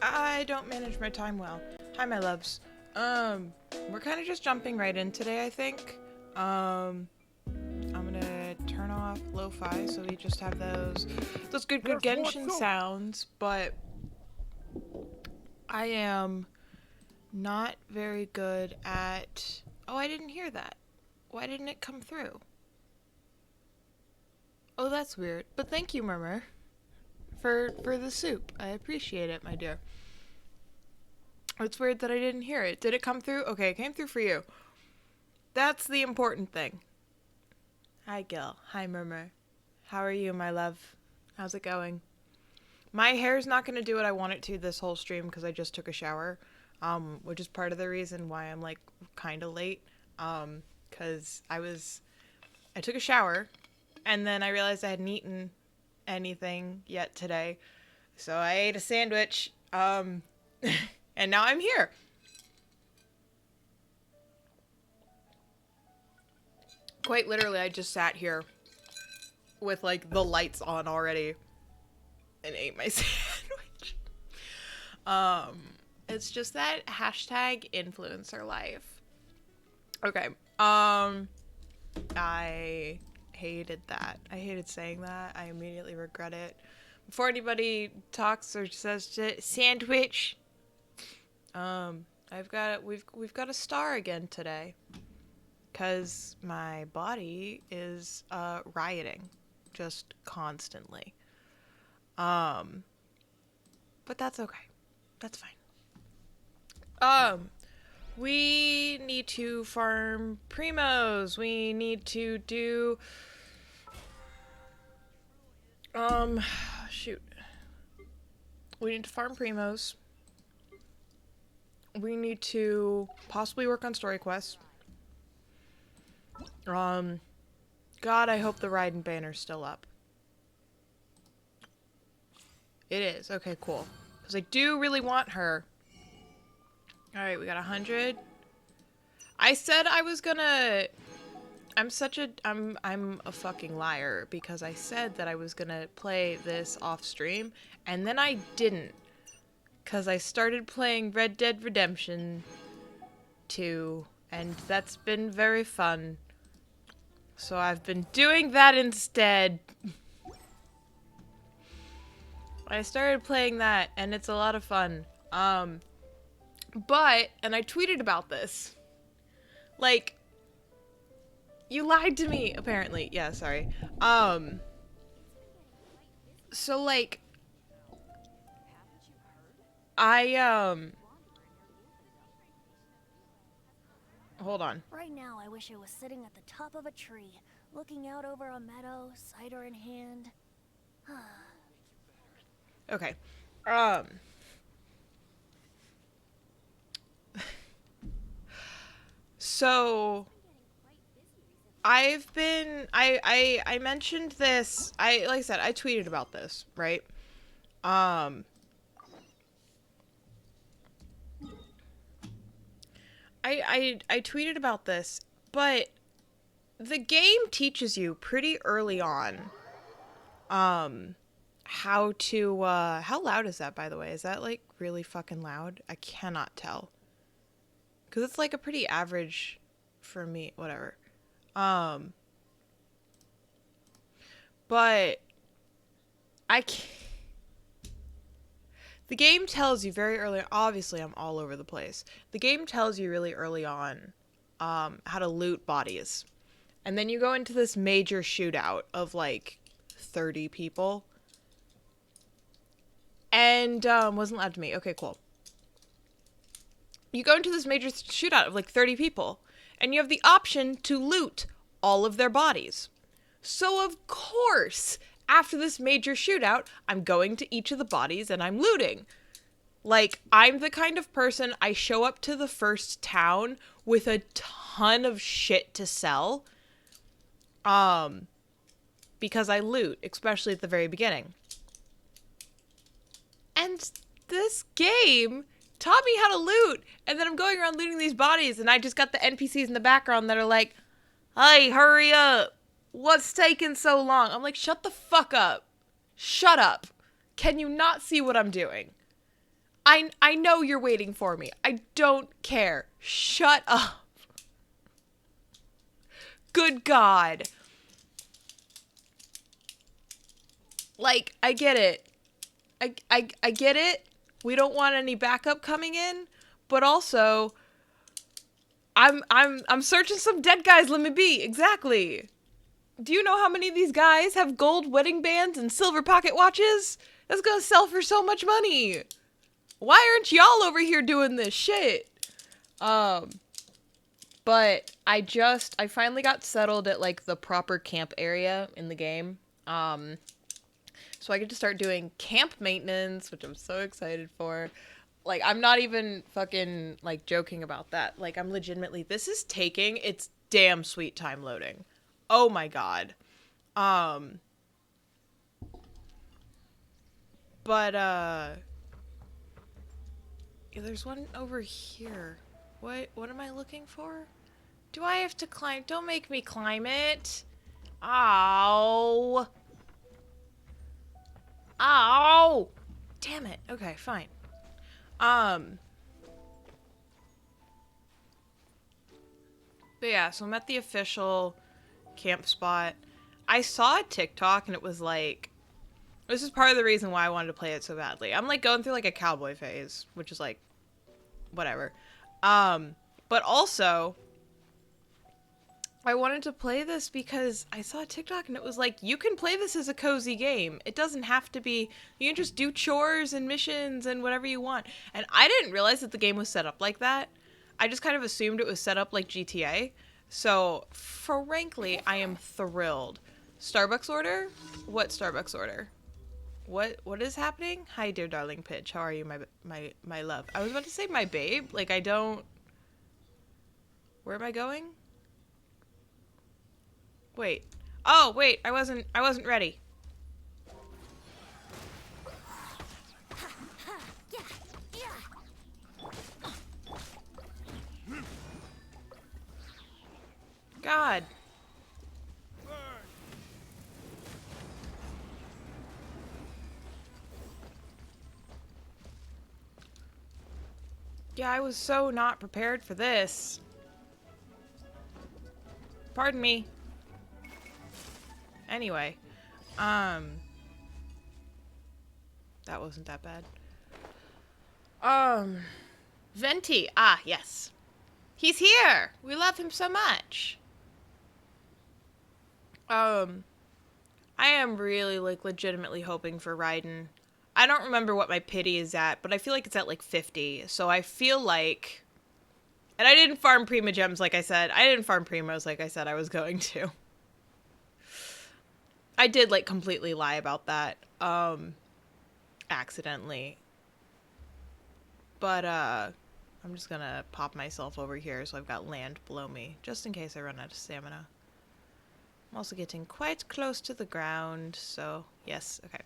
I don't manage my time well. Hi, my loves. We're kind of just jumping right in today, I think. I'm gonna turn off lo-fi so we just have those good Genshin sounds, but I am not very good at... Oh, I didn't hear that. Why didn't it come through? Oh, that's weird. But thank you, Murmur, for the soup. I appreciate it, my dear. It's weird that I didn't hear it. Did it come through? Okay, it came through for you. That's the important thing. Hi, Gil. Hi, Murmur. How are you, my love? How's it going? My hair's not going to do what I want it to this whole stream because I just took a shower, which is part of the reason why I'm, like, kind of late, because I took a shower, and then I realized I hadn't eaten anything yet today, so I ate a sandwich, and now I'm here. Quite literally, I just sat here with, like, the lights on already and ate my sandwich. It's just that hashtag influencer life. Okay, I hated that. I hated saying that. I immediately regret it. Before anybody talks or says sandwich, we've got a star again today. Because my body is rioting just constantly. But that's okay. That's fine. We need to farm primos. We need to do shoot. We need to farm primos. We need to possibly work on story quests. God, I hope the Raiden banner's still up. It is. Okay, cool. Because I do really want her. Alright, we got 100. I said I was gonna... I'm a fucking liar, because I said that I was gonna play this off stream, and then I didn't. Because I started playing Red Dead Redemption 2, and that's been very fun. So I've been doing that instead. I started playing that, and it's a lot of fun. But, and I tweeted about this. Like, you lied to me, apparently. Yeah, sorry. So, like, hold on. Right now, I wish I was sitting at the top of a tree, looking out over a meadow, cider in hand. Okay. So I mentioned this, like I said, I tweeted about this, right? I tweeted about this, but the game teaches you pretty early on, how to, how loud is that, by the way? Is that, like, really fucking loud? I cannot tell. Because it's, like, a pretty average for me, whatever. But I can't... The game tells you very early, obviously I'm all over the place. The game tells you really early on, how to loot bodies. And then you go into this major shootout of, like, 30 people. And, wasn't allowed to me. Okay, cool. You go into this major shootout of, like, 30 people. And you have the option to loot all of their bodies. So, of course, after this major shootout, I'm going to each of the bodies and I'm looting. Like, I'm the kind of person, I show up to the first town with a ton of shit to sell. Because I loot, especially at the very beginning. And this game taught me how to loot, and then I'm going around looting these bodies, and I just got the NPCs in the background that are like, hey, hurry up. What's taking so long? I'm like, shut the fuck up. Shut up. Can you not see what I'm doing? I know you're waiting for me. I don't care. Shut up. Good God. Like, I get it. I get it. We don't want any backup coming in, but also I'm searching some dead guys, let me be. Exactly. Do you know how many of these guys have gold wedding bands and silver pocket watches? That's gonna sell for so much money. Why aren't y'all over here doing this shit? But I finally got settled at like the proper camp area in the game. So I get to start doing camp maintenance, which I'm so excited for. Like, I'm not even fucking like joking about that. Like, I'm legitimately, this is taking its damn sweet time loading. Oh my God. But yeah, there's one over here. What am I looking for? Do I have to climb? Don't make me climb it. Ow. Ow. Damn it. Okay, fine. But yeah, so I'm at the official camp spot. I saw a TikTok and it was like, this is part of the reason why I wanted to play it so badly. I'm like going through like a cowboy phase, which is like, whatever. But also, I wanted to play this because I saw a TikTok and it was like, you can play this as a cozy game. It doesn't have to be, you can just do chores and missions and whatever you want. And I didn't realize that the game was set up like that. I just kind of assumed it was set up like GTA. So, frankly, I am thrilled. Starbucks order? What Starbucks order? What is happening? Hi, dear darling Pitch. How are you, my love? I was about to say my babe. Like, I don't... Where am I going? Wait. Oh, wait. I wasn't ready. God. Yeah, I was so not prepared for this. Pardon me. Anyway. That wasn't that bad. Venti. Ah, yes. He's here! We love him so much. I am really, like, legitimately hoping for Raiden. I don't remember what my pity is at, but I feel like it's at, like, 50. So I feel like... And I didn't farm Prima Gems like I said. I didn't farm Primos like I said I was going to. I did, like, completely lie about that. Accidentally. But, I'm just gonna pop myself over here so I've got land below me, just in case I run out of stamina. I'm also getting quite close to the ground, so yes, okay.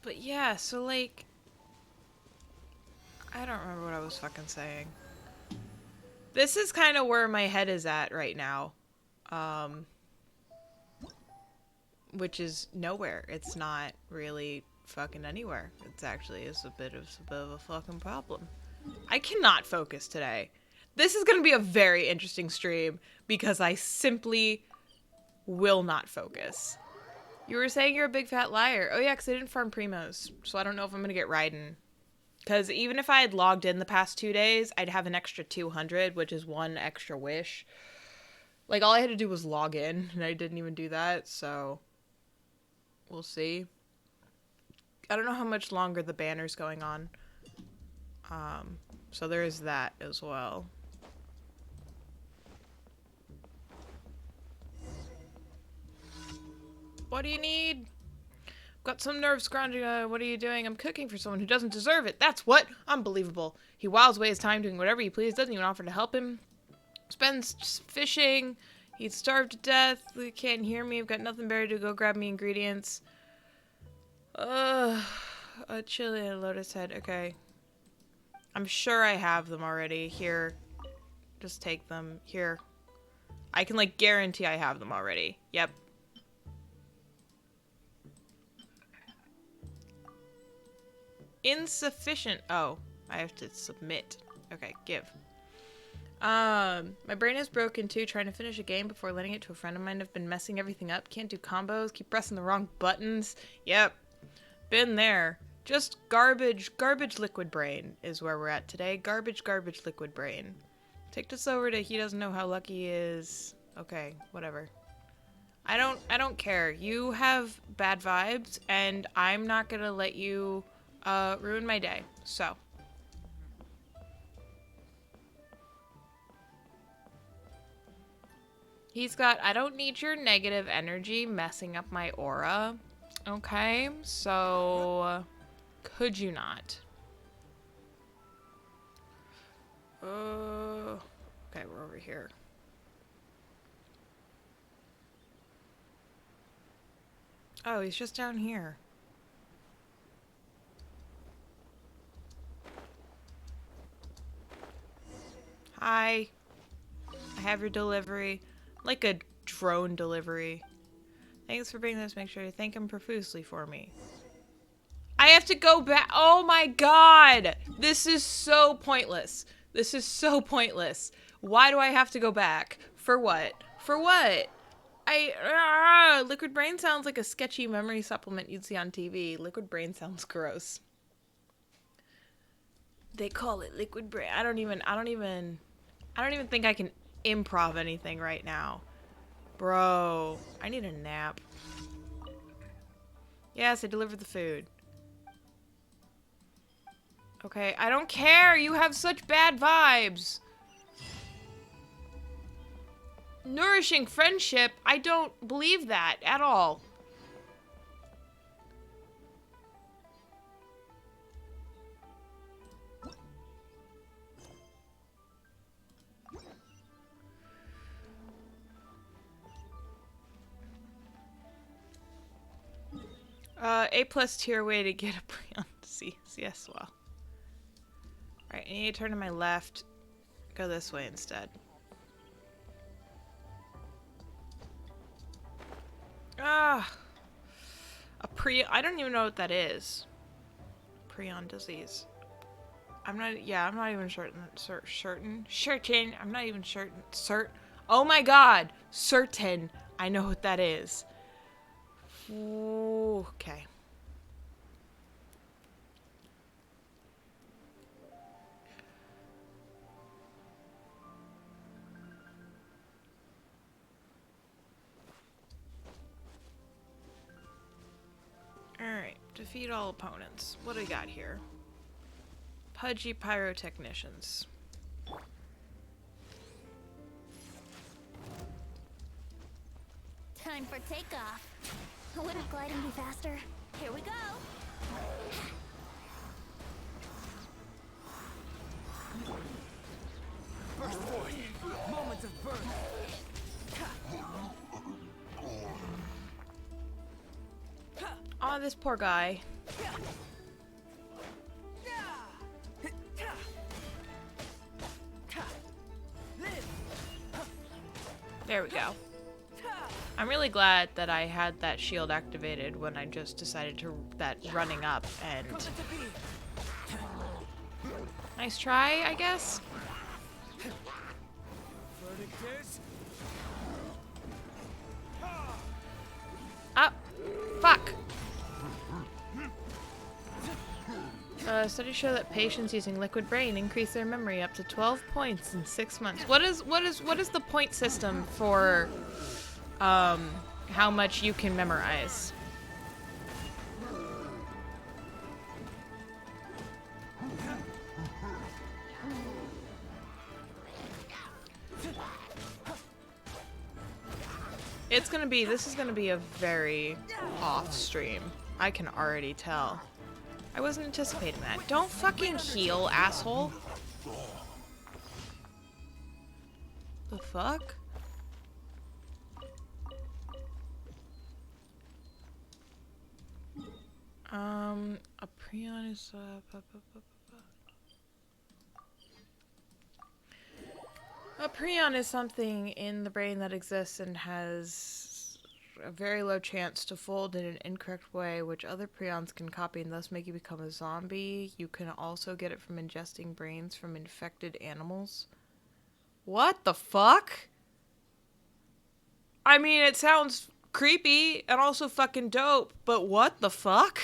But yeah, so like, I don't remember what I was fucking saying. This is kind of where my head is at right now. Which is nowhere. It's not really fucking anywhere. It's actually is a bit of a fucking problem. I cannot focus today. This is going to be a very interesting stream because I simply will not focus. You were saying you're a big fat liar. Oh yeah, because I didn't farm Primos. So I don't know if I'm going to get Raiden. Because even if I had logged in the past 2 days, I'd have an extra 200, which is 1 extra wish. Like, all I had to do was log in, and I didn't even do that, so... We'll see. I don't know how much longer the banner's going on. So there is that as well. What do you need? Got some nerve scrounging. What are you doing? I'm cooking for someone who doesn't deserve it. That's what? Unbelievable. He whiles away his time doing whatever he pleases. Doesn't even offer to help him. Spends fishing. He's starved to death. He can't hear me. I've got nothing better to go grab me ingredients. A chili and a lotus head. Okay. I'm sure I have them already. Here. Just take them. Here. I can, like, guarantee I have them already. Yep. Insufficient. Oh, I have to submit. Okay, give. My brain is broken too, trying to finish a game before letting it to a friend of mine. I've been messing everything up. Can't do combos. Keep pressing the wrong buttons. Yep. Been there. Just garbage liquid brain is where we're at today. Garbage liquid brain. Take this over to he doesn't know how lucky he is. Okay, whatever. I don't care. You have bad vibes and I'm not gonna let you ruin my day. So he's got, I don't need your negative energy messing up my aura. Okay, so could you not? Okay, we're over here. Oh, he's just down here. Hi. I have your delivery. Like a drone delivery. Thanks for bringing this. Make sure to thank him profusely for me. I have to go back. Oh my god! This is so pointless. This is so pointless. Why do I have to go back? For what? For what? Liquid Brain sounds like a sketchy memory supplement you'd see on TV. Liquid Brain sounds gross. They call it Liquid Brain. I don't even think I can improv anything right now. Bro, I need a nap. Yes, I delivered the food. Okay, I don't care. You have such bad vibes. Nourishing friendship? I don't believe that at all. A+ tier way to get a prion disease. Yes, well. Alright, I need to turn to my left. Go this way instead. Ah! I don't even know what that is. Prion disease. I'm not even certain. I'm not even certain. Oh my god! Certain. I know what that is. Ooh, okay. Alright, defeat all opponents. What do we got here? Pudgy pyrotechnicians. Time for takeoff. Wouldn't gliding be faster? Here we go. Burst forth. Moments of birth. Oh, this poor guy. There we go. I'm really glad that I had that shield activated when I just decided to running up and nice try, I guess. Ah, fuck. Studies show that patients using Liquid Brain increase their memory up to 12 points in 6 months. What is the point system for how much you can memorize? This is gonna be a very off stream. I can already tell. I wasn't anticipating that. Don't fucking heal, asshole. The fuck? A prion is, A prion is something in the brain that exists and has a very low chance to fold in an incorrect way, which other prions can copy and thus make you become a zombie. You can also get it from ingesting brains from infected animals. What the fuck? I mean, it sounds creepy and also fucking dope, but what the fuck?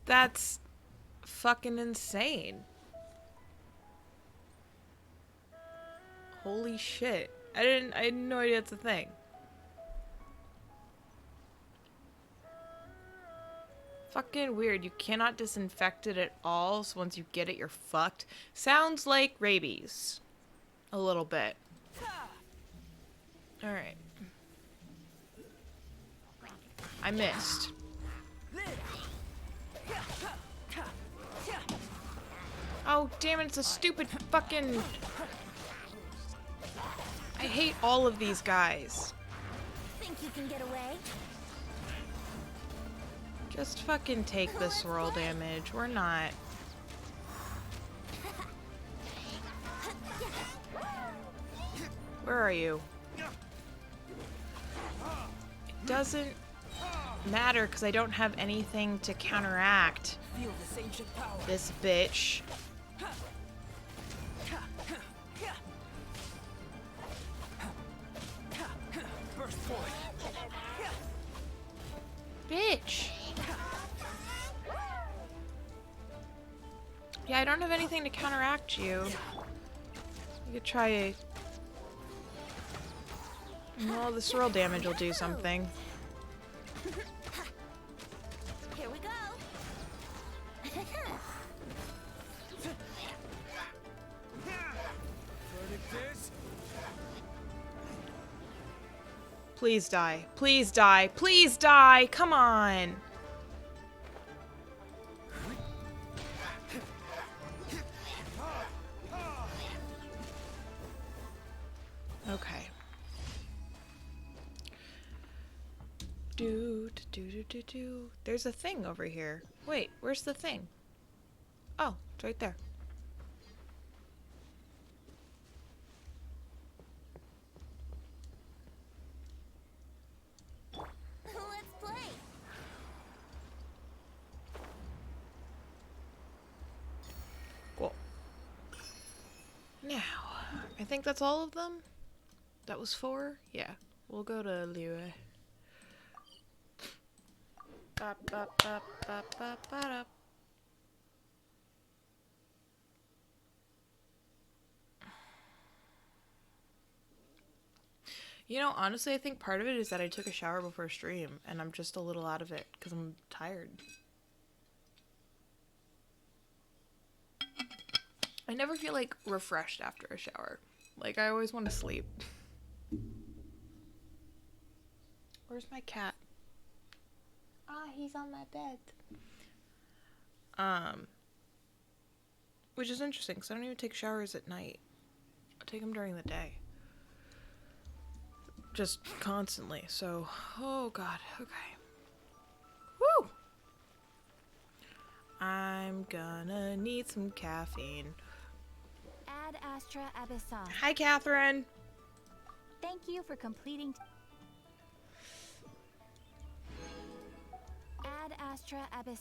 That's fucking insane. Holy shit. I had no idea it's a thing. Fucking weird. You cannot disinfect it at all, so once you get it, you're fucked. Sounds like rabies. A little bit. Alright. I missed. Oh, damn it, it's a stupid fucking... I hate all of these guys. Think you can get away? Just fucking take the swirl damage. We're not... Where are you? It doesn't matter because I don't have anything to counteract Feel this ancient power. this bitch. Burst forth. Bitch! Yeah, I don't have anything to counteract you. You could try a... Well, the swirl damage will do something. Here we go. Verdict is Please die. Please die. Please die! Come on! Okay. Do. There's a thing over here. Wait, where's the thing? Oh, it's right there. Let's play. Cool. Now, I think that's all of them. That was 4? Yeah. We'll go to Liu. Ba, ba, ba, ba, ba, ba, da. You know, honestly, I think part of it is that I took a shower before stream, and I'm just a little out of it because I'm tired. I never feel, like, refreshed after a shower. Like, I always want to sleep. Where's my cat? Ah, he's on my bed. Which is interesting, because I don't even take showers at night. I take them during the day. Just constantly, so... Oh, God, okay. Woo! I'm gonna need some caffeine. Ad Astra Abyssal. Hi, Catherine! Thank you for completing. Ad Astra Abyss.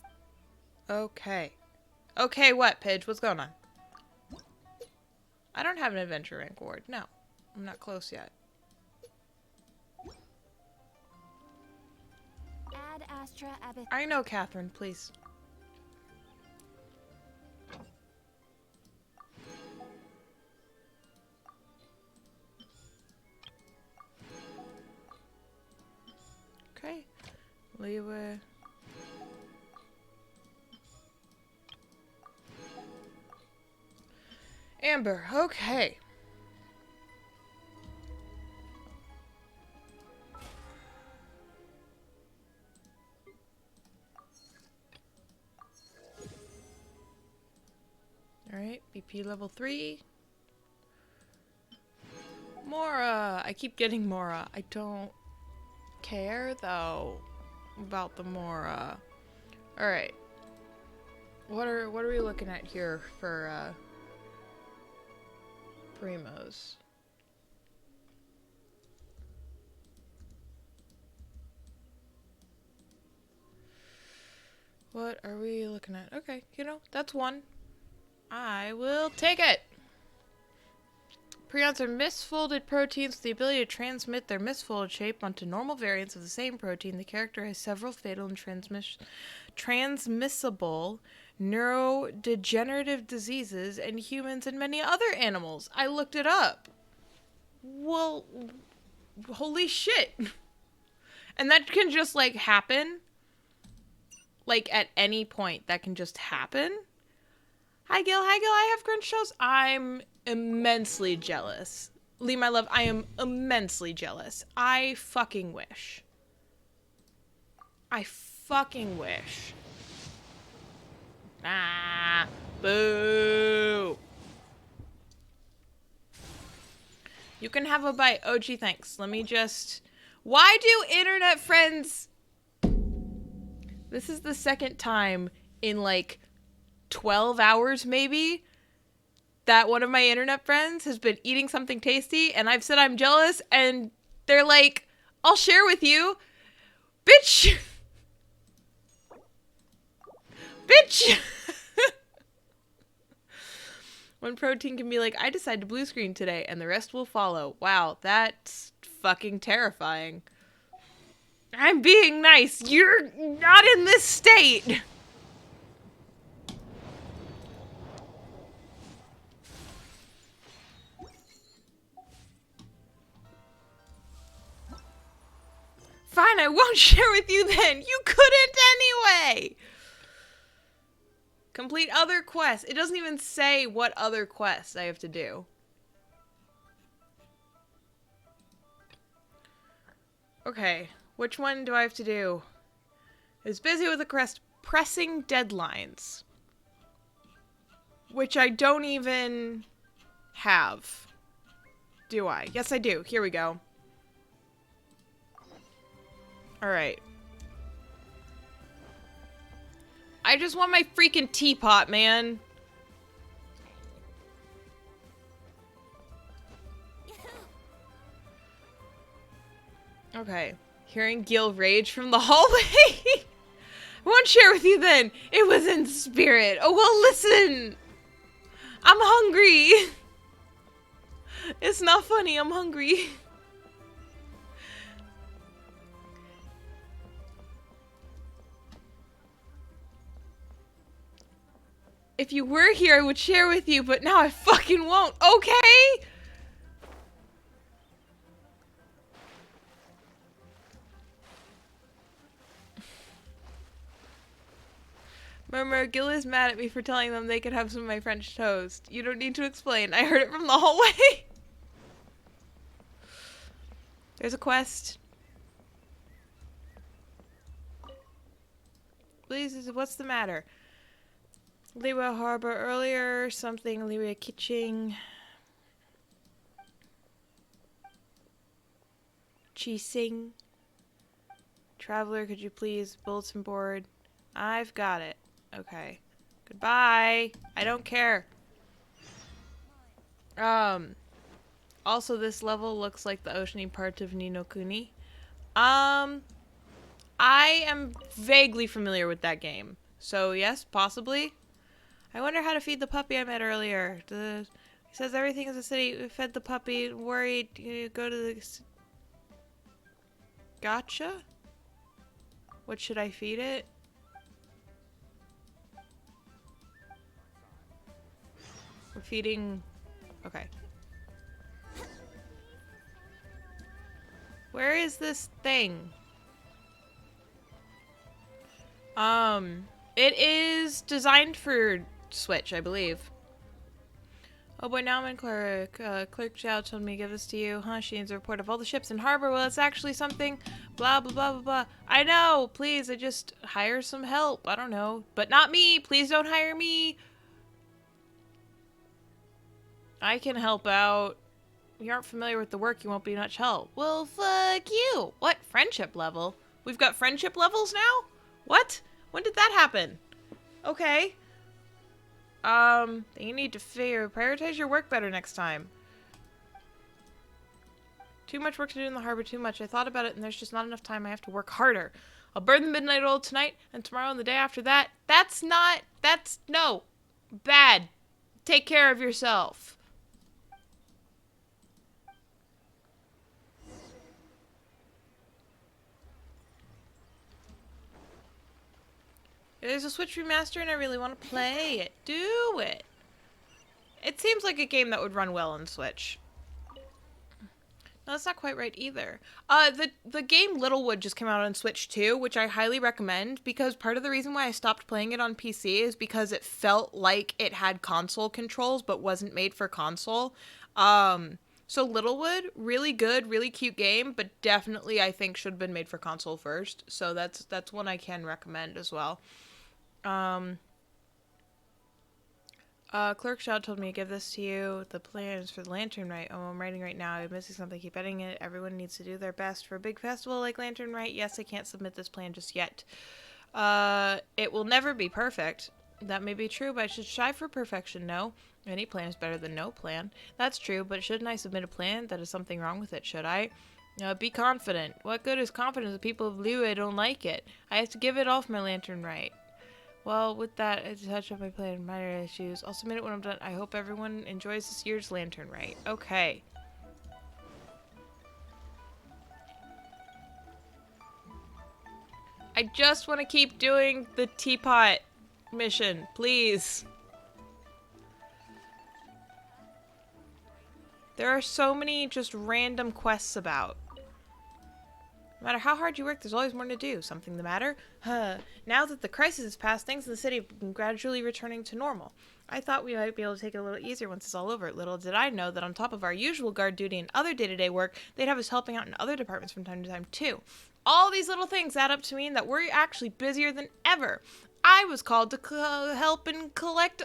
Okay. Okay, what, Pidge? What's going on? I don't have an adventure rank award. No. I'm not close yet. Ad Astra Abyss. I know, Catherine, please. Okay. Leeway. Amber, okay. Alright, BP level 3. Mora! I keep getting Mora. I don't care, though, about the Mora. Alright. What are we looking at here for, primos? What are we looking at? Okay, you know, that's one. I will take it. Prions are misfolded proteins with the ability to transmit their misfolded shape onto normal variants of the same protein. The character has several fatal and transmissible neurodegenerative diseases in humans and many other animals. I looked it up. Well, holy shit. And that can just, like, happen. Like, at any point, that can just happen. Hi, Gil. Hi, Gil. I have Grinch. I'm immensely jealous. Lee, my love, I am immensely jealous. I fucking wish. I fucking wish. Ah, boo. You can have a bite. Oh, gee, thanks. Let me just... Why do internet friends... This is the second time in, like, 12 hours, maybe, that one of my internet friends has been eating something tasty, and I've said I'm jealous, and they're like, I'll share with you. Bitch! Bitch! One protein can be like, I decided to blue screen today, and the rest will follow. Wow, that's fucking terrifying. I'm being nice. You're not in this state. Fine, I won't share with you then. You couldn't anyway. Complete other quests. It doesn't even say what other quests I have to do. Okay, which one do I have to do? I was busy with the pressing deadlines. Which I don't even have. Do I? Yes, I do. Here we go. Alright. I just want my freaking teapot, man. Okay. Hearing Gil rage from the hallway. I won't share with you then. It was in spirit. Oh, well, listen. I'm hungry. It's not funny. I'm hungry. If you were here, I would share with you, but now I fucking won't. Okay? Murmur, Gil is mad at me for telling them they could have some of my French toast. You don't need to explain. I heard it from the hallway. There's a quest. Please, what's the matter? Liwa Harbor earlier, something Liwa Kitching. Cheesing. Traveler, could you please bulletin board? I've got it. Okay. Goodbye. I don't care. Also this level looks like the oceany part of Ni no Kuni. I am vaguely familiar with that game. So yes, possibly. I wonder how to feed the puppy I met earlier. He says everything is a city. We fed the puppy. Worried. You go to the... Gotcha? What should I feed it? We're feeding... Okay. Where is this thing? It is designed for Switch, I believe. Oh boy, now I'm in clerk. Clerk Chow told me to give this to you. Huh? She needs a report of all the ships in harbor. Well, it's actually something. Blah, blah, blah, blah, blah. I know! Please, I just hire some help. I don't know. But not me! Please don't hire me! I can help out. If you aren't familiar with the work, you won't be much help. Well, fuck you! What? Friendship level? We've got friendship levels now? What? When did that happen? Okay. You need to prioritize your work better next time. Too much work to do in the harbor, too much. I thought about it and there's just not enough time. I have to work harder. I'll burn the midnight oil tonight and tomorrow and the day after that. No. Bad. Take care of yourself. There's a Switch remaster and I really want to play it. Do it. It seems like a game that would run well on Switch. No, that's not quite right either. The game Littlewood just came out on Switch too, which I highly recommend because part of the reason why I stopped playing it on PC is because it felt like it had console controls but wasn't made for console. So Littlewood, really good, really cute game, but definitely I think should have been made for console first. So that's one I can recommend as well. Clerk Shaw told me to give this to you. The plan is for the Lantern Rite. Oh, I'm writing right now. I'm missing something. Keep editing it. Everyone needs to do their best for a big festival like Lantern Rite. Yes, I can't submit this plan just yet. It will never be perfect. That may be true, but I should strive for perfection, no? Any plan is better than no plan. That's true, but shouldn't I submit a plan that is something wrong with it, should I? Be confident. What good is confidence if people of Liyue don't like it? I have to give it all for my Lantern Rite. Well, with that, I touch up my plan, minor issues. I'll submit it when I'm done. I hope everyone enjoys this year's Lantern Rite. Okay. I just want to keep doing the teapot mission, please. There are so many just random quests about. No matter how hard you work, there's always more to do. Something the matter? Now that the crisis has passed, things in the city have been gradually returning to normal. I thought we might be able to take it a little easier once it's all over. Little did I know that on top of our usual guard duty and other day-to-day work, they'd have us helping out in other departments from time to time, too. All these little things add up to mean that we're actually busier than ever. I was called to help and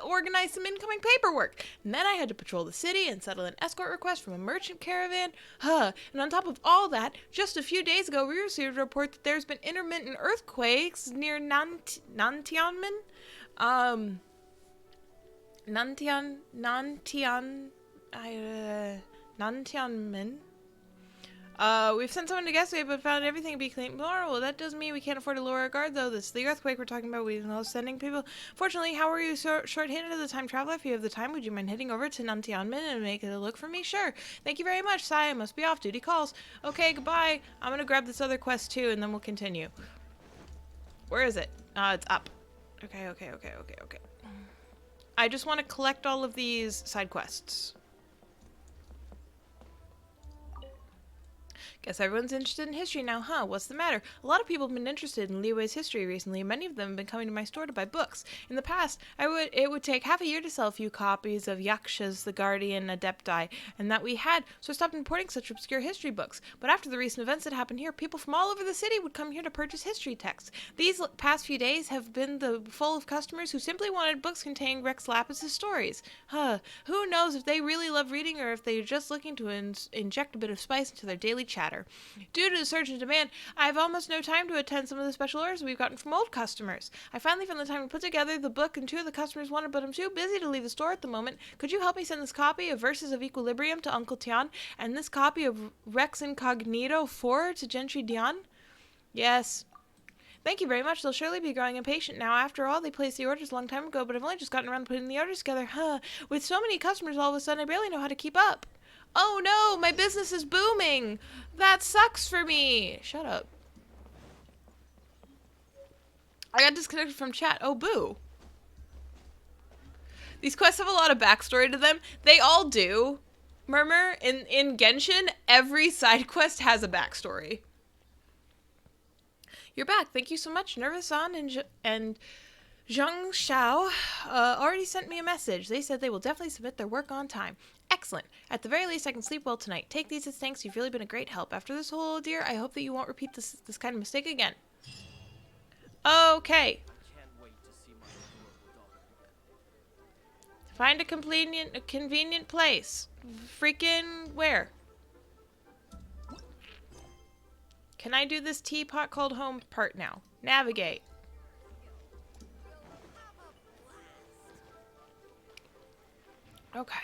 organize some incoming paperwork. And then I had to patrol the city and settle an escort request from a merchant caravan. And on top of all that, just a few days ago, we received a report that there's been intermittent earthquakes near Nantianmen. Nantianmen. We've sent someone to investigate, but found everything to be clean. Well, that doesn't mean we can't afford to lower our guard, though. This is the earthquake we're talking about. We know sending people. Fortunately, how are you short-handed as a time traveler? If you have the time, would you mind heading over to Nantianmen and make it a look for me? Sure. Thank you very much, Sai. I must be off. Duty calls. Okay, goodbye. I'm gonna grab this other quest, too, and then we'll continue. Where is it? It's up. Okay. I just want to collect all of these side quests. Guess everyone's interested in history now, huh? What's the matter? A lot of people have been interested in Liyue's history recently, and many of them have been coming to my store to buy books. In the past, it would take half a year to sell a few copies of Yaksha's The Guardian Adepti, and that we had, so I stopped importing such obscure history books. But after the recent events that happened here, people from all over the city would come here to purchase history texts. These past few days have been full of customers who simply wanted books containing Rex Lapis's stories. Who knows if they really love reading or if they're just looking to inject a bit of spice into their daily chatter. Due to the surge in demand, I have almost no time to attend some of the special orders we've gotten from old customers. I finally found the time to put together the book and two of the customers wanted, but I'm too busy to leave the store at the moment. Could you help me send this copy of Verses of Equilibrium to Uncle Tian and this copy of Rex Incognito 4 to Gentry Dian? Yes. Thank you very much. They'll surely be growing impatient now. After all, they placed the orders a long time ago, but I've only just gotten around to putting the orders together. With so many customers all of a sudden, I barely know how to keep up. Oh no, my business is booming. That sucks for me. Shut up. I got disconnected from chat. Oh, boo. These quests have a lot of backstory to them. They all do. Murmur, in Genshin, every side quest has a backstory. You're back. Thank you so much. Nervous-san and Zhang Xiao already sent me a message. They said they will definitely submit their work on time. Excellent. At the very least, I can sleep well tonight. Take these as thanks. You've really been a great help. After this whole ordeal, I hope that you won't repeat this kind of mistake again. Okay. Find a convenient place. Freaking where? Can I do this teapot called home part now? Navigate. Okay.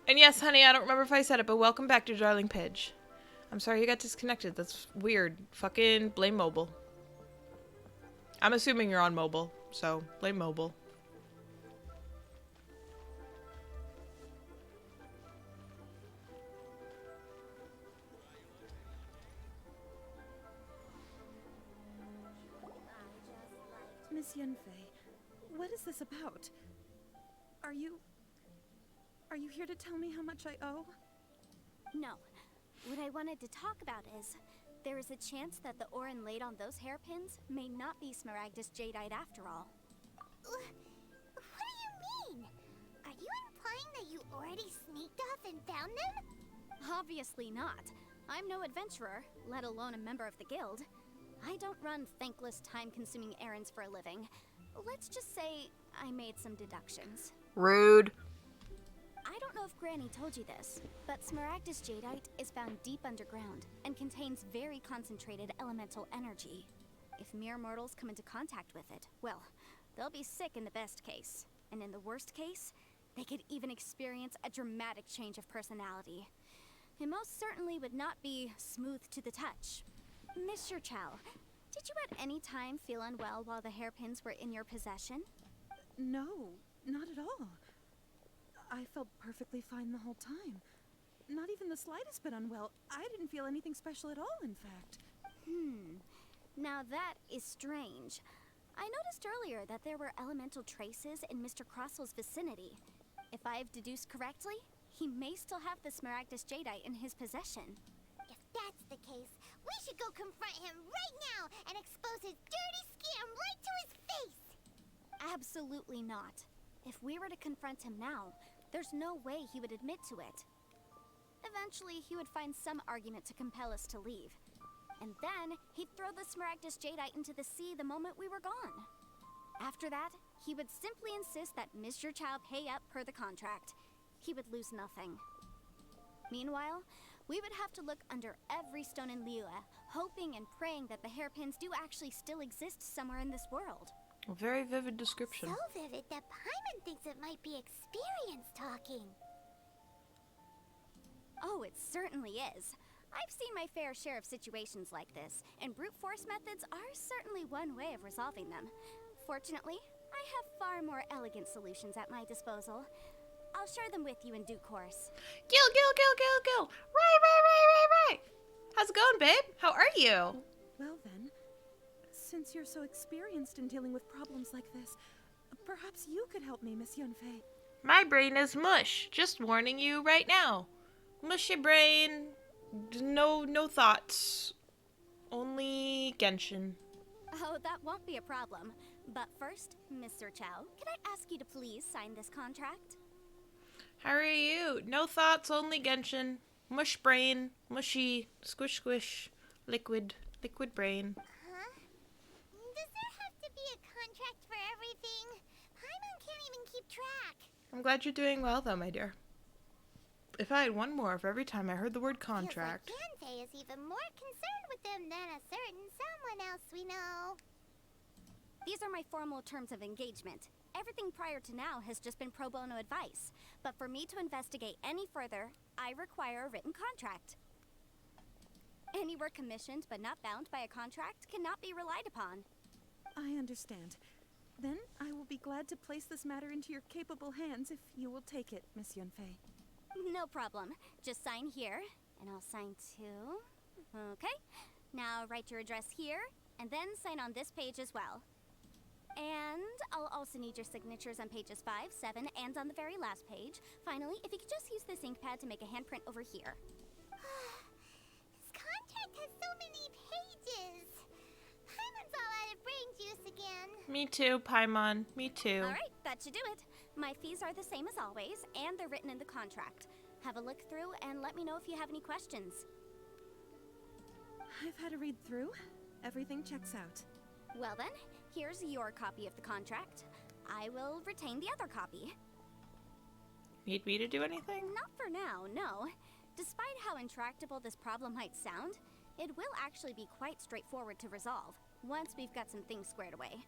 And yes, honey, I don't remember if I said it, but welcome back to Darling Pidge. I'm sorry you got disconnected. That's weird. Fucking blame mobile. I'm assuming you're on mobile, so blame mobile. Miss Yunfei, what is this about? Are you here to tell me how much I owe? No. What I wanted to talk about is, there is a chance that the ore inlaid on those hairpins may not be Smaragdus Jadeite after all. What do you mean? Are you implying that you already sneaked off and found them? Obviously not. I'm no adventurer, let alone a member of the guild. I don't run thankless, time-consuming errands for a living. Let's just say I made some deductions. Rude. I don't know if Granny told you this, but Smaragdus Jadeite is found deep underground and contains very concentrated elemental energy. If mere mortals come into contact with it, well, they'll be sick in the best case. And in the worst case, they could even experience a dramatic change of personality. It most certainly would not be smooth to the touch. Mr. Chow, did you at any time feel unwell while the hairpins were in your possession? No, not at all. I felt perfectly fine the whole time. Not even the slightest bit unwell. I didn't feel anything special at all, in fact. Now that is strange. I noticed earlier that there were elemental traces in Mr. Crossel's vicinity. If I've deduced correctly, he may still have the Smaragdus Jadeite in his possession. If that's the case, we should go confront him right now and expose his dirty scam right to his face! Absolutely not. If we were to confront him now, there's no way he would admit to it. Eventually, he would find some argument to compel us to leave. And then, he'd throw the Smaragdus Jadeite into the sea the moment we were gone. After that, he would simply insist that Mr. Chow pay up per the contract. He would lose nothing. Meanwhile, we would have to look under every stone in Liyue, hoping and praying that the hairpins do actually still exist somewhere in this world. A very vivid description. So vivid that Paimon thinks it might be experience talking. Oh, it certainly is. I've seen my fair share of situations like this, and brute force methods are certainly one way of resolving them. Fortunately, I have far more elegant solutions at my disposal. I'll share them with you in due course. Gil. Right. How's it going, babe? How are you? Well then, since you're so experienced in dealing with problems like this, perhaps you could help me, Miss Yunfei. My brain is mush. Just warning you right now. Mushy brain. No thoughts. Only Genshin. Oh, that won't be a problem. But first, Mr. Chow, could I ask you to please sign this contract? How are you? No thoughts, only Genshin. Mush brain. Mushy. Squish. Liquid brain. Huh? Does there have to be a contract for everything? Paimon can't even keep track. I'm glad you're doing well, though, my dear. If I had one more for every time I heard the word contract. Feels like Yunfei is even more concerned with them than a certain someone else we know. These are my formal terms of engagement. Everything prior to now has just been pro bono advice. But for me to investigate any further, I require a written contract. Any work commissioned but not bound by a contract cannot be relied upon. I understand. Then I will be glad to place this matter into your capable hands if you will take it, Miss Yunfei. No problem. Just sign here, and I'll sign too. Okay. Now write your address here, and then sign on this page as well. And I'll also need your signatures on pages 5, 7, and on the very last page. Finally, if you could just use this ink pad to make a handprint over here. This contract has so many pages. Paimon's all out of brain juice again. Me too, Paimon. Me too. Alright, that should do it. My fees are the same as always, and they're written in the contract. Have a look through and let me know if you have any questions. I've had a read through. Everything checks out. Well then, here's your copy of the contract. I will retain the other copy. Need me to do anything? Not for now, no. Despite how intractable this problem might sound, it will actually be quite straightforward to resolve, once we've got some things squared away.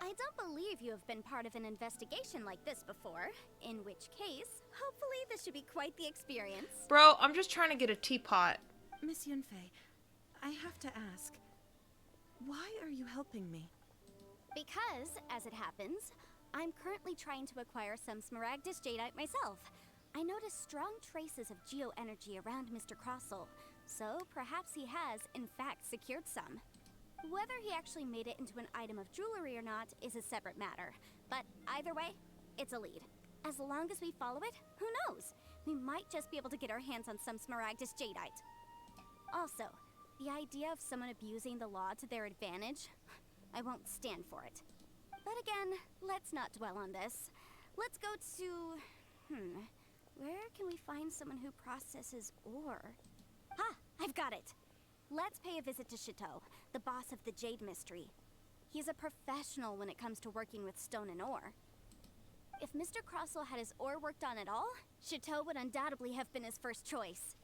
I don't believe you have been part of an investigation like this before, in which case, hopefully this should be quite the experience. Bro, I'm just trying to get a teapot. Miss Yunfei, I have to ask, why are you helping me? Because, as it happens, I'm currently trying to acquire some Smaragdus Jadeite myself. I noticed strong traces of geo-energy around Mr. Crossel, so perhaps he has, in fact, secured some. Whether he actually made it into an item of jewelry or not is a separate matter, but either way, it's a lead. As long as we follow it, who knows? We might just be able to get our hands on some Smaragdus Jadeite. Also, the idea of someone abusing the law to their advantage, I won't stand for it. But again, let's not dwell on this. Let's go to... where can we find someone who processes ore? Ha! I've got it! Let's pay a visit to Chateau, the boss of the Jade Mystery. He's a professional when it comes to working with stone and ore. If Mr. Crossel had his ore worked on at all, Chateau would undoubtedly have been his first choice.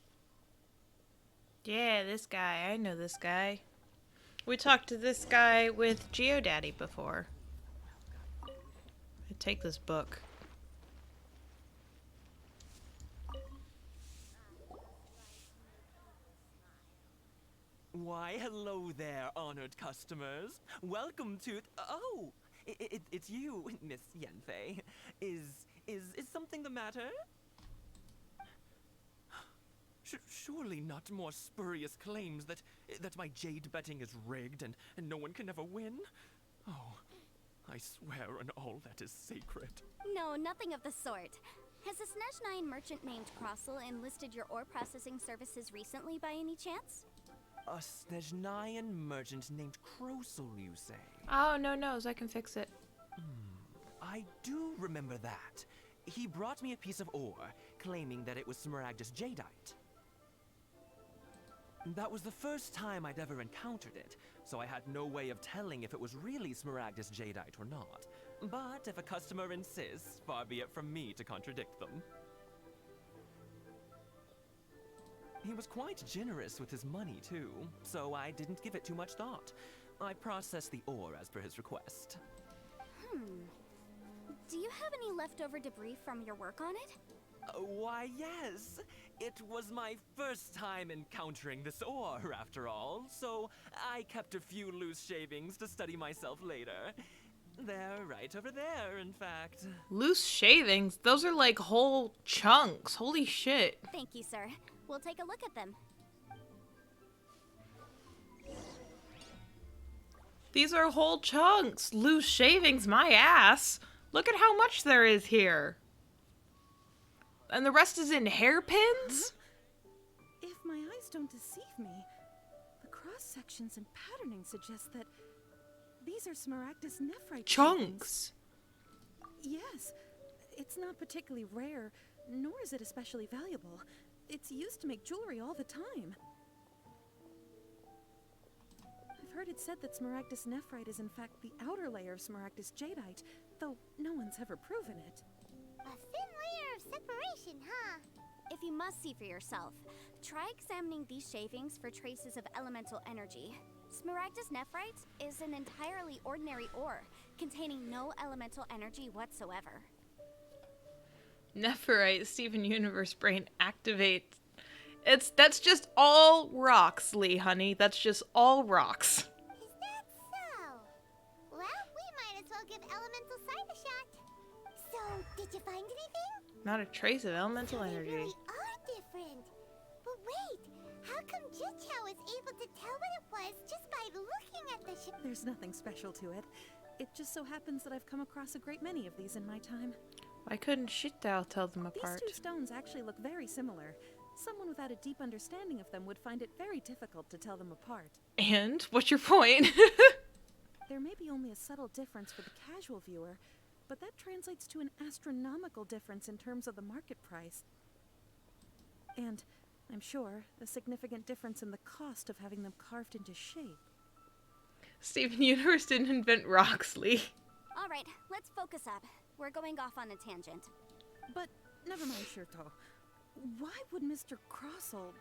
Yeah, this guy. I know this guy. We talked to this guy with GeoDaddy before. I take this book. Why, hello there, honored customers. Welcome to... Oh, it's you, Miss Yenfei. Is something the matter? Surely not more spurious claims that my jade betting is rigged and no one can ever win? Oh, I swear on all that is sacred. No, nothing of the sort. Has a Snezhnine merchant named Crossel enlisted your ore processing services recently by any chance? A Snezhnine merchant named Crossel, you say? Oh, no, I can fix it. I do remember that. He brought me a piece of ore, claiming that it was Smaragdus Jadeite. That was the first time I'd ever encountered it, so I had no way of telling if it was really Smaragdus Jadeite or not. But if a customer insists, far be it from me to contradict them. He was quite generous with his money, too, so I didn't give it too much thought. I processed the ore as per his request. Do you have any leftover debris from your work on it? Why, yes. It was my first time encountering this ore, after all, so I kept a few loose shavings to study myself later. They're right over there, in fact. Loose shavings? Those are like whole chunks. Holy shit. Thank you, sir. We'll take a look at them. These are whole chunks. Loose shavings, my ass. Look at how much there is here. And the rest is in hairpins? If my eyes don't deceive me, the cross-sections and patterning suggest that these are Smaragdus nephrite Chunks. Yes. It's not particularly rare, nor is it especially valuable. It's used to make jewelry all the time. I've heard it said that Smaragdus nephrite is in fact the outer layer of Smaragdus jadeite, though no one's ever proven it. A thin layer of separation, huh? If you must see for yourself, try examining these shavings for traces of elemental energy. Smaragdus nephrite is an entirely ordinary ore, containing no elemental energy whatsoever. Nephrite, Steven Universe Brain, activate. That's just all rocks, Lee, honey. That's just all rocks. Is that so? Well, we might as well give elemental sight a shot. So, did you find anything? Not a trace of elemental So they energy. really are different. But wait, how come Jichao was able to tell what it was just by looking at the ship? There's nothing special to it. It just so happens that I've come across a great many of these in my time. Why couldn't Shitao tell them apart? These two stones actually look very similar. Someone without a deep understanding of them would find it very difficult to tell them apart. And? What's your point? There may be only a subtle difference for the casual viewer, but that translates to an astronomical difference in terms of the market price. And, I'm sure, a significant difference in the cost of having them carved into shape. Steven Universe didn't invent rocks, Lee. All right, let's focus up. We're going off on a tangent. But, never mind, Shirto. Why would Mr. Crossel...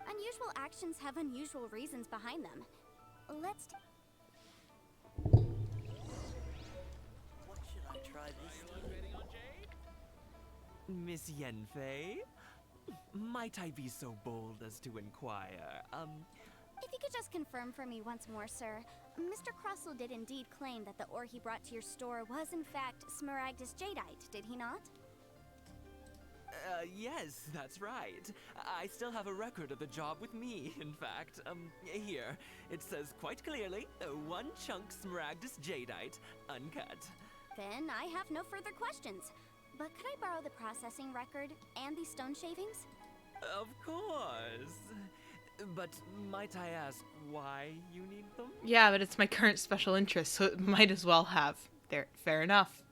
Unusual actions have unusual reasons behind them. Let's... What should I try this time? Miss Yenfei? Might I be so bold as to inquire, If you could just confirm for me once more, sir. Mr. Crossell did indeed claim that the ore he brought to your store was in fact Smaragdus Jadeite, did he not? Yes, that's right. I still have a record of the job with me, in fact. Here. It says quite clearly, 1 chunk Smaragdus Jadeite, uncut. Then I have no further questions. But could I borrow the processing record and these stone shavings? Of course. But might I ask why you need them? Yeah, but it's my current special interest, so it might as well have. There, fair enough.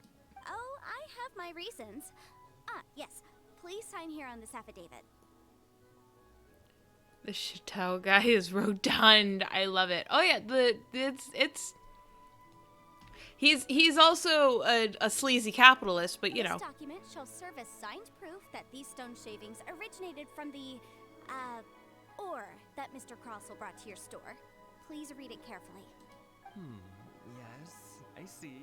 Oh, I have my reasons. Yes. Please sign here on this affidavit. The Chateau guy is rotund. I love it. Oh yeah, he's also a sleazy capitalist, but you know. This document shall serve as signed proof that these stone shavings originated from the, ore that Mr. Crossell brought to your store. Please read it carefully. Yes, I see.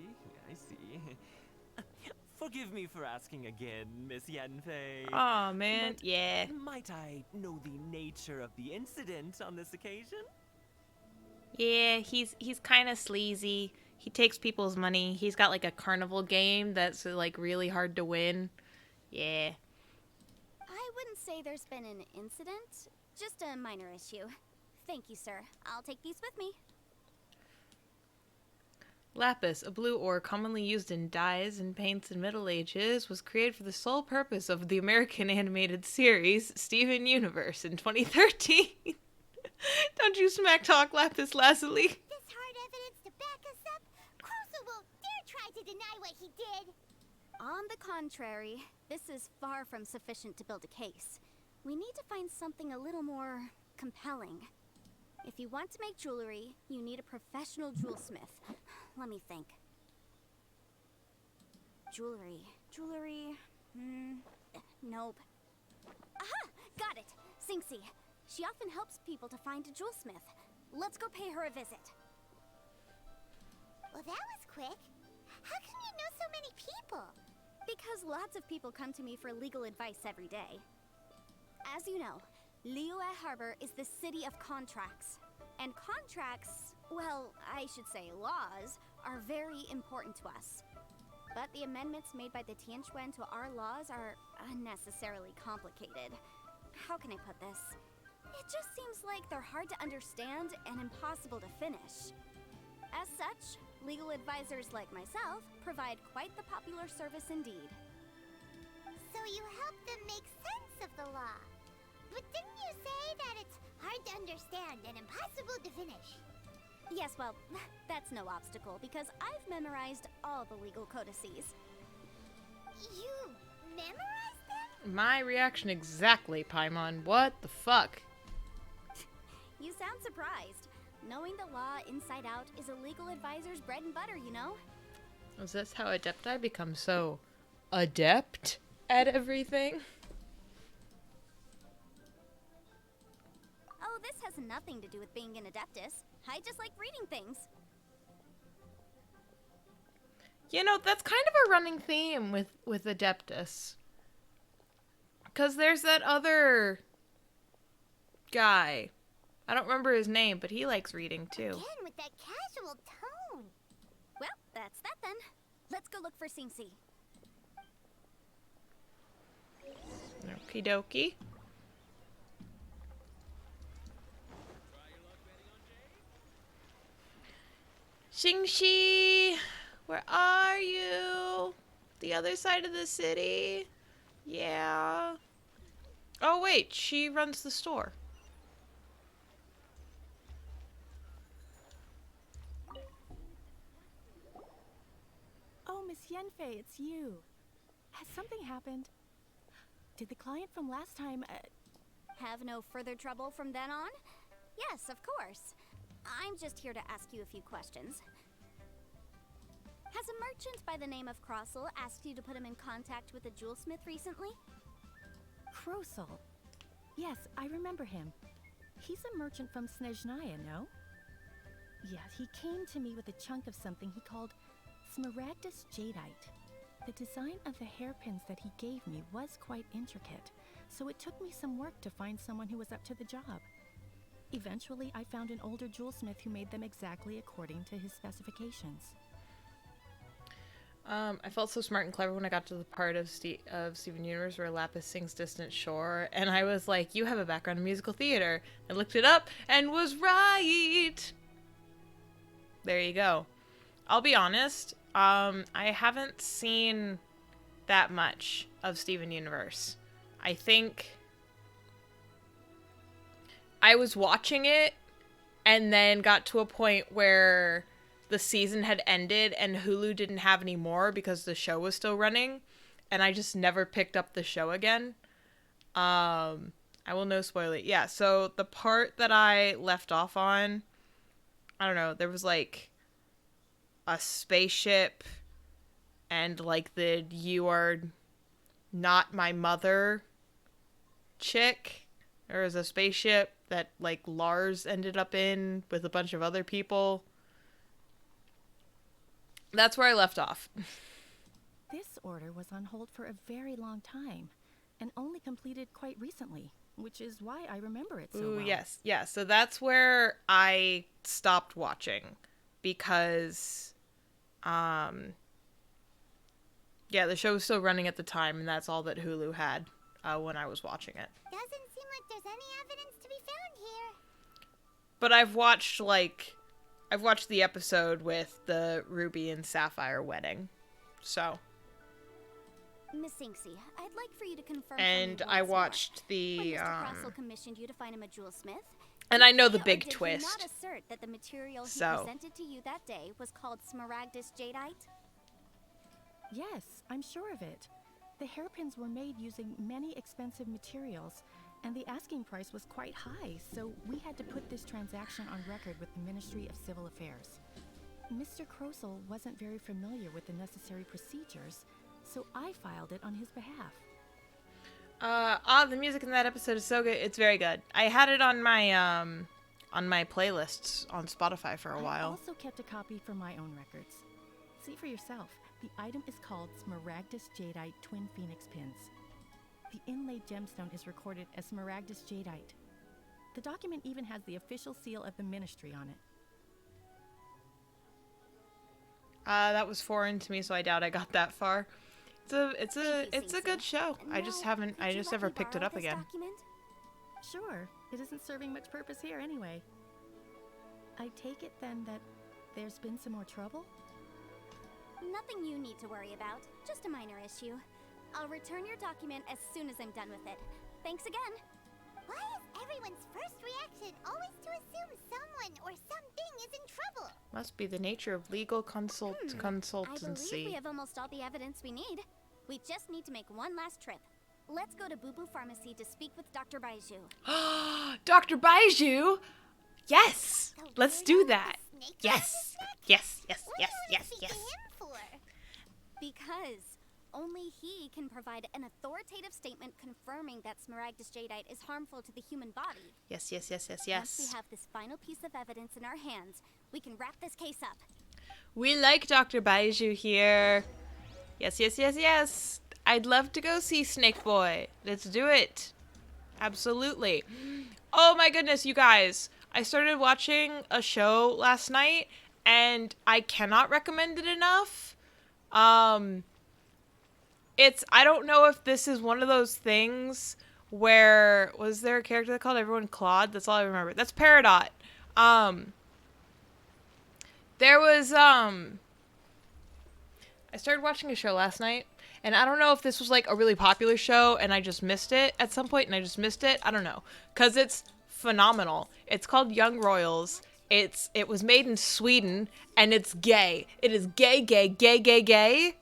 Forgive me for asking again, Miss Yanfei. Oh man, But yeah. Might I know the nature of the incident on this occasion? Yeah, he's kind of sleazy. He takes people's money. He's got like a carnival game that's like really hard to win. Yeah. I wouldn't say there's been an incident, just a minor issue. Thank you, sir. I'll take these with me. Lapis, a blue ore commonly used in dyes and paints in Middle Ages, was created for the sole purpose of the American animated series Steven Universe in 2013. Don't you smack talk Lapis Lazuli. This hard evidence to back us up? Crossell won't dare try to deny what he did. On the contrary, this is far from sufficient to build a case. We need to find something a little more compelling. If you want to make jewelry, you need a professional jewelsmith. Let me think. Jewelry. Nope. Aha! Got it! Sinxie. She often helps people to find a jewelsmith. Let's go pay her a visit. Well, that was quick. How come you know so many people? Because lots of people come to me for legal advice every day. As you know, Liyue Harbor is the city of contracts. And contracts, well, I should say laws, are very important to us. But the amendments made by the Tianquan to our laws are unnecessarily complicated. How can I put this? It just seems like they're hard to understand and impossible to finish. As such, legal advisors like myself provide quite the popular service indeed. So you help them make sense of the law. But didn't you say that it's hard to understand and impossible to finish? Yes, well, that's no obstacle because I've memorized all the legal codices. You memorized them? My reaction exactly, Paimon. What the fuck? You sound surprised. Knowing the law inside out is a legal advisor's bread and butter, you know? Is this how Adepti become so adept at everything? Oh, this has nothing to do with being an adeptus. I just like reading things. You know, that's kind of a running theme with Adeptus. Because there's that other guy. I don't remember his name, but he likes reading too. Again with that casual tone. Well, that's that then. Let's go look for Sinxie. Okie dokie. Xingxi, where are you? The other side of the city? Yeah. Oh wait, she runs the store. Oh, Miss Yanfei, it's you. Has something happened? Did the client from last time, Have no further trouble from then on? Yes, of course. I'm just here to ask you a few questions. Has a merchant by the name of Crossell asked you to put him in contact with a jewelsmith recently? Crossell? Yes, I remember him. He's a merchant from Snezhnaya, no? Yeah, he came to me with a chunk of something he called Smaragdus Jadeite. The design of the hairpins that he gave me was quite intricate, so it took me some work to find someone who was up to the job. Eventually, I found an older jewelsmith who made them exactly according to his specifications. I felt so smart and clever when I got to the part of Steven Universe where Lapis sings Distant Shore, and I was like, you have a background in musical theater. I looked it up and was right. There you go. I'll be honest, I haven't seen that much of Steven Universe. I think I was watching it and then got to a point where the season had ended and Hulu didn't have any more because the show was still running, and I just never picked up the show again. I will no spoil it. Yeah, so the part that I left off on, I don't know, there was like a spaceship and like the "you are not my mother" chick. There was a spaceship that like Lars ended up in with a bunch of other people. That's where I left off. This order was on hold for a very long time, and only completed quite recently, which is why I remember it so Ooh, well. yes. Yeah, so that's where I stopped watching because yeah, the show was still running at the time, and that's all that Hulu had when I was watching it. Doesn't seem like there's any evidence to be found here. But I've watched the episode with the Ruby and Sapphire wedding. So, Miss Inksy, I'd like for you to confirm. and for me I once watched more. the When Mr. Crossell commissioned you to find him a jewelsmith, and I know the did big or did he twist. not assert that the material he So. presented to you that day was called smaragdus jadeite? Yes, I'm sure of it. The hairpins were made using many expensive materials, and the asking price was quite high, so we had to put this transaction on record with the Ministry of Civil Affairs. Mr. Crossell wasn't very familiar with the necessary procedures, so I filed it on his behalf. The music in that episode is so good. It's very good. I had it on my playlists on Spotify for a I while. also kept a copy for my own records. See for yourself. The item is called Smaragdus Jadeite Twin Phoenix Pins. The inlaid gemstone is recorded as Smaragdus Jadeite. The document even has the official seal of the ministry on it. That was foreign to me, so I doubt I got that far. It's a Cece. good show. I just Now, haven't. could I you just let never me picked it borrow up this again. document? Sure, it isn't serving much purpose here anyway. I take it then that there's been some more trouble? Nothing you need to worry about. Just a minor issue. I'll return your document as soon as I'm done with it. Thanks again. Why is everyone's first reaction always to assume someone or something is in trouble? Must be the nature of legal I believe we consultancy. have almost all the evidence we need. We just need to make one last trip. Let's go to Boo Boo Pharmacy to speak with Dr. Baiju. Dr. Baiju. Yes, The let's weirdo do with that. the snake Yes, on yes, yes, What yes, do you yes, speak yes. to him for? Because only he can provide an authoritative statement confirming that smaragdus jadeite is harmful to the human body. Yes, yes, yes, yes, Once yes. we have this final piece of evidence in our hands, we can wrap this case up. We like Dr. Baiju here. Yes, yes, yes, yes. I'd love to go see Snake Boy. Let's do it. Absolutely. Oh my goodness, you guys. I started watching a show last night and I cannot recommend it enough. I don't know if this is one of those things where, was there a character that called everyone Claude? That's all I remember. That's Peridot. There was, I started watching a show last night, and I don't know if this was like a really popular show and I just missed it at some point and I just missed it. I don't know. 'Cause it's phenomenal. It's called Young Royals. It was made in Sweden and it's gay. It is gay, gay, gay, gay, gay.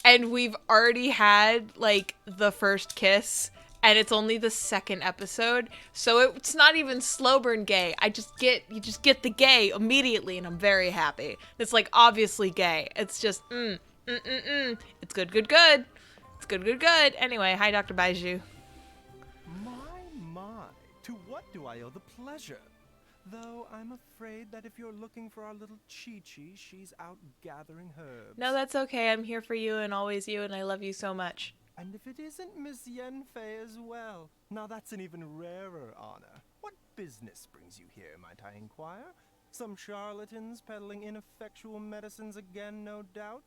And we've already had like the first kiss and it's only the second episode. So it's not even slow burn gay. You just get the gay immediately and I'm very happy. It's like obviously gay. It's just It's good, good, good. It's good, good, good. Anyway, hi Dr. Baiju. My. To what do I owe the pleasure? Though I'm afraid that if you're looking for our little Chi-Chi, she's out gathering herbs. No, that's okay. I'm here for you and always you and I love you so much. And if it isn't Miss Yanfei as well? Now that's an even rarer honor. What business brings you here, might I inquire? Some charlatans peddling ineffectual medicines again, no doubt?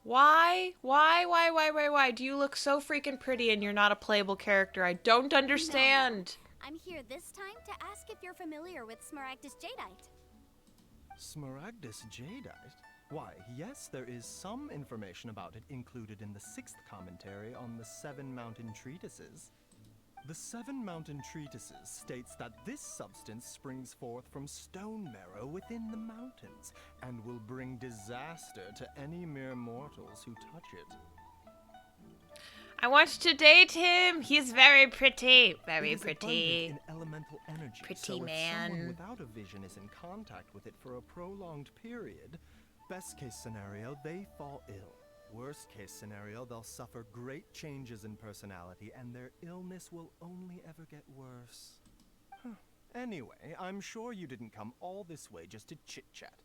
Why? Why do you look so freaking pretty and you're not a playable character? I don't understand. No. I'm here this time to ask if you're familiar with Smaragdus Jadeite. Smaragdus Jadeite? Why, yes, there is some information about it included in the 6th commentary on the 7 Mountain Treatises. The 7 Mountain Treatises states that this substance springs forth from stone marrow within the mountains, and will bring disaster to any mere mortals who touch it. I want to date him. He's very pretty. Very It is pretty. abundant in elemental energy, Pretty so if man. someone without a vision is in contact with it for a prolonged period, best case scenario, they fall ill. Worst case scenario, they'll suffer great changes in personality, and their illness will only ever get worse. Anyway, I'm sure you didn't come all this way just to chit-chat.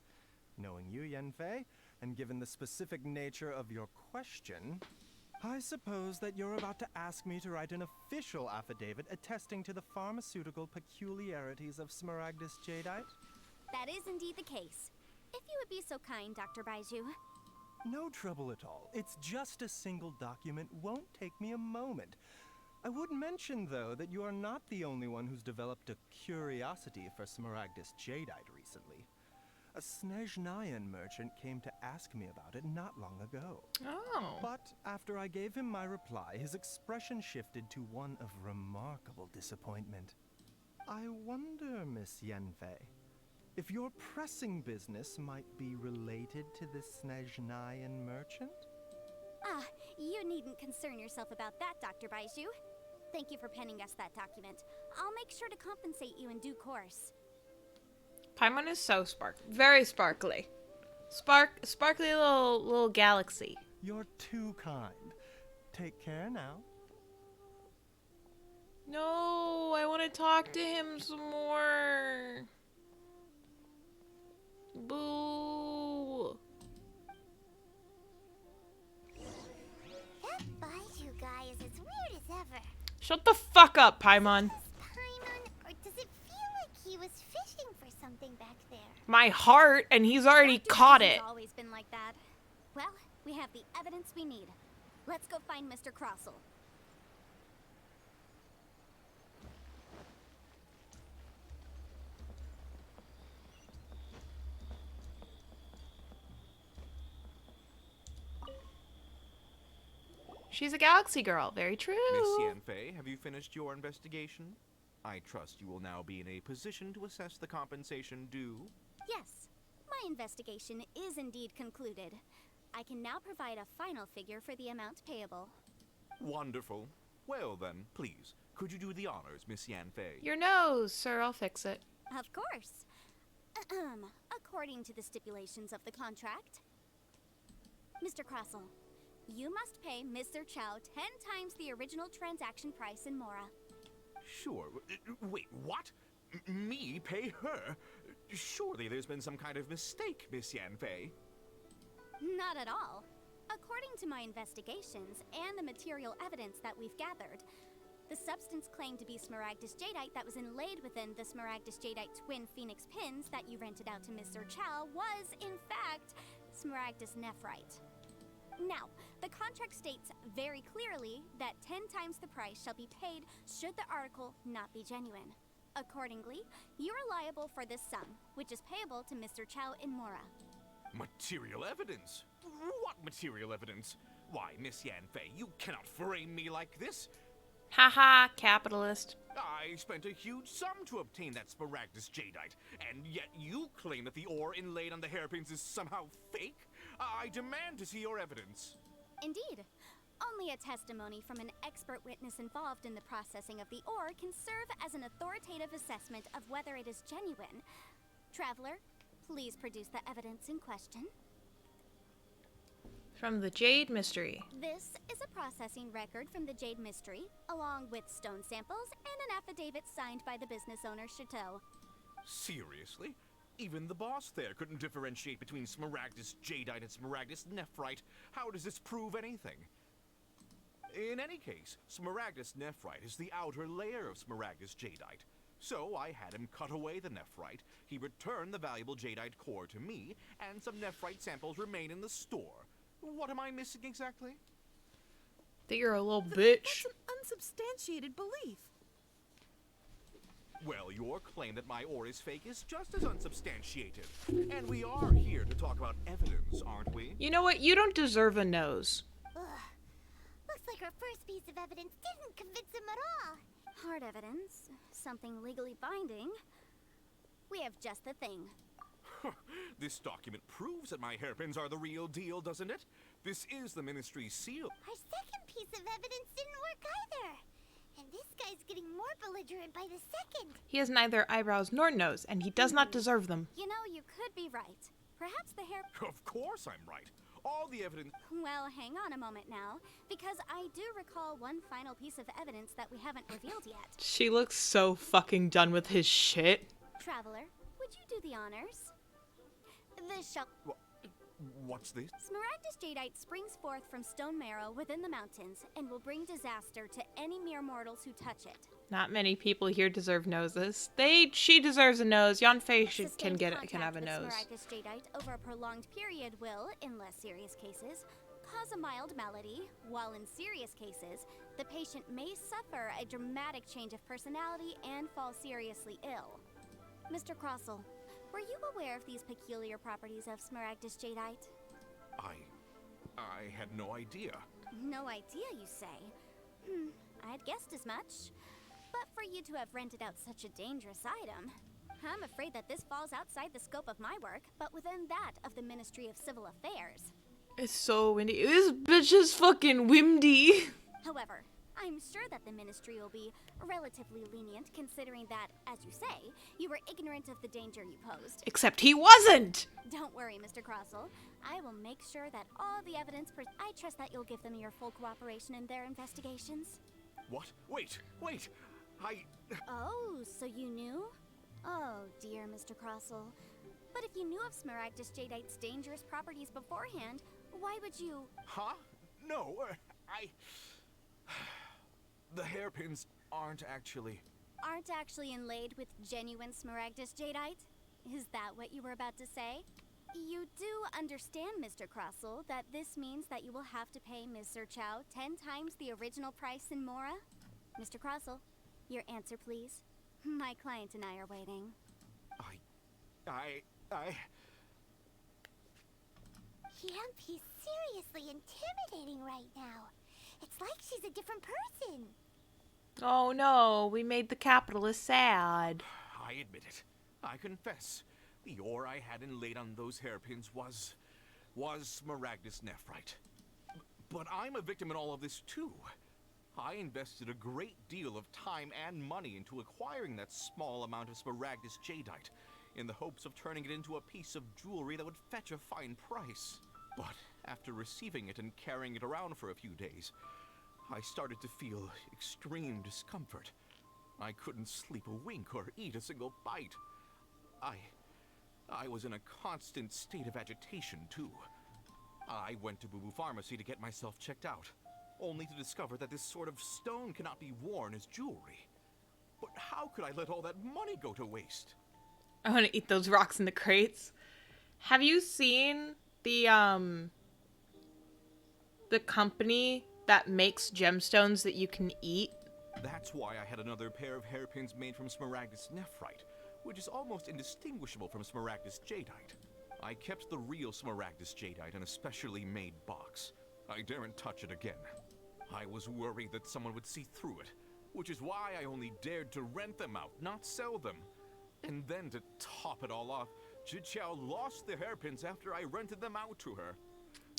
Knowing you, Yanfei, and given the specific nature of your question, I suppose that you're about to ask me to write an official affidavit attesting to the pharmaceutical peculiarities of Smaragdus Jadeite? That is indeed the case. If you would be so kind, Dr. Baiju. No trouble at all. It's just a single document. Won't take me a moment. I would mention, though, that you are not the only one who's developed a curiosity for Smaragdus Jadeite recently. A Snezhnayan merchant came to ask me about it not long ago. Oh. But after I gave him my reply, his expression shifted to one of remarkable disappointment. I wonder, Miss Yanfei, if your pressing business might be related to the Snezhnayan merchant? Ah, you needn't concern yourself about that, Dr. Baiju. Thank you for penning us that document. I'll make sure to compensate you in due course. Paimon is so very sparkly. Sparkly little galaxy. You're too kind. Take care now. No, I want to talk to him some more. Boo. That Baiju guy is as weird as ever. Shut the fuck up, Paimon. Is Paimon, or does it feel like he was fishing for something back there? My heart, and he's already Dr. caught Baiju's it. always been like that. Well, we have the evidence we need. Let's go find Mr. Crossell. She's a galaxy girl. Very true. Miss Yanfei, have you finished your investigation? I trust you will now be in a position to assess the compensation due. Yes, my investigation is indeed concluded. I can now provide a final figure for the amount payable. Wonderful. Well then, please, could you do the honors, Miss Yanfei? Your nose, sir. I'll fix it. Of course. According to the stipulations of the contract, Mr. Crossell, you must pay Mr. Chow 10 times the original transaction price in Mora. Sure. Wait, what? Me pay her? Surely there's been some kind of mistake, Miss Yanfei. Not at all. According to my investigations and the material evidence that we've gathered, the substance claimed to be Smaragdus Jadeite that was inlaid within the Smaragdus Jadeite twin phoenix pins that you rented out to Mr. Chow was, in fact, Smaragdus Nephrite. Now, the contract states very clearly that 10 times the price shall be paid should the article not be genuine. Accordingly, you are liable for this sum, which is payable to Mr. Chow in Mora. Material evidence? What material evidence? Why, Miss Yanfei, you cannot frame me like this. Haha, capitalist. I spent a huge sum to obtain that Smaragdus Jadeite, and yet you claim that the ore inlaid on the hairpins is somehow fake? I demand to see your evidence. Indeed. Only a testimony from an expert witness involved in the processing of the ore can serve as an authoritative assessment of whether it is genuine. Traveler, please produce the evidence in question. From the Jade Mystery. This is a processing record from the Jade Mystery, along with stone samples and an affidavit signed by the business owner, Chateau. Seriously? Even the boss there couldn't differentiate between Smaragdus Jadeite and Smaragdus Nephrite. How does this prove anything? In any case, Smaragdus nephrite is the outer layer of Smaragdus jadeite. So I had him cut away the nephrite, he returned the valuable jadeite core to me, and some nephrite samples remain in the store. What am I missing exactly? That you're a little bitch. That's an unsubstantiated belief. Well, your claim that my ore is fake is just as unsubstantiated. And we are here to talk about evidence, aren't we? You know what? You don't deserve a nose. Ugh. Looks like our first piece of evidence didn't convince him at all. Hard evidence, something legally binding. We have just the thing. This document proves that my hairpins are the real deal, doesn't it? This is the Ministry's seal. Our second piece of evidence didn't work either. And this guy's getting more belligerent by the second. He has neither eyebrows nor nose, and he does not deserve them. You know, you could be right. Perhaps the hair... Of course I'm right. All the evidence... Well, hang on a moment now, because I do recall one final piece of evidence that we haven't revealed yet. She looks so fucking done with his shit. Traveler, would you do the honors? The shell... What's this? Smaragdus jadeite springs forth from stone marrow within the mountains and will bring disaster to any mere mortals who touch it. Not many people here deserve noses. She deserves a nose. Yanfei can have a nose. Smaragdus jadeite over a prolonged period will, in less serious cases, cause a mild malady, while in serious cases, the patient may suffer a dramatic change of personality and fall seriously ill. Mr. Crossell, were you aware of these peculiar properties of Smaragdus jadeite? I had no idea. No idea, you say? I'd guessed as much. But for you to have rented out such a dangerous item, I'm afraid that this falls outside the scope of my work, but within that of the Ministry of Civil Affairs. It's so windy. This bitch is fucking windy. However, I'm sure that the Ministry will be relatively lenient, considering that, as you say, you were ignorant of the danger you posed. Except he wasn't! Don't worry, Mr. Crossell. I will make sure that all the evidence... I trust that you'll give them your full cooperation in their investigations. What? Wait! Oh, so you knew? Oh, dear Mr. Crossell. But if you knew of Smaragdus jadeite's dangerous properties beforehand, why would you... Huh? No, The hairpins aren't actually inlaid with genuine Smaragdus jadeite? Is that what you were about to say? You do understand, Mr. Crossell, that this means that you will have to pay Ms. Chow 10 times the original price in Mora? Mr. Crossell, your answer, please. My client and I are waiting. He's seriously intimidating right now. It's like she's a different person. Oh no, we made the capitalist sad. I admit it. I confess. The ore I had inlaid on those hairpins was Smaragdus nephrite. But I'm a victim in all of this too. I invested a great deal of time and money into acquiring that small amount of Smaragdus jadeite, in the hopes of turning it into a piece of jewelry that would fetch a fine price. But after receiving it and carrying it around for a few days, I started to feel extreme discomfort. I couldn't sleep a wink or eat a single bite. I was in a constant state of agitation, too. I went to Boo Boo Pharmacy to get myself checked out, only to discover that this sort of stone cannot be worn as jewelry. But how could I let all that money go to waste? I want to eat those rocks in the crates. Have you seen the company that makes gemstones that you can eat? That's why I had another pair of hairpins made from Smaragdus nephrite, which is almost indistinguishable from Smaragdus jadeite. I kept the real Smaragdus jadeite in a specially made box. I daren't touch it again. I was worried that someone would see through it, which is why I only dared to rent them out, not sell them. And then to top it all off, Jiqiao lost the hairpins after I rented them out to her.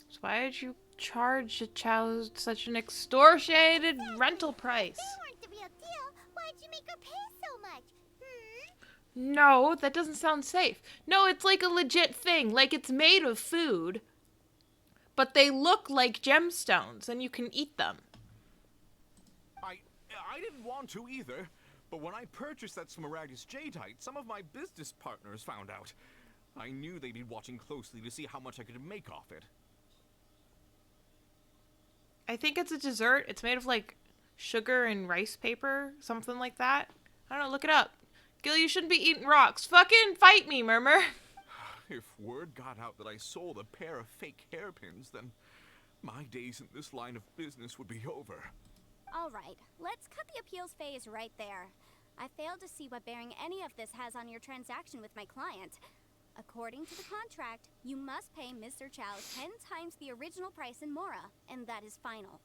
So why did you charge Jiqiao such an extortionate rental price? They weren't the real deal. Why'd you make her pay so much? No, that doesn't sound safe. No, it's like a legit thing. Like it's made of food, but they look like gemstones and you can eat them. I didn't want to either, but when I purchased that Smaragdus jadeite, some of my business partners found out. I knew they'd be watching closely to see how much I could make off it. I think it's a dessert. It's made of like sugar and rice paper, something like that. I don't know, look it up. Gil, you shouldn't be eating rocks. Fucking fight me, Murmur. If word got out that I sold a pair of fake hairpins, then my days in this line of business would be over. Alright, let's cut the appeals phase right there. I failed to see what bearing any of this has on your transaction with my client. According to the contract, you must pay Mr. Chow 10 times the original price in Mora, and that is final.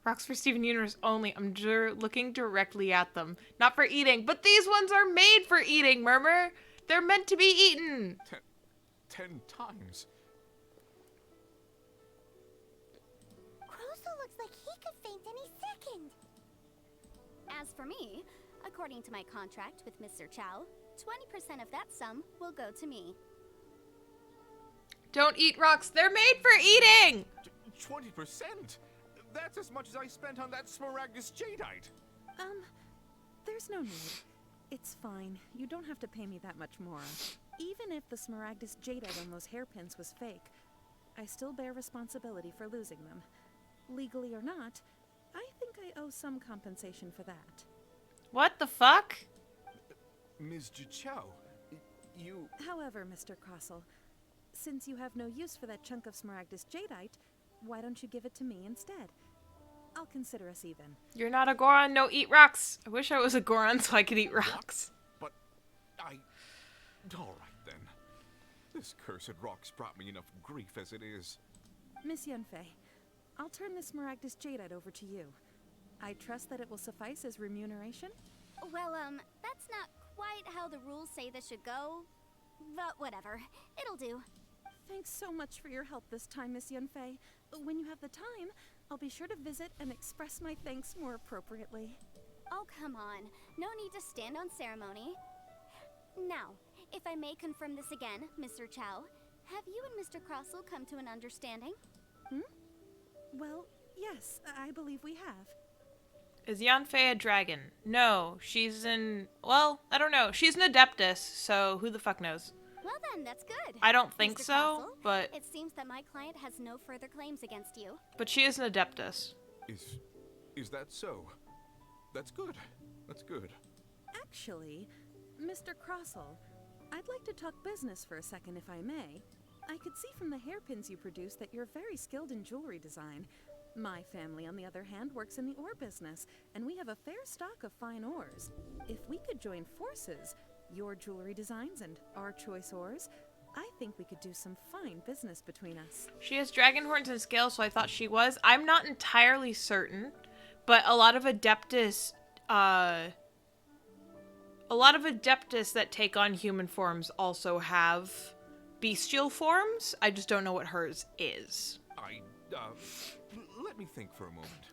Rocks for Steven Universe only. I'm looking directly at them. Not for eating, but these ones are made for eating, Murmur. They're meant to be eaten. 10 times? Croso looks like he could faint any second. As for me, according to my contract with Mr. Chow, 20% of that sum will go to me. Don't eat rocks. They're made for eating. 20%? That's as much as I spent on that Smaragdus Jadeite. There's no need. It's fine. You don't have to pay me that much more. Even if the Smaragdus Jadeite on those hairpins was fake, I still bear responsibility for losing them. Legally or not, I think I owe some compensation for that. What the fuck? Ms. Jichao, you... However, Mr. Crossell, since you have no use for that chunk of Smaragdus Jadeite, why don't you give it to me instead? I'll consider us even. You're not a Goron. No, eat rocks. I wish I was a Goron so I could eat rocks. But all right, then. This cursed rock's brought me enough grief as it is. Miss Yunfei, I'll turn this Smaragdus Jadeite over to you. I trust that it will suffice as remuneration? Well, that's not quite how the rules say this should go. But whatever. It'll do. Thanks so much for your help this time, Miss Yunfei. When you have the time, I'll be sure to visit and express my thanks more appropriately. Oh, come on. No need to stand on ceremony. Now, if I may confirm this again, Mr. Chow, have you and Mr. Crossell come to an understanding? Well, yes, I believe we have. Is Yanfei a dragon? No, she's an... Well, I don't know. She's an Adeptus, so who the fuck knows? Well then, that's good. I don't think Mr. so, Crossell, but... It seems that my client has no further claims against you. But she is an Adeptus. Is that so? That's good. That's good. Actually, Mr. Crossell, I'd like to talk business for a second if I may. I could see from the hairpins you produce that you're very skilled in jewelry design. My family, on the other hand, works in the ore business, and we have a fair stock of fine ores. If we could join forces, your jewelry designs and our choice ores, I think we could do some fine business between us. She has dragon horns and scales, so I thought she was. I'm not entirely certain, but a lot of Adeptus that take on human forms also have bestial forms. I just don't know what hers is. Let me think for a moment.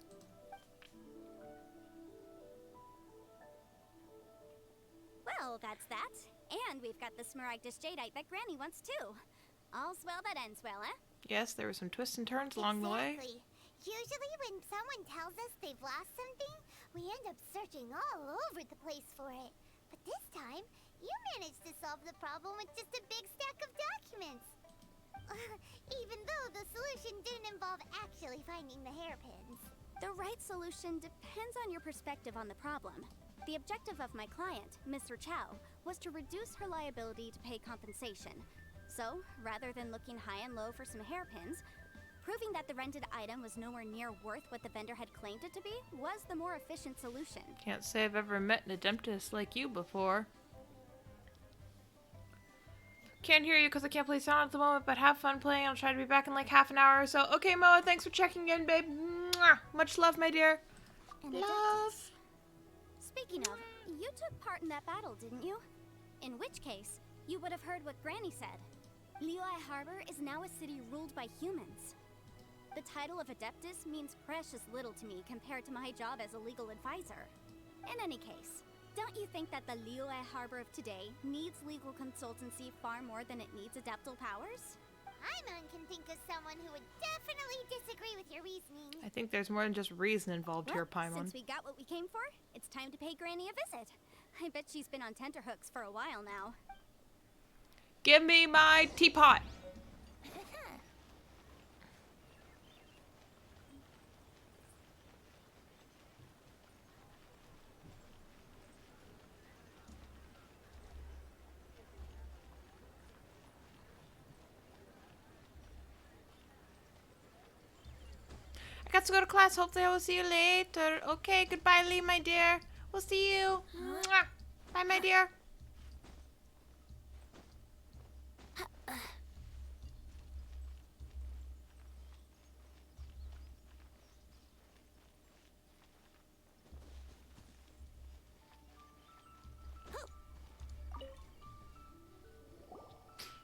Well, that's that. And we've got the Smaragdus Jadeite that Granny wants too. All's well that ends well, eh? Yes, there were some twists and turns along the way. Exactly. Usually when someone tells us they've lost something, we end up searching all over the place for it. But this time, you managed to solve the problem with just a big stack of documents. Even though the solution didn't involve actually finding the hairpins. The right solution depends on your perspective on the problem. The objective of my client, Mr. Chow, was to reduce her liability to pay compensation. So, rather than looking high and low for some hairpins, proving that the rented item was nowhere near worth what the vendor had claimed it to be was the more efficient solution. Can't say I've ever met an Adeptus like you before. Can't hear you because I can't play sound at the moment, but have fun playing. I'll try to be back in like half an hour or so. Okay, Moa, thanks for checking in, babe. Mwah! Much love, my dear. And Love. Speaking of, you took part in that battle, didn't you? In which case, you would have heard what Granny said. Liyue Harbor is now a city ruled by humans. The title of Adeptus means precious little to me compared to my job as a legal advisor. In any case, don't you think that the Liyue Harbor of today needs legal consultancy far more than it needs adeptal powers? Paimon can think of someone who would definitely disagree with your reasoning. I think there's more than just reason involved here, Paimon. Since we got what we came for, it's time to pay Granny a visit. I bet she's been on tenterhooks for a while now. Give me my teapot. got to go to class. Hopefully I will see you later. Okay, goodbye, Lee, my dear. We'll see you. Mwah. Bye, my dear.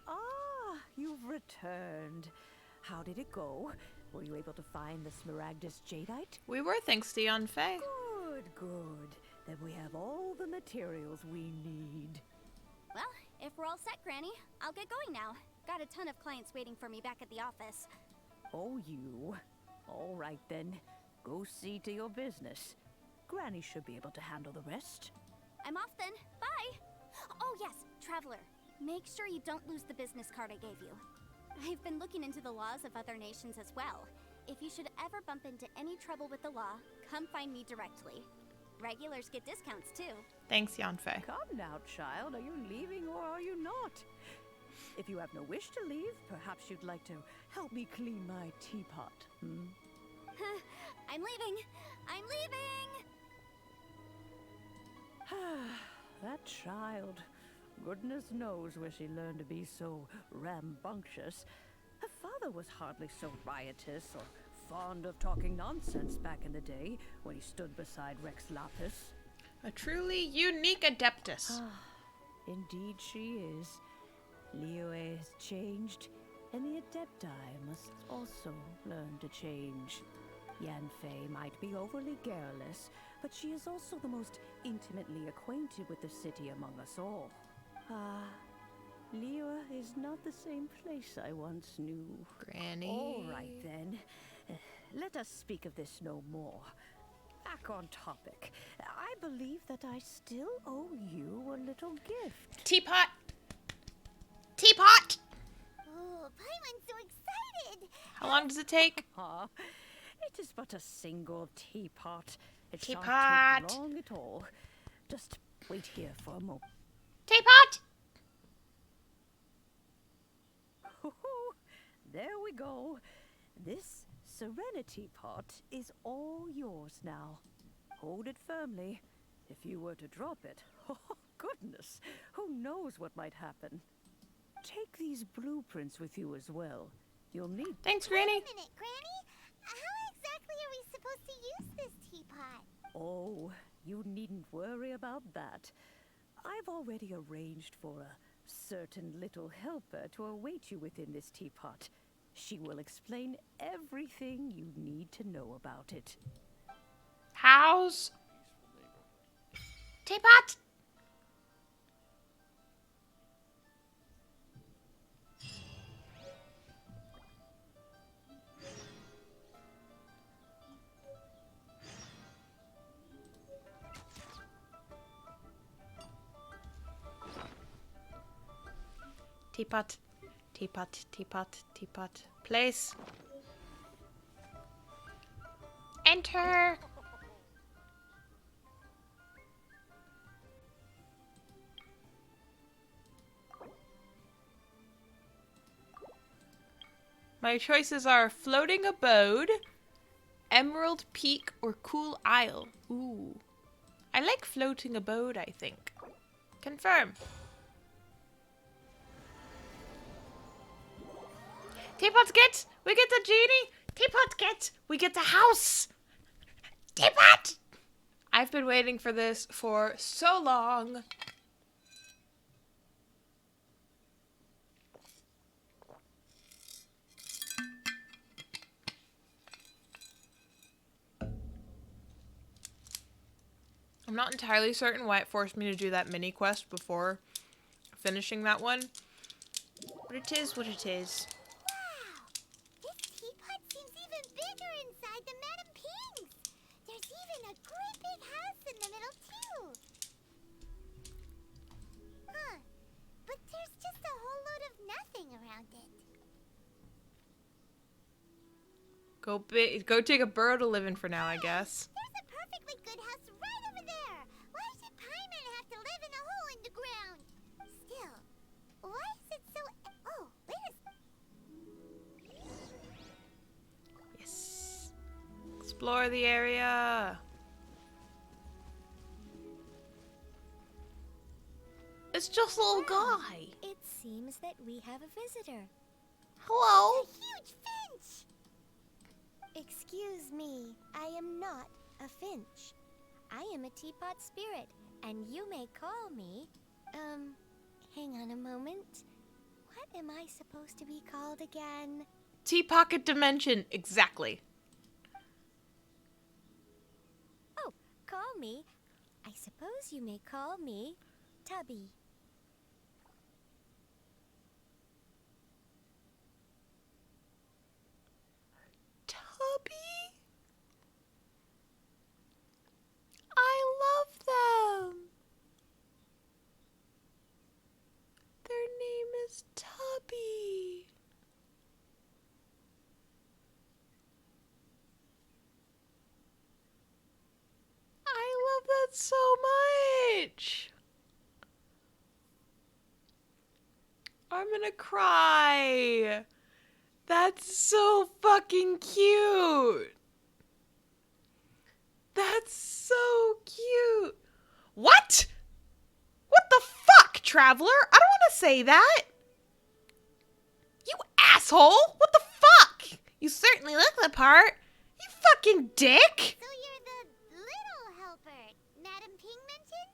Ah, you've returned. How did it go? Were you able to find the Smaragdus Jadeite? We were, thanks to Yon Fei. Good, good. Then we have all the materials we need. Well, if we're all set, Granny, I'll get going now. Got a ton of clients waiting for me back at the office. Oh, you. All right then. Go see to your business. Granny should be able to handle the rest. I'm off then. Bye! Oh yes, Traveler. Make sure you don't lose the business card I gave you. I've been looking into the laws of other nations as well. If you should ever bump into any trouble with the law, come find me directly. Regulars get discounts too. Thanks, Yon Fei. Come now, child. Are you leaving or are you not? If you have no wish to leave, perhaps you'd like to help me clean my teapot, hmm? I'm leaving! I'm leaving! That child. Goodness knows where she learned to be so rambunctious. Her father was hardly so riotous or fond of talking nonsense back in the day when he stood beside Rex Lapis. A truly unique adeptus. Indeed she is. Liyue has changed, and the Adepti must also learn to change. Yanfei might be overly garrulous, but she is also the most intimately acquainted with the city among us all. Liyue is not the same place I once knew. Granny. All right then. Let us speak of this no more. Back on topic. I believe that I still owe you a little gift. Teapot! Teapot! Oh, Paimon's so excited! How long does it take? It is but a single teapot. It Teapot. shan't take long at all. Just wait here for a moment. Teapot! There we go. This Serenity pot is all yours now. Hold it firmly. If you were to drop it, oh goodness, who knows what might happen. Take these blueprints with you as well. You'll need... Thanks, Granny. Wait a minute, Granny. How exactly are we supposed to use this teapot? Oh, you needn't worry about that. I've already arranged for a certain little helper to await you within this teapot. She will explain everything you need to know about it. How's... Teapot! Teapot. Teapot, teapot, teapot. Place. Enter! My choices are Floating Abode, Emerald Peak, or Cool Isle. Ooh. I like Floating Abode, I think. Confirm. Teapot get! We get the genie! Teapot get! We get the house! Teapot! I've been waiting for this for so long. I'm not entirely certain why it forced me to do that mini quest before finishing that one. But it is what it is. This teapot seems even bigger inside than Madame Ping's. There's even a great big house in the middle, too. Huh. But there's just a whole load of nothing around it. Go take a burrow to live in for now, I guess. There's a perfectly good house right over there. Why should Paimon have to live in a hole in the ground? Still, why is it so... Oh, wait a... Yes. Explore the area. It's just a little guy. It seems that we have a visitor. Hello. It's a huge finch! Excuse me, I am not a finch. I am a teapot spirit, and you may call me... hang on a moment. What am I supposed to be called again? Tea-pocket dimension. Exactly. Oh, call me. I suppose you may call me Tubby. Tubby? I love them. Their name is Tubby. I love that so much. I'm gonna cry. That's so fucking cute. That's so cute. What? What the fuck, Traveler? I don't want to say that. You asshole. What the fuck? You certainly look the part. You fucking dick. So you're the little helper Madam Ping mentioned?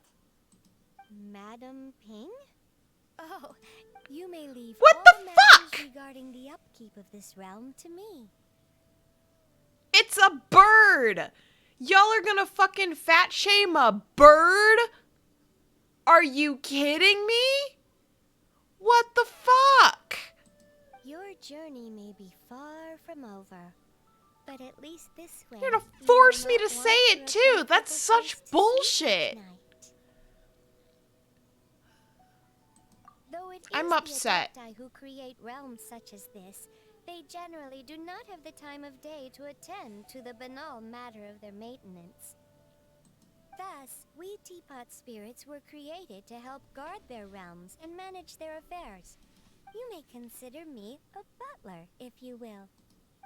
Madam Ping? Oh, you may leave What all the matters fuck? regarding the upkeep of this realm to me. It's a bird. Y'all are gonna fucking fat shame a bird? Are you kidding me? What the fuck? Your journey may be far from over, but at least this way You're gonna you force will me not to want say your it too. That's beautiful such face to sleep bullshit. tonight. Though it is I'm the upset. Adepti who create realms such as this, they generally do not have the time of day to attend to the banal matter of their maintenance. Thus, we teapot spirits were created to help guard their realms and manage their affairs. You may consider me a butler, if you will.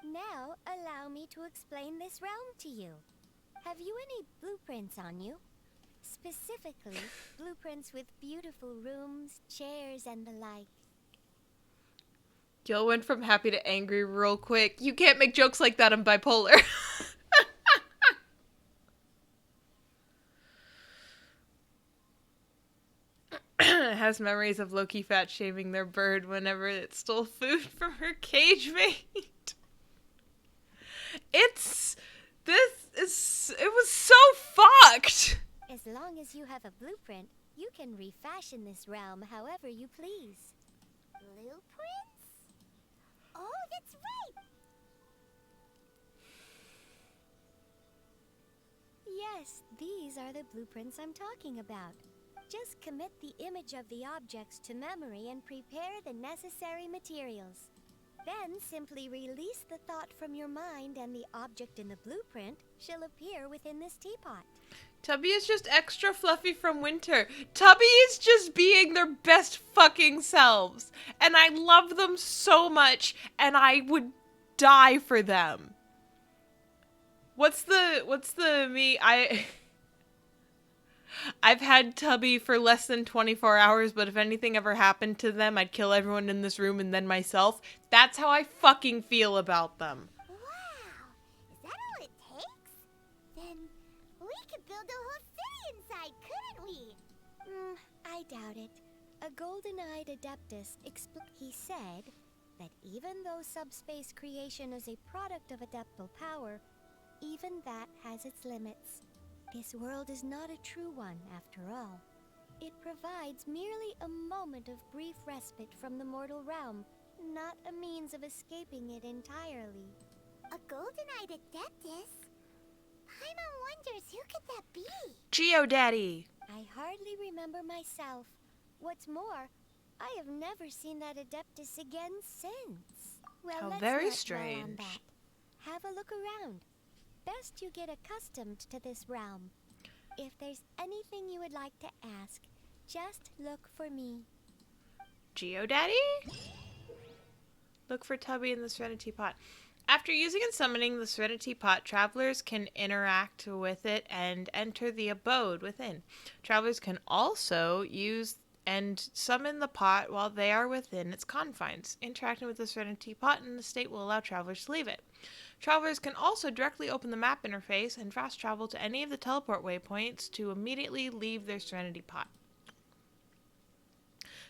Now, allow me to explain this realm to you. Have you any blueprints on you? Specifically, blueprints with beautiful rooms, chairs, and the like. Gil went from happy to angry real quick. You can't make jokes like that. I'm bipolar. Has memories of Loki fat shaming their bird whenever it stole food from her cage mate. It was so fucked. As long as you have a blueprint, you can refashion this realm however you please. Blueprints? Oh, that's right! Yes, these are the blueprints I'm talking about. Just commit the image of the objects to memory and prepare the necessary materials. Then simply release the thought from your mind and the object in the blueprint shall appear within this teapot. Tubby is just extra fluffy from winter. Tubby is just being their best fucking selves. And I love them so much, and I would die for them. What's the me? I've had Tubby for less than 24 hours, but if anything ever happened to them, I'd kill everyone in this room and then myself. That's how I fucking feel about them. Wow! Is that all it takes? Then we could build a whole city inside, couldn't we? I doubt it. A golden-eyed adeptus he said that even though subspace creation is a product of adeptal power, even that has its limits. This world is not a true one, after all. It provides merely a moment of brief respite from the mortal realm, not a means of escaping it entirely. A golden-eyed adeptus? Paimon wonders who could that be? Geodaddy. I hardly remember myself. What's more, I have never seen that adeptus again since. Well, How let's very not dwell on strange. that. Have a look around. Best you get accustomed to this realm. If there's anything you would like to ask, just look for me. Geodaddy? Look for Tubby in the Serenity Pot. After using and summoning the Serenity Pot, travelers can interact with it and enter the abode within. Travelers can also use and summon the pot while they are within its confines. Interacting with the Serenity Pot in the state will allow travelers to leave it. Travelers can also directly open the map interface and fast travel to any of the teleport waypoints to immediately leave their Serenity Pot.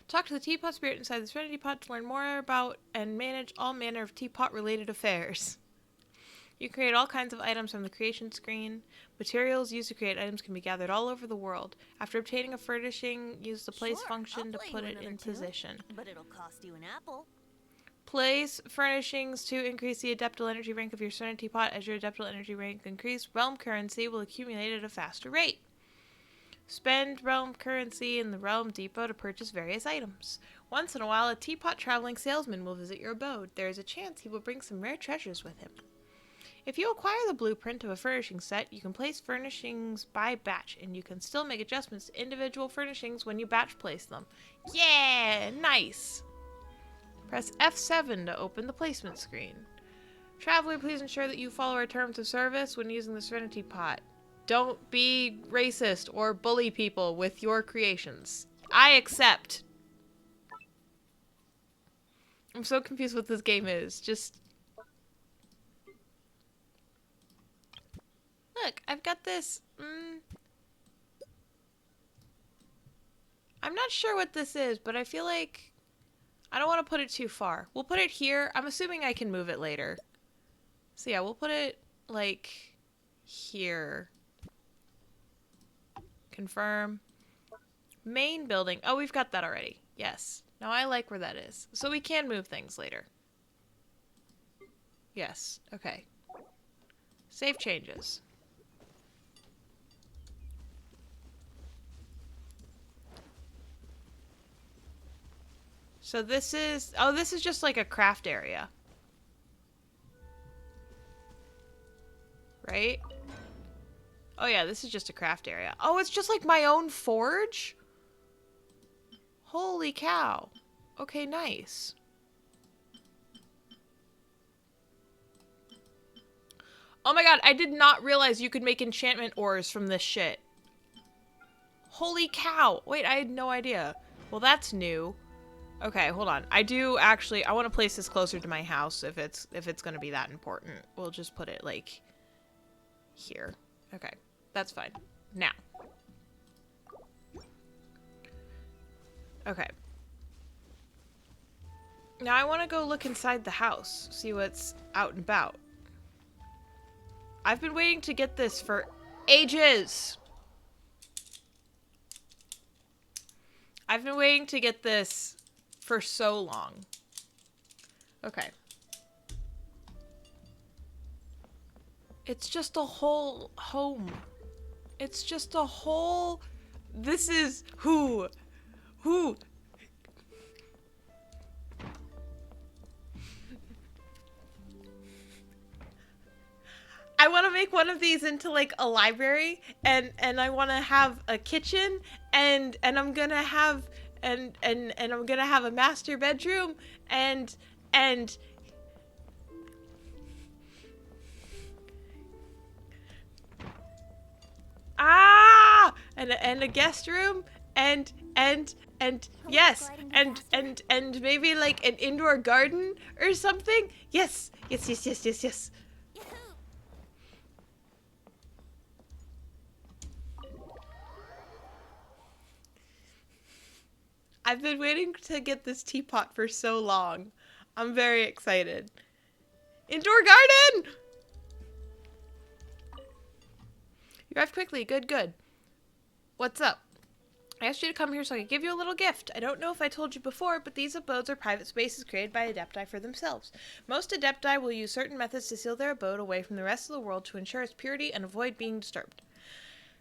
Talk to the teapot spirit inside the Serenity Pot to learn more about and manage all manner of teapot-related affairs. You create all kinds of items from the creation screen. Materials used to create items can be gathered all over the world. After obtaining a furnishing, use the place function to put it in position. But it'll cost you an apple. Place furnishings to increase the adeptal energy rank of your Serenity Pot. As your adeptal energy rank increases, realm currency will accumulate at a faster rate. Spend realm currency in the realm depot to purchase various items. Once in a while, a teapot traveling salesman will visit your abode. There is a chance he will bring some rare treasures with him. If you acquire the blueprint of a furnishing set, you can place furnishings by batch, and you can still make adjustments to individual furnishings when you batch place them. Yeah, nice! Press F7 to open the placement screen. Traveler, please ensure that you follow our terms of service when using the Serenity Pot. Don't be racist or bully people with your creations. I accept. I'm so confused what this game is. Just... Look, I've got this... I'm not sure what this is, but I feel like... I don't want to put it too far. We'll put it here. I'm assuming I can move it later. So yeah, we'll put it, like, here. Confirm. Main building. Oh, we've got that already. Yes. Now I like where that is. So we can move things later. Yes. Okay. Save changes. So this is... Oh, this is just like a craft area. Right? Oh yeah, this is just a craft area. Oh, it's just like my own forge? Holy cow. Okay, nice. Oh my god, I did not realize you could make enchantment ores from this shit. Holy cow. Wait, I had no idea. Well, that's new. Okay, hold on. I do actually... I want to place this closer to my house if it's going to be that important. We'll just put it, like, here. Okay. That's fine. Now. Okay. Now I want to go look inside the house, see what's out and about. I've been waiting to get this for ages. I've been waiting to get this for so long. Okay. It's just a whole home. It's just a whole... This is... Who? I want to make one of these into like a library, and I want to have a kitchen, and I'm gonna have and I'm gonna have a master bedroom, and and a guest room, and yes, and maybe like an indoor garden or something. Yes. I've been waiting to get this teapot for so long. I'm very excited. Indoor garden! You arrived quickly. Good. What's up? I asked you to come here so I could give you a little gift. I don't know if I told you before, but these abodes are private spaces created by Adepti for themselves. Most Adepti will use certain methods to seal their abode away from the rest of the world to ensure its purity and avoid being disturbed.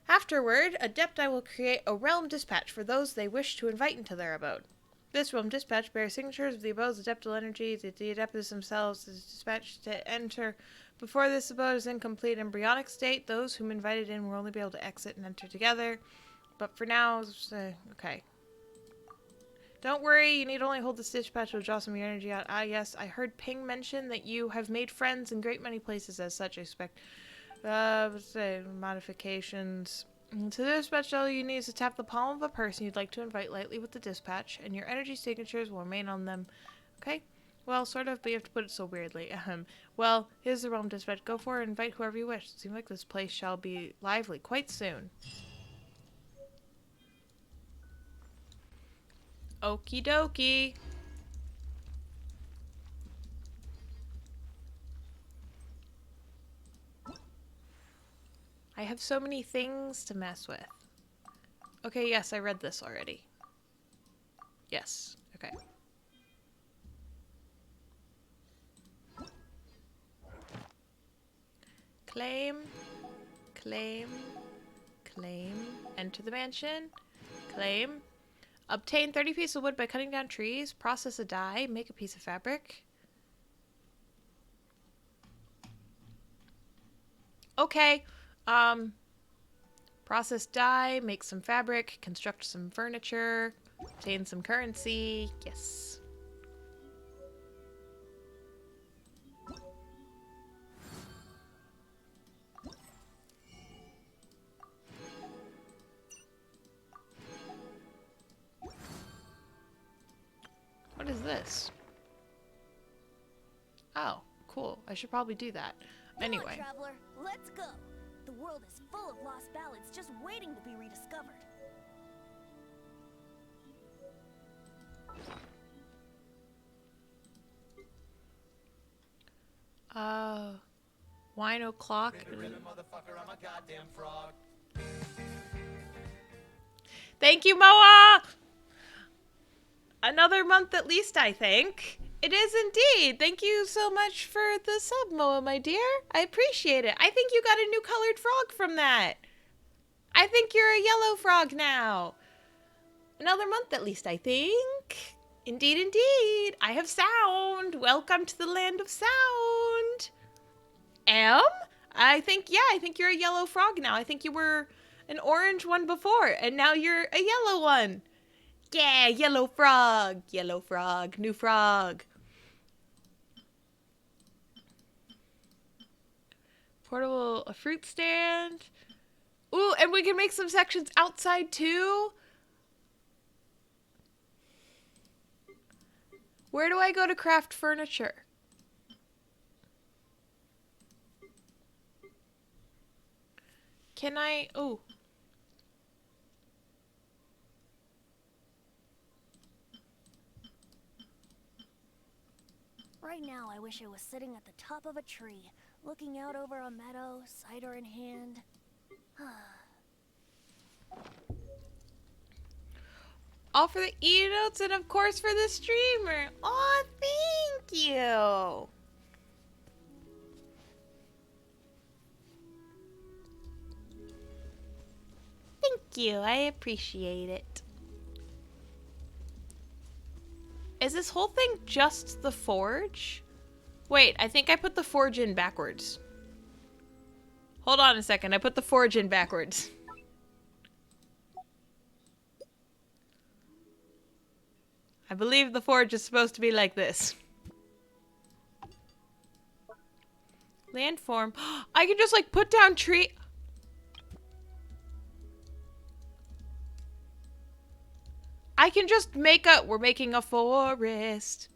Afterward, Adepti will create a realm dispatch for those they wish to invite into their abode. This realm dispatch bears signatures of the abode's adeptal energy. The adeptus themselves is dispatched to enter. Before this abode is in complete embryonic state, those whom invited in will only be able to exit and enter together. But for now, okay. Don't worry, you need only hold this dispatch to draw some of your energy out. Ah, yes, I heard Ping mention that you have made friends in great many places. As such, I expect let's say modifications. To the dispatch, all you need is to tap the palm of a person you'd like to invite lightly with the dispatch, and your energy signatures will remain on them. Okay? Well, sort of, but you have to put it so weirdly. Well, here's the realm dispatch. Go for it and invite whoever you wish. It seems like this place shall be lively quite soon. Okie dokie. I have so many things to mess with. Okay, yes, I read this already. Yes, okay. Claim, claim, claim. Enter the mansion. Claim. Obtain 30 pieces of wood by cutting down trees. Process a dye. Make a piece of fabric. Okay. Process dye. Make some fabric. Construct some furniture. Obtain some currency. Yes. What is this? Oh, cool. I should probably do that. Anyway. Come on, traveler, let's go. The world is full of lost ballads just waiting to be rediscovered. Wine o'clock. Thank you, Moa! Another month at least, I think. It is indeed. Thank you so much for the sub, Moa, my dear. I appreciate it. I think you got a new colored frog from that. I think you're a yellow frog now. Another month at least, I think. Indeed, indeed. I have sound. Welcome to the land of sound. I think you're a yellow frog now. I think you were an orange one before, and now you're a yellow one. Yeah, yellow frog, new frog. Portable, a fruit stand. Ooh, and we can make some sections outside too. Where do I go to craft furniture? Can I, oh. Right now, I wish I was sitting at the top of a tree, looking out over a meadow, cider in hand. All for the e-notes and of course for the streamer. Aw, thank you. Thank you, I appreciate it. Is this whole thing just the forge? Wait, I think I put the forge in backwards. Hold on a second, I put the forge in backwards. I believe the forge is supposed to be like this. Landform. I can just like put down tree. I can just make a, we're making a forest.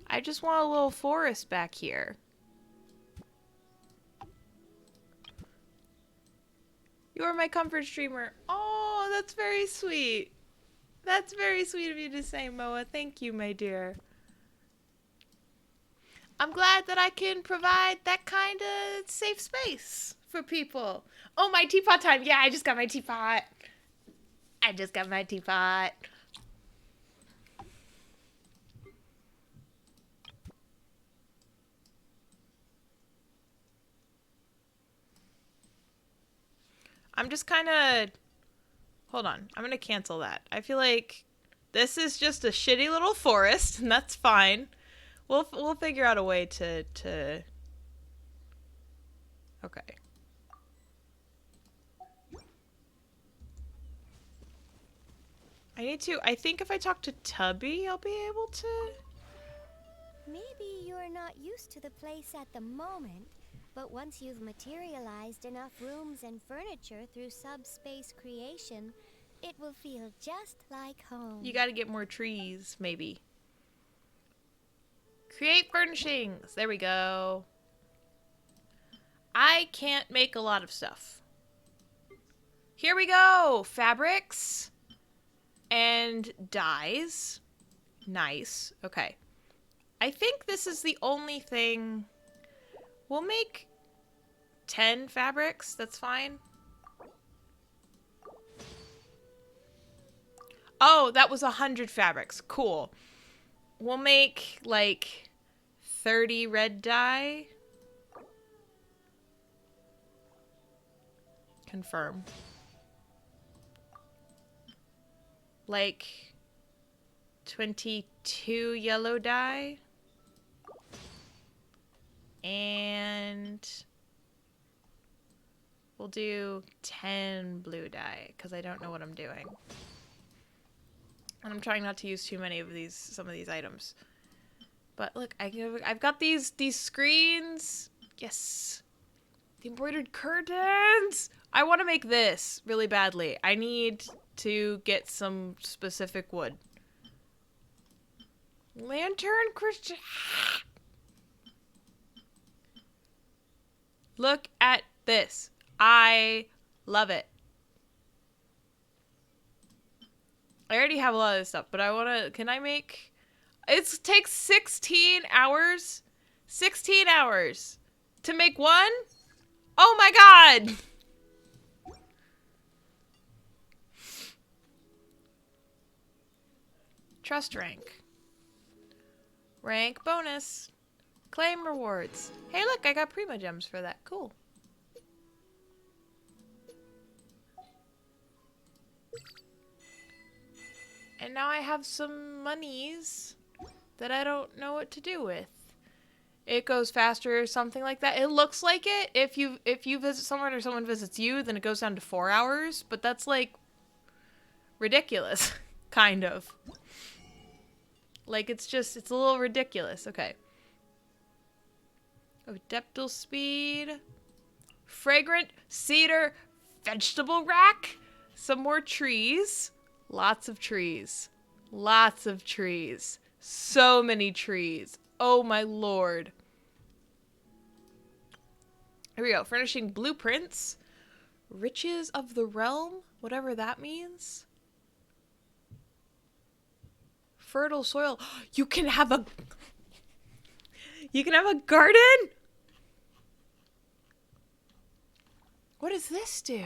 I just want a little forest back here. You are my comfort streamer. Oh, that's very sweet. That's very sweet of you to say, Moa. Thank you, my dear. I'm glad that I can provide that kind of safe space for people. Oh, my teapot time. Yeah, I just got my teapot. I just got my teapot. I'm just kind of... Hold on. I'm going to cancel that. I feel like this is just a shitty little forest, and that's fine. We'll figure out a way to Okay. I think if I talk to Tubby, I'll be able to... Maybe you're not used to the place at the moment, but once you've materialized enough rooms and furniture through subspace creation, it will feel just like home. You gotta get more trees, maybe. Create furnishings. There we go. I can't make a lot of stuff. Here we go. Fabrics and dyes. Nice. Okay. I think this is the only thing. We'll make 10 fabrics. That's fine. Oh, that was 100 fabrics. Cool. We'll make like 30 red dye. Confirm. Like 22 yellow dye. And we'll do 10 blue dye because I don't know what I'm doing. And I'm trying not to use too many of some of these items. But look, I've got these screens. Yes. The embroidered curtains. I want to make this really badly. I need to get some specific wood. Lantern Christian. Look at this. I love it. I already have a lot of this stuff, but I want to... Can I make... It takes 16 hours. 16 hours to make one? Oh my god! Trust rank. Rank bonus. Claim rewards. Hey look, I got Prima Gems for that. Cool. And now I have some monies that I don't know what to do with. It goes faster or something like that. It looks like it. If you visit someone or someone visits you, then it goes down to 4 hours. But that's like ridiculous. Kind of. Like it's a little ridiculous. Okay. Adeptal speed. Fragrant cedar vegetable rack. Some more trees. Lots of trees. Lots of trees. So many trees. Oh my lord. Here we go. Furnishing blueprints. Riches of the realm. Whatever that means. Fertile soil. You can have a garden? What does this do?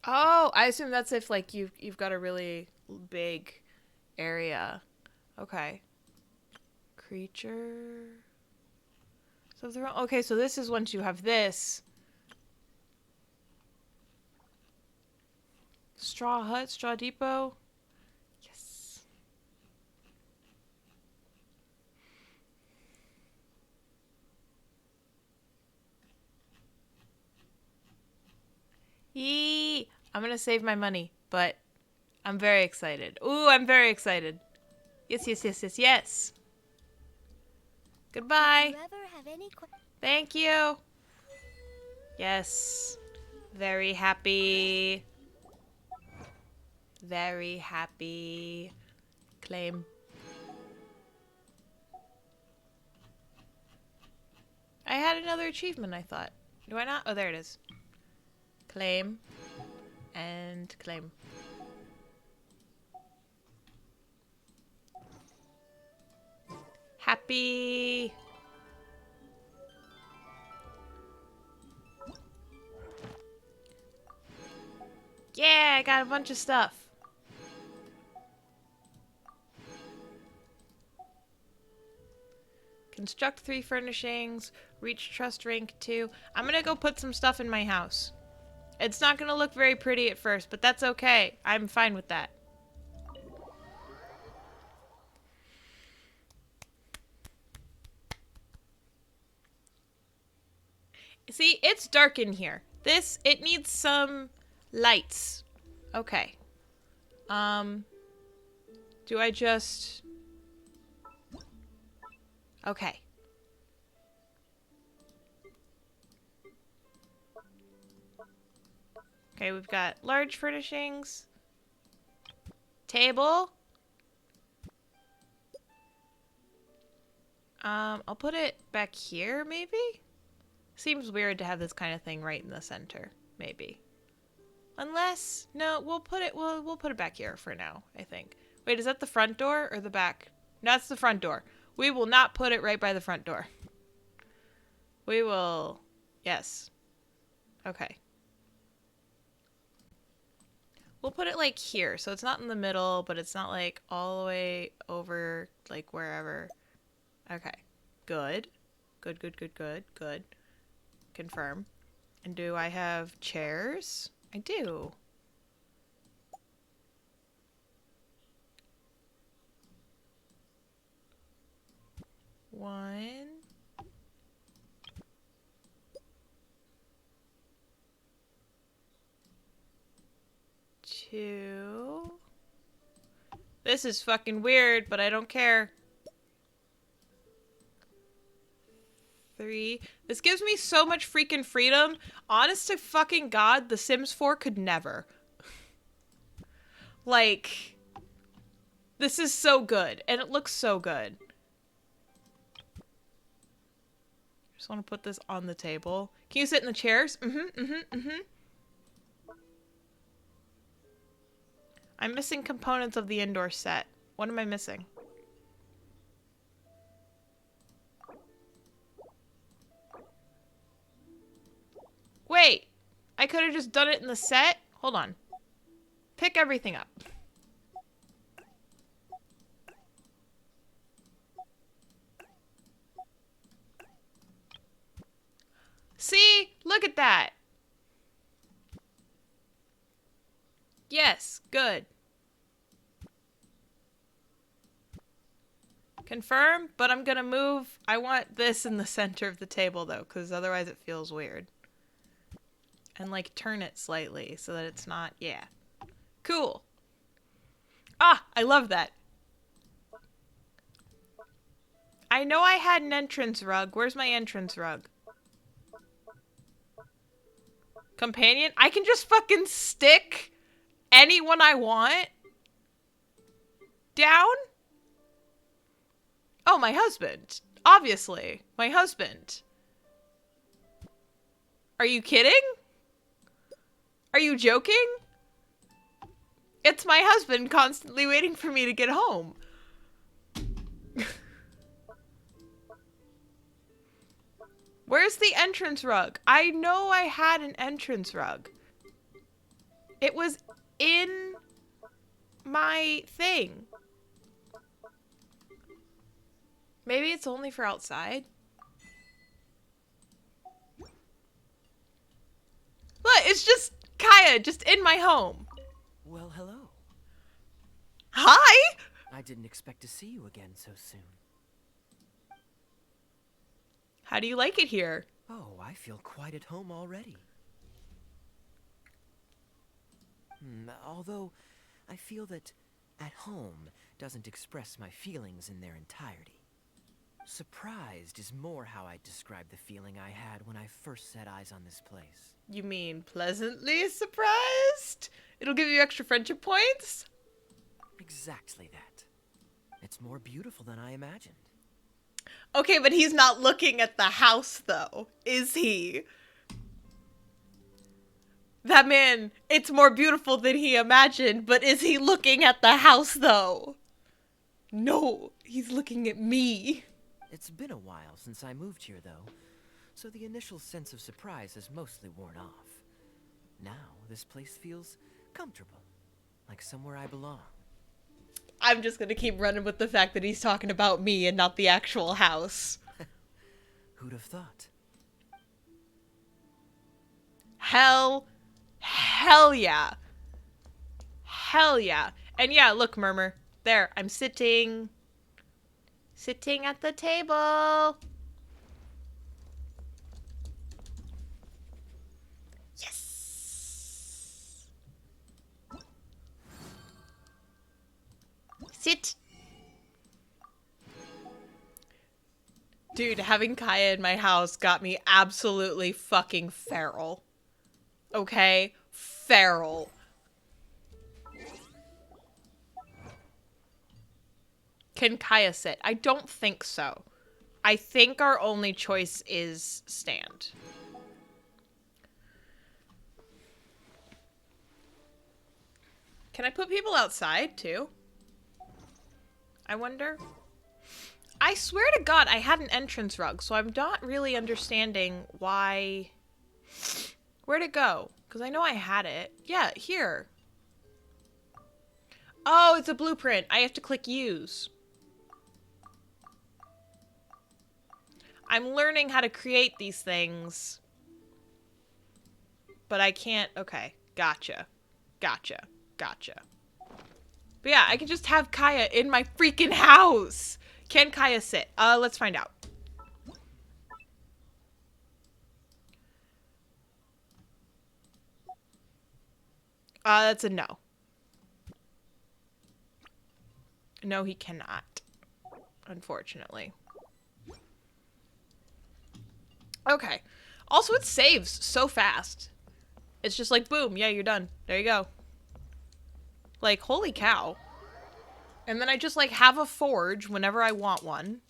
Oh, I assume that's if like you've got a really big area. Okay. Creature. So okay, so this is once you have this. Straw hut, straw depot. Yes. Yee! I'm gonna save my money, but I'm very excited. Ooh, I'm very excited. Yes, yes, yes, yes, yes. Goodbye. If you ever have any Thank you. Yes. Very happy. Very happy. Claim. I had another achievement, I thought. Do I not? Oh, there it is. Claim. And claim. Happy. Yeah, I got a bunch of stuff. Construct 3 furnishings. Reach trust rank 2. I'm gonna go put some stuff in my house. It's not gonna look very pretty at first, but that's okay. I'm fine with that. See, it's dark in here. It needs some lights. Okay. Do I just... Okay. Okay, we've got large furnishings. Table. I'll put it back here, maybe? Seems weird to have this kind of thing right in the center, maybe. Unless, no, we'll put it back here for now, I think. Wait, is that the front door or the back? No, that's the front door. We will not put it right by the front door. We will, yes. Okay. We'll put it like here, so it's not in the middle, but it's not like all the way over, like wherever. Okay. Good. Good, good, good, good, good. Confirm. And do I have chairs? I do. One. Two. This is fucking weird, but I don't care. 3. This gives me so much freaking freedom. Honest to fucking God, The Sims 4 could never. Like, this is so good, and it looks so good. Just want to put this on the table. Can you sit in the chairs? I'm missing components of the indoor set. What am I missing? Wait, I could have just done it in the set? Hold on. Pick everything up. See? Look at that. Yes, good. Confirm, but I'm gonna move. I want this in the center of the table though, because otherwise it feels weird. And like turn it slightly so that it's not, yeah. Cool. Ah, I love that. I know I had an entrance rug. Where's my entrance rug? Companion? I can just fucking stick anyone I want down? Oh, my husband. Obviously. My husband. Are you kidding? Are you joking? It's my husband constantly waiting for me to get home. Where's the entrance rug? I know I had an entrance rug. It was in my thing. Maybe it's only for outside. Look, it's just Kaya, just in my home. Well, hello. Hi! I didn't expect to see you again so soon. How do you like it here? Oh, I feel quite at home already. Although, I feel that at home doesn't express my feelings in their entirety. Surprised is more how I'd describe the feeling I had when I first set eyes on this place. You mean pleasantly surprised? It'll give you extra friendship points? Exactly that. It's more beautiful than I imagined. Okay, but he's not looking at the house, though, is he? That man, it's more beautiful than he imagined, but is he looking at the house, though? No, he's looking at me. It's been a while since I moved here, though, so the initial sense of surprise has mostly worn off. Now, this place feels comfortable, like somewhere I belong. I'm just gonna keep running with the fact that he's talking about me and not the actual house. Who'd have thought? Hell yeah. Hell yeah. And yeah, look, Murmur. There, I'm sitting at the table. Sit. Dude, having Kaya in my house got me absolutely fucking feral. Okay? Feral. Can Kaya sit? I don't think so. I think our only choice is stand. Can I put people outside too? I wonder. I swear to God, I had an entrance rug, so I'm not really understanding why. Where'd it go? Because I know I had it. Yeah, here. Oh, it's a blueprint. I have to click use. I'm learning how to create these things. But I can't. Okay. Gotcha. Gotcha. Gotcha. But yeah, I can just have Kaya in my freaking house. Can Kaya sit? Let's find out. That's a no. No, he cannot. Unfortunately. Okay. Also, it saves so fast. It's just like, boom, yeah, you're done. There you go. Like, holy cow. And then I just, like, have a forge whenever I want one.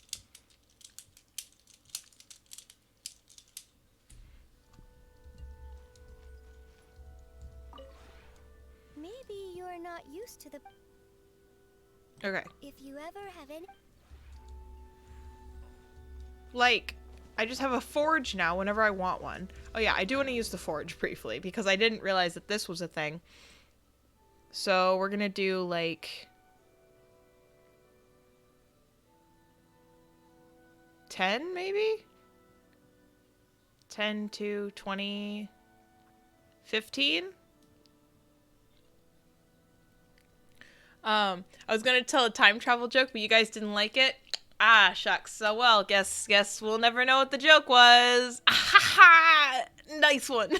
Maybe you're not used to the... Okay. If you ever have any... Like, I just have a forge now whenever I want one. Oh yeah, I do want to use the forge briefly because I didn't realize that this was a thing. So we're gonna do like 10 maybe? 10 to 20, 15? I was gonna tell a time travel joke, but you guys didn't like it. Ah, shucks. So well, guess we'll never know what the joke was. Ah, ha, ha! Nice one.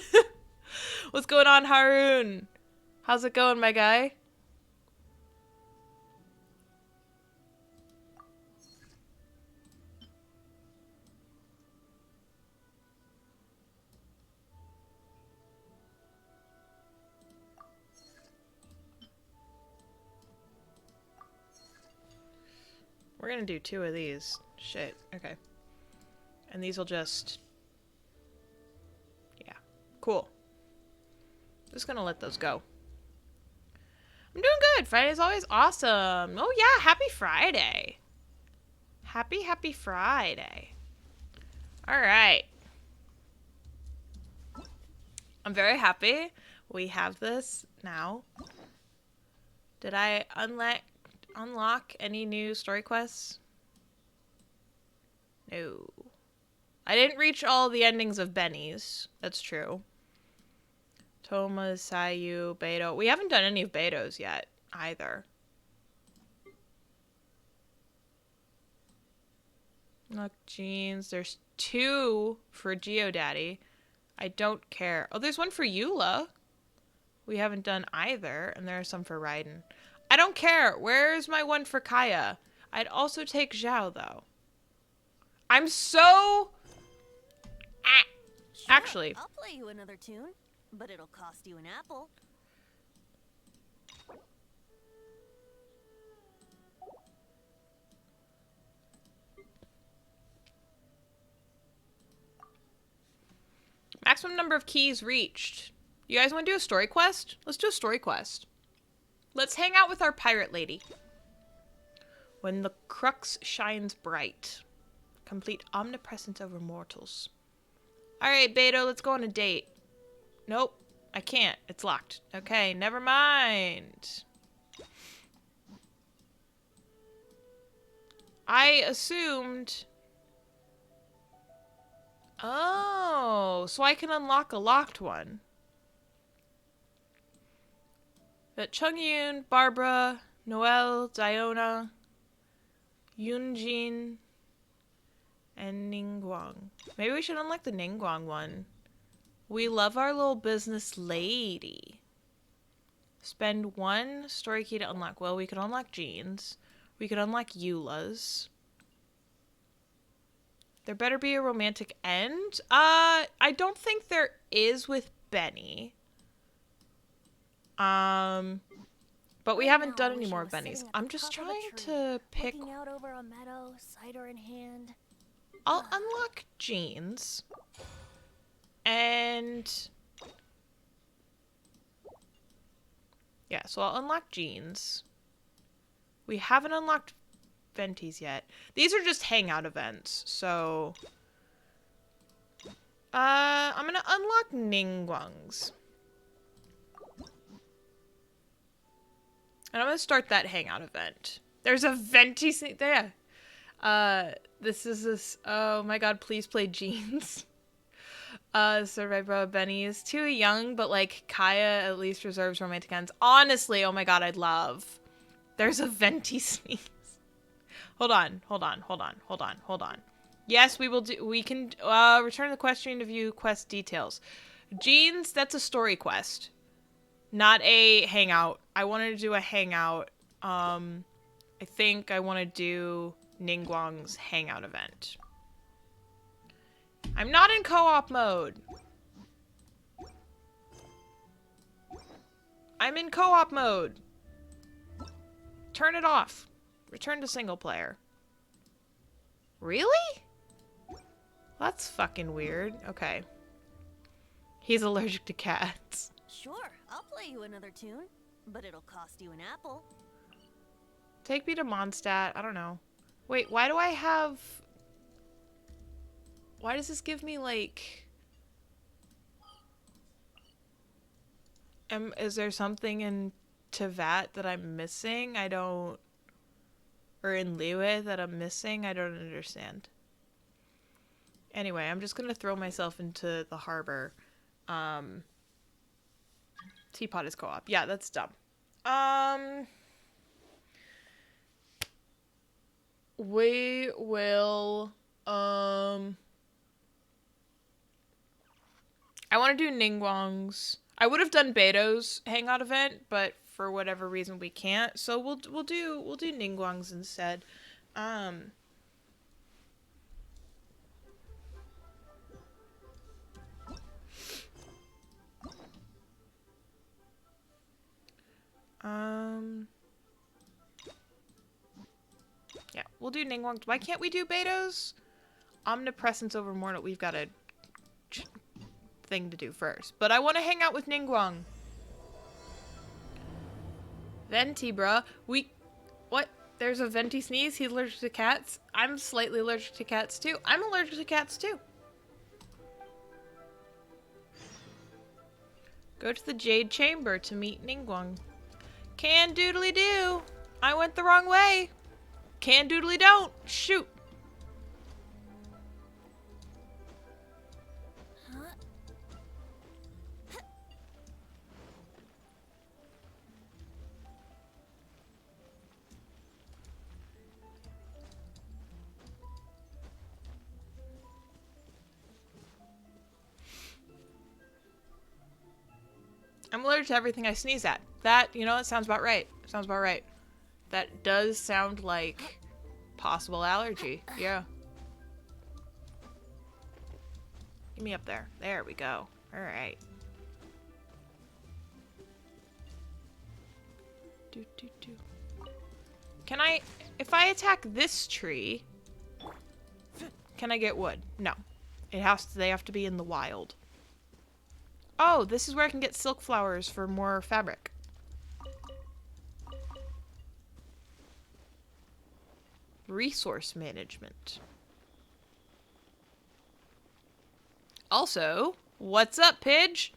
What's going on, Haroon? How's it going, my guy? We're gonna do 2 of these. Shit. Okay. And these will just... Yeah. Cool. Just gonna let those go. I'm doing good. Friday's always awesome. Oh yeah, happy Friday. Happy Friday. Alright. I'm very happy we have this now. Did I unlock any new story quests? No. I didn't reach all the endings of Benny's. That's true. Toma, Sayu, Beto. We haven't done any of Beto's yet, either. Look, jeans. There's 2 for GeoDaddy. I don't care. Oh, there's one for Eula. We haven't done either. And there are some for Raiden. I don't care. Where's my one for Kaya? I'd also take Zhao, though. I'm so... Sure, Actually... I'll play you another tune, but it'll cost you an apple. Maximum number of keys reached. You guys want to do a story quest? Let's do a story quest. Let's hang out with our pirate lady. When the crux shines bright. Complete omnipresence over mortals. Alright, Beto, let's go on a date. Nope, I can't. It's locked. Okay, never mind. I assumed... Oh, so I can unlock a locked one. That Chungyun, Barbara, Noelle, Diona, Yunjin, and Ningguang. Maybe we should unlock the Ningguang one. We love our little business lady. Spend 1 story key to unlock. Well, we could unlock Jeans. We could unlock Eula's. There better be a romantic end. I don't think there is with Benny. But we haven't done any more of Benny's. I'm just trying to pick. Looking out over a meadow, cider in hand. I'll unlock Jeans. And yeah, so I'll unlock Jeans. We haven't unlocked Venti's yet. These are just hangout events, so I'm gonna unlock Ningguang's. And I'm gonna start that hangout event. There's a Venti there. This. Oh my god, please play Jeans. Survived by Benny is too young, but like Kaya at least reserves romantic ends. Honestly, oh my god, I'd love. There's a Venti sneeze. Hold on. Yes, we can return the quest stream to view quest details. Jeans, that's a story quest. Not a hangout. I wanted to do a hangout. I think I want to do Ningguang's hangout event. I'm not in co-op mode. I'm in co-op mode. Turn it off. Return to single player. Really? That's fucking weird. Okay. He's allergic to cats. Sure, I'll play you another tune, but it'll cost you an apple. Take me to Mondstadt. I don't know. Wait, why do I have... Why does this give me, like... Is there something in Tevat that I'm missing? I don't... Or in Liyue that I'm missing? I don't understand. Anyway, I'm just gonna throw myself into the harbor. Teapot is co-op. Yeah, that's dumb. We will, I want to do Ningguang's. I would have done Beto's hangout event, but for whatever reason we can't. So we'll do Ningguang's instead. Yeah, we'll do Ningguang's. Why can't we do Beto's? Omnipresence over mortal. We've got a thing to do first. But I want to hang out with Ningguang. Venti, bruh. What? There's a Venti sneeze? He's allergic to cats? I'm slightly allergic to cats, too. I'm allergic to cats, too. Go to the Jade Chamber to meet Ningguang. Can doodly do. I went the wrong way. Can doodly don't. Shoot. I'm allergic to everything I sneeze at. That, you know, that sounds about right. Sounds about right. That does sound like possible allergy. Yeah. Get me up there. There we go. Alright. Can I, if I attack this tree, can I get wood? No. They have to be in the wild. Oh, this is where I can get silk flowers for more fabric. Resource management. Also, what's up, Pidge?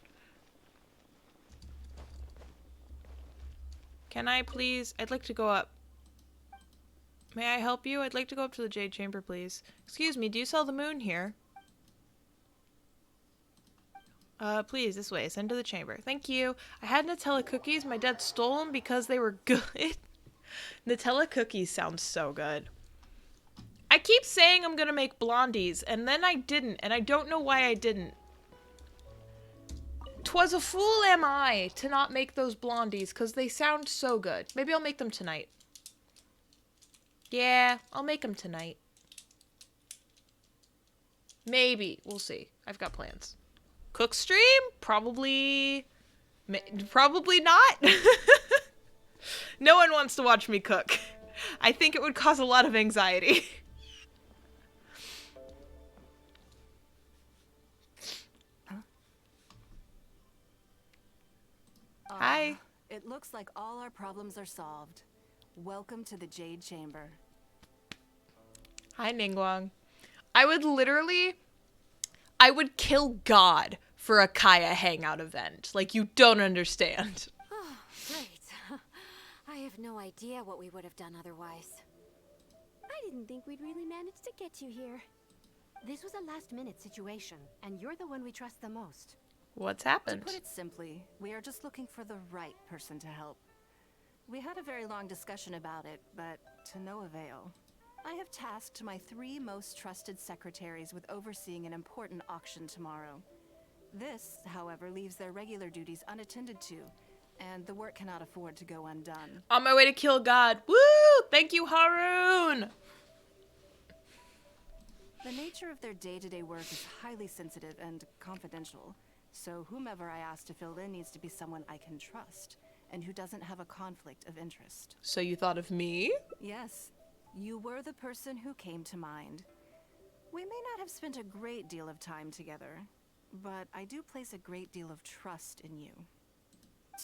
Can I please? I'd like to go up. May I help you? I'd like to go up to the Jade Chamber, please. Excuse me, do you sell the moon here? Please, this way. Send to the chamber. Thank you. I had Nutella cookies. My dad stole them because they were good. Nutella cookies sound so good. I keep saying I'm gonna make blondies, and then I didn't, and I don't know why I didn't. 'Twas a fool am I to not make those blondies, because they sound so good. Maybe I'll make them tonight. Yeah, I'll make them tonight. Maybe. We'll see. I've got plans. Cook stream? Probably not. No one wants to watch me cook. I think it would cause a lot of anxiety. Hi. It looks like all our problems are solved. Welcome to the Jade Chamber. Hi, Ningguang. I would kill God for a Kaya hangout event. Like, you don't understand. Oh, great. I have no idea what we would have done otherwise. I didn't think we'd really manage to get you here. This was a last-minute situation, and you're the one we trust the most. What's happened? To put it simply, we are just looking for the right person to help. We had a very long discussion about it, but to no avail. I have tasked my 3 most trusted secretaries with overseeing an important auction tomorrow. This, however, leaves their regular duties unattended to, and the work cannot afford to go undone. On my way to kill God. Woo! Thank you, Haroon! The nature of their day-to-day work is highly sensitive and confidential, so whomever I ask to fill in needs to be someone I can trust, and who doesn't have a conflict of interest. So you thought of me? Yes, you were the person who came to mind. We may not have spent a great deal of time together, but I do place a great deal of trust in you.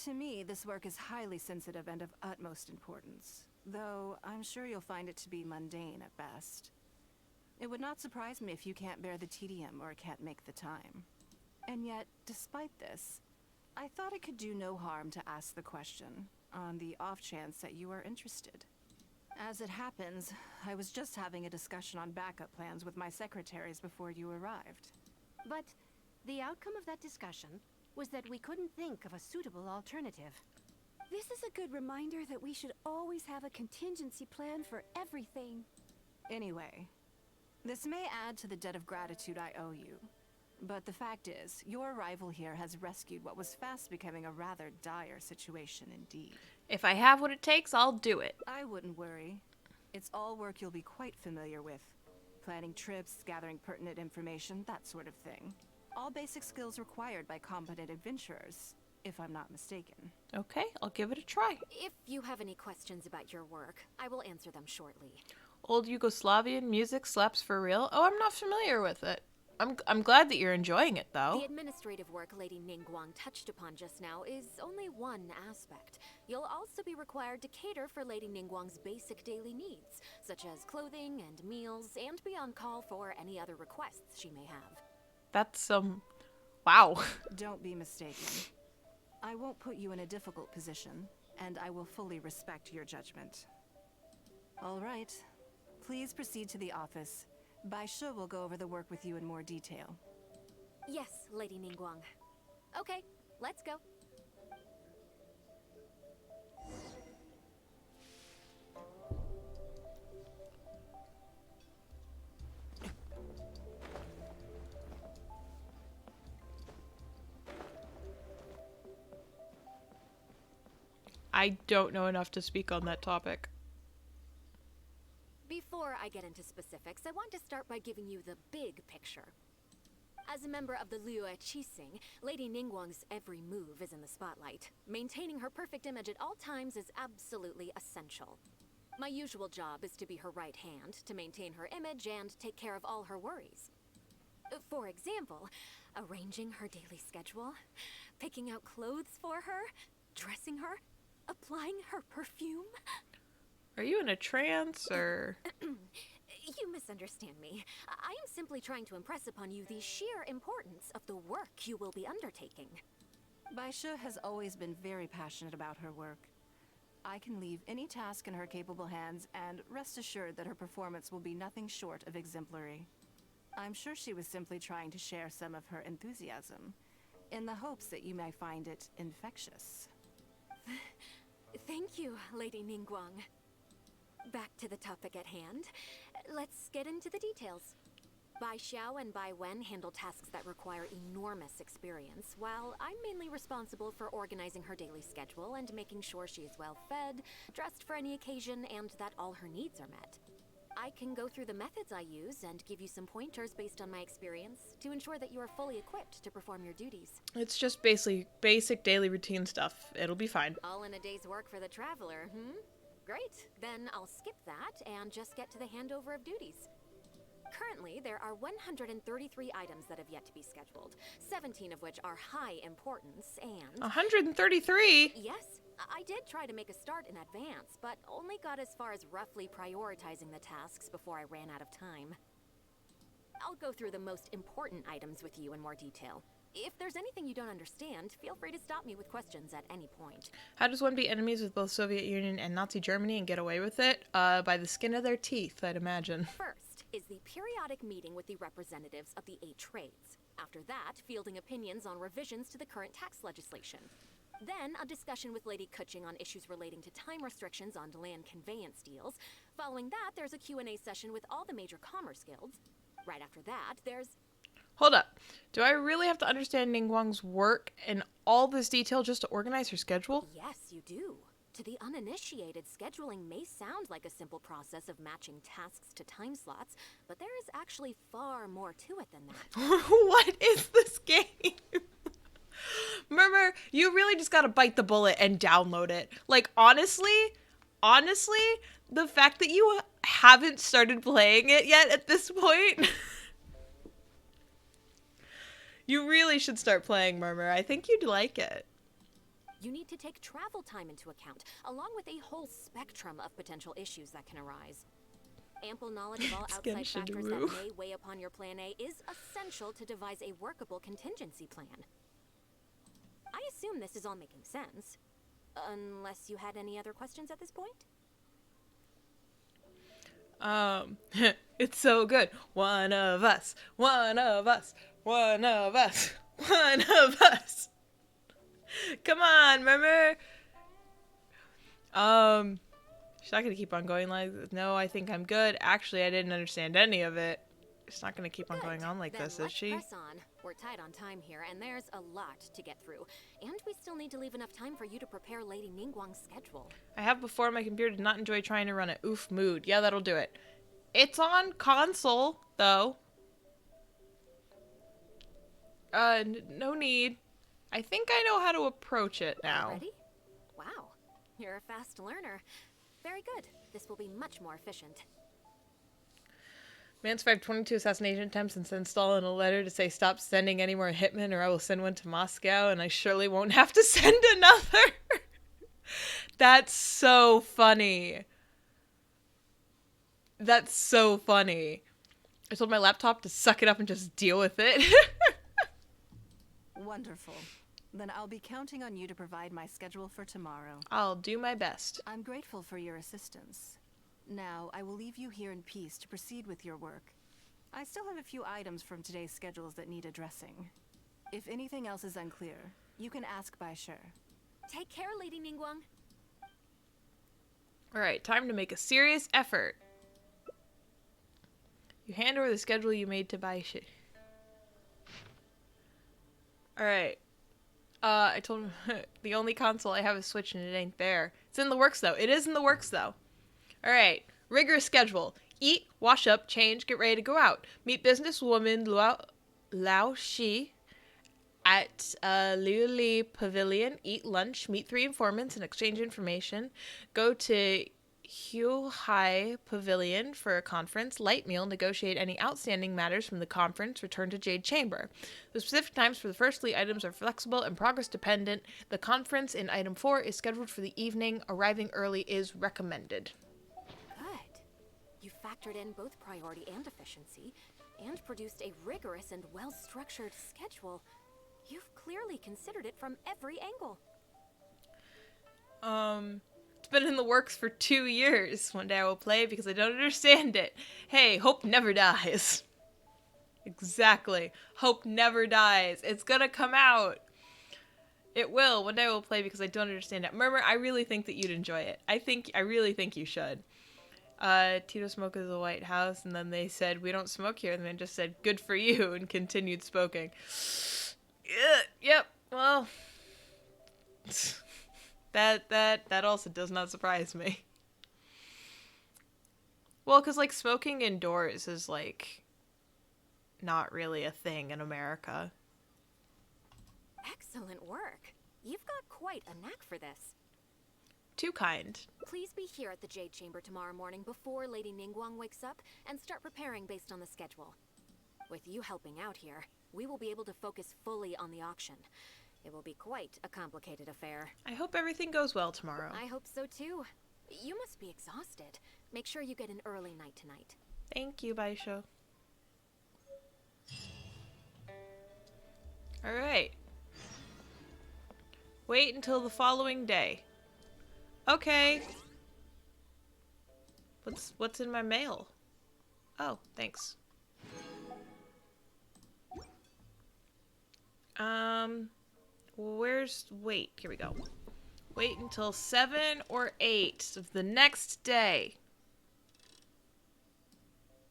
To me, this work is highly sensitive and of utmost importance, though I'm sure you'll find it to be mundane at best. It would not surprise me if you can't bear the tedium or can't make the time. And yet, despite this, I thought it could do no harm to ask the question, on the off chance that you are interested. As it happens, I was just having a discussion on backup plans with my secretaries before you arrived. But the outcome of that discussion was that we couldn't think of a suitable alternative. This is a good reminder that we should always have a contingency plan for everything. Anyway, this may add to the debt of gratitude I owe you. But the fact is, your arrival here has rescued what was fast becoming a rather dire situation indeed. If I have what it takes, I'll do it. I wouldn't worry. It's all work you'll be quite familiar with. Planning trips, gathering pertinent information, that sort of thing. All basic skills required by competent adventurers, if I'm not mistaken. Okay, I'll give it a try. If you have any questions about your work, I will answer them shortly. Old Yugoslavian music slaps for real? Oh, I'm not familiar with it. I'm glad that you're enjoying it, though. The administrative work Lady Ningguang touched upon just now is only one aspect. You'll also be required to cater for Lady Ningguang's basic daily needs, such as clothing and meals, and be on call for any other requests she may have. That's, wow. Don't be mistaken. I won't put you in a difficult position, and I will fully respect your judgment. All right. Please proceed to the office. By will go over the work with you in more detail. Yes, Lady Ningguang. Okay, let's go. I don't know enough to speak on that topic. Before I get into specifics, I want to start by giving you the big picture. As a member of the Liu Qixing, Lady Ningguang's every move is in the spotlight. Maintaining her perfect image at all times is absolutely essential. My usual job is to be her right hand, to maintain her image and take care of all her worries. For example, arranging her daily schedule, picking out clothes for her, dressing her, applying her perfume. Are you in a trance, or...? You misunderstand me. I am simply trying to impress upon you the sheer importance of the work you will be undertaking. Baisha has always been very passionate about her work. I can leave any task in her capable hands, and rest assured that her performance will be nothing short of exemplary. I'm sure she was simply trying to share some of her enthusiasm, in the hopes that you may find it infectious. Thank you, Lady Ningguang. Back to the topic at hand. Let's get into the details. Bai Xiao and Bai Wen handle tasks that require enormous experience, while I'm mainly responsible for organizing her daily schedule and making sure she is well fed, dressed for any occasion, and that all her needs are met. I can go through the methods I use and give you some pointers based on my experience to ensure that you are fully equipped to perform your duties. It's just basically basic daily routine stuff. It'll be fine. All in a day's work for the traveler, Great. Then I'll skip that and just get to the handover of duties. Currently, there are 133 items that have yet to be scheduled, 17 of which are high importance, and... 133? Yes, I did try to make a start in advance, but only got as far as roughly prioritizing the tasks before I ran out of time. I'll go through the most important items with you in more detail. If there's anything you don't understand, feel free to stop me with questions at any point. How does one be enemies with both Soviet Union and Nazi Germany and get away with it? By the skin of their teeth, I'd imagine. First is the periodic meeting with the representatives of the 8 trades. After that, fielding opinions on revisions to the current tax legislation. Then, a discussion with Lady Kuching on issues relating to time restrictions on land conveyance deals. Following that, there's a Q&A session with all the major commerce guilds. Right after that, there's... Hold up. Do I really have to understand Ningguang's work in all this detail just to organize her schedule? Yes, you do. To the uninitiated, scheduling may sound like a simple process of matching tasks to time slots, but there is actually far more to it than that. What is this game? Murmur, you really just gotta bite the bullet and download it. Like, honestly, the fact that you haven't started playing it yet at this point... You really should start playing, Murmur. I think you'd like it. You need to take travel time into account, along with a whole spectrum of potential issues that can arise. Ample knowledge of all outside factors that may weigh upon your Plan A is essential to devise a workable contingency plan. I assume this is all making sense. Unless you had any other questions at this point? It's so good. One of us. One of us. One of us. One of us. Come on, Murmur. She's not gonna keep on going like this. No, I think I'm good. Actually, I didn't understand any of it. She's not gonna keep on going on like this, is she? Press on. We're tight on time here, and there's a lot to get through. And we still need to leave enough time for you to prepare Lady Ningguang's schedule. I have before. My computer did not enjoy trying to run it. Oof mood. Yeah, that'll do it. It's on console, though. No need. I think I know how to approach it now. Ready? Wow, you're a fast learner. Very good. This will be much more efficient. Man survived 22 assassination attempts and sent Stalin a letter to say stop sending any more hitmen or I will send one to Moscow and I surely won't have to send another. That's so funny. That's so funny. I told my laptop to suck it up and just deal with it. Wonderful. Then I'll be counting on you to provide my schedule for tomorrow. I'll do my best. I'm grateful for your assistance. Now, I will leave you here in peace to proceed with your work. I still have a few items from today's schedules that need addressing. If anything else is unclear, you can ask Bai Shi. Take care, Lady Ningguang. Alright, time to make a serious effort. You hand over the schedule you made to Bai Shi. Alright. I told him the only console I have is Switch and it ain't there. It's in the works though. It is in the works though. Alright. Rigorous schedule. Eat, wash up, change, get ready to go out. Meet businesswoman Lao Shi at Liu Li Pavilion. Eat lunch, meet 3 informants and exchange information. Go to Hu Hai Pavilion for a conference, light meal, negotiate any outstanding matters from the conference, return to Jade Chamber. The specific times for the first 3 items are flexible and progress dependent. The conference in item 4 is scheduled for the evening. Arriving early is recommended. Good. You factored in both priority and efficiency, and produced a rigorous and well-structured schedule. You've clearly considered it from every angle. It's been in the works for 2 years. One day I will play because I don't understand it. Hey, hope never dies. Exactly. Hope never dies. It's gonna come out. It will. One day I will play because I don't understand it. Murmur, I really think that you'd enjoy it. I really think you should. Tito smoke is the White House, and then they said, we don't smoke here, and the man just said, good for you, and continued smoking. Yep, well, that also does not surprise me. Well, because, like, smoking indoors is, like, not really a thing in America. Excellent work. You've got quite a knack for this. Too kind. Please be here at the Jade Chamber tomorrow morning before Lady Ningguang wakes up and start preparing based on the schedule. With you helping out here, we will be able to focus fully on the auction. It will be quite a complicated affair. I hope everything goes well tomorrow. I hope so too. You must be exhausted. Make sure you get an early night tonight. Thank you, Baisho. Alright. Wait until the following day. Okay. What's in my mail? Oh, thanks. Wait, here we go. Wait until 7 or 8 of the next day.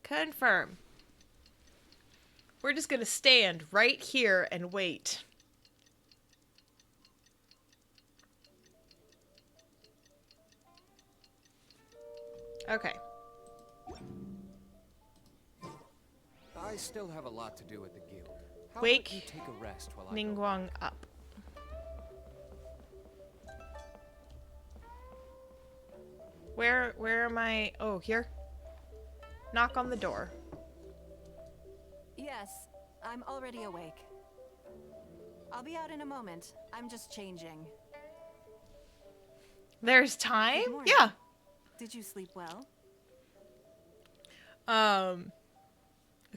Confirm. We're just gonna stand right here and wait. Okay. I still have a lot to do at the guild. How Wake about you take a rest while I Ningguang up. Where am I? Oh, here. Knock on the door. Yes, I'm already awake. I'll be out in a moment. I'm just changing. There's time? Good morning. Yeah. Did you sleep well? A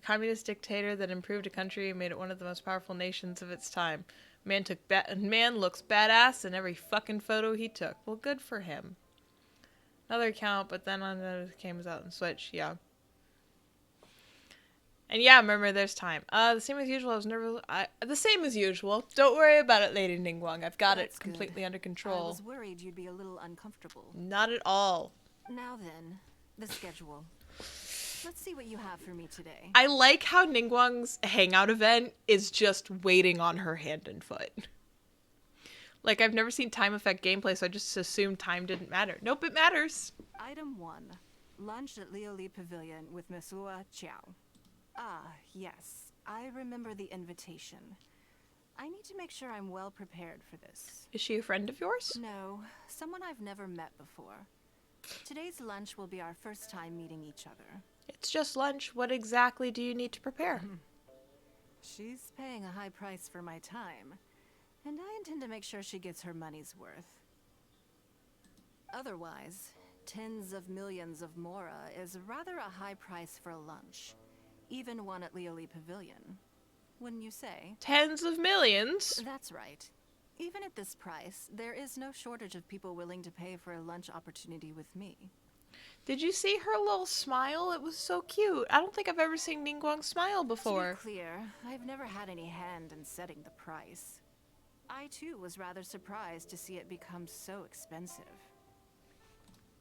communist dictator that improved a country and made it one of the most powerful nations of its time. Man looks badass in every fucking photo he took. Well, good for him. Another account, but then on the game was out and Switch. Yeah. And yeah, remember, there's time. The same as usual. I was nervous. The same as usual. Don't worry about it, Lady Ningguang. I've got That's it completely good. under control. I was worried you'd be a little uncomfortable. Not at all. Now then, the schedule. Let's see what you have for me today. I like how Ningguang's hangout event is just waiting on her hand and foot. Like, I've never seen time effect gameplay, so I just assumed time didn't matter. Nope, it matters. Item 1. Lunch at Lioli Pavilion with Miss Ua Chiao. Ah, yes. I remember the invitation. I need to make sure I'm well prepared for this. Is she a friend of yours? No, someone I've never met before. Today's lunch will be our first time meeting each other. It's just lunch. What exactly do you need to prepare? She's paying a high price for my time, and I intend to make sure she gets her money's worth. Otherwise, tens of millions of mora is rather a high price for a lunch. Even one at Lioli Pavilion. Wouldn't you say? Tens of millions? That's right. Even at this price, there is no shortage of people willing to pay for a lunch opportunity with me. Did you see her little smile? It was so cute. I don't think I've ever seen Ningguang smile before. To be clear, I've never had any hand in setting the price. I too was rather surprised to see it become so expensive.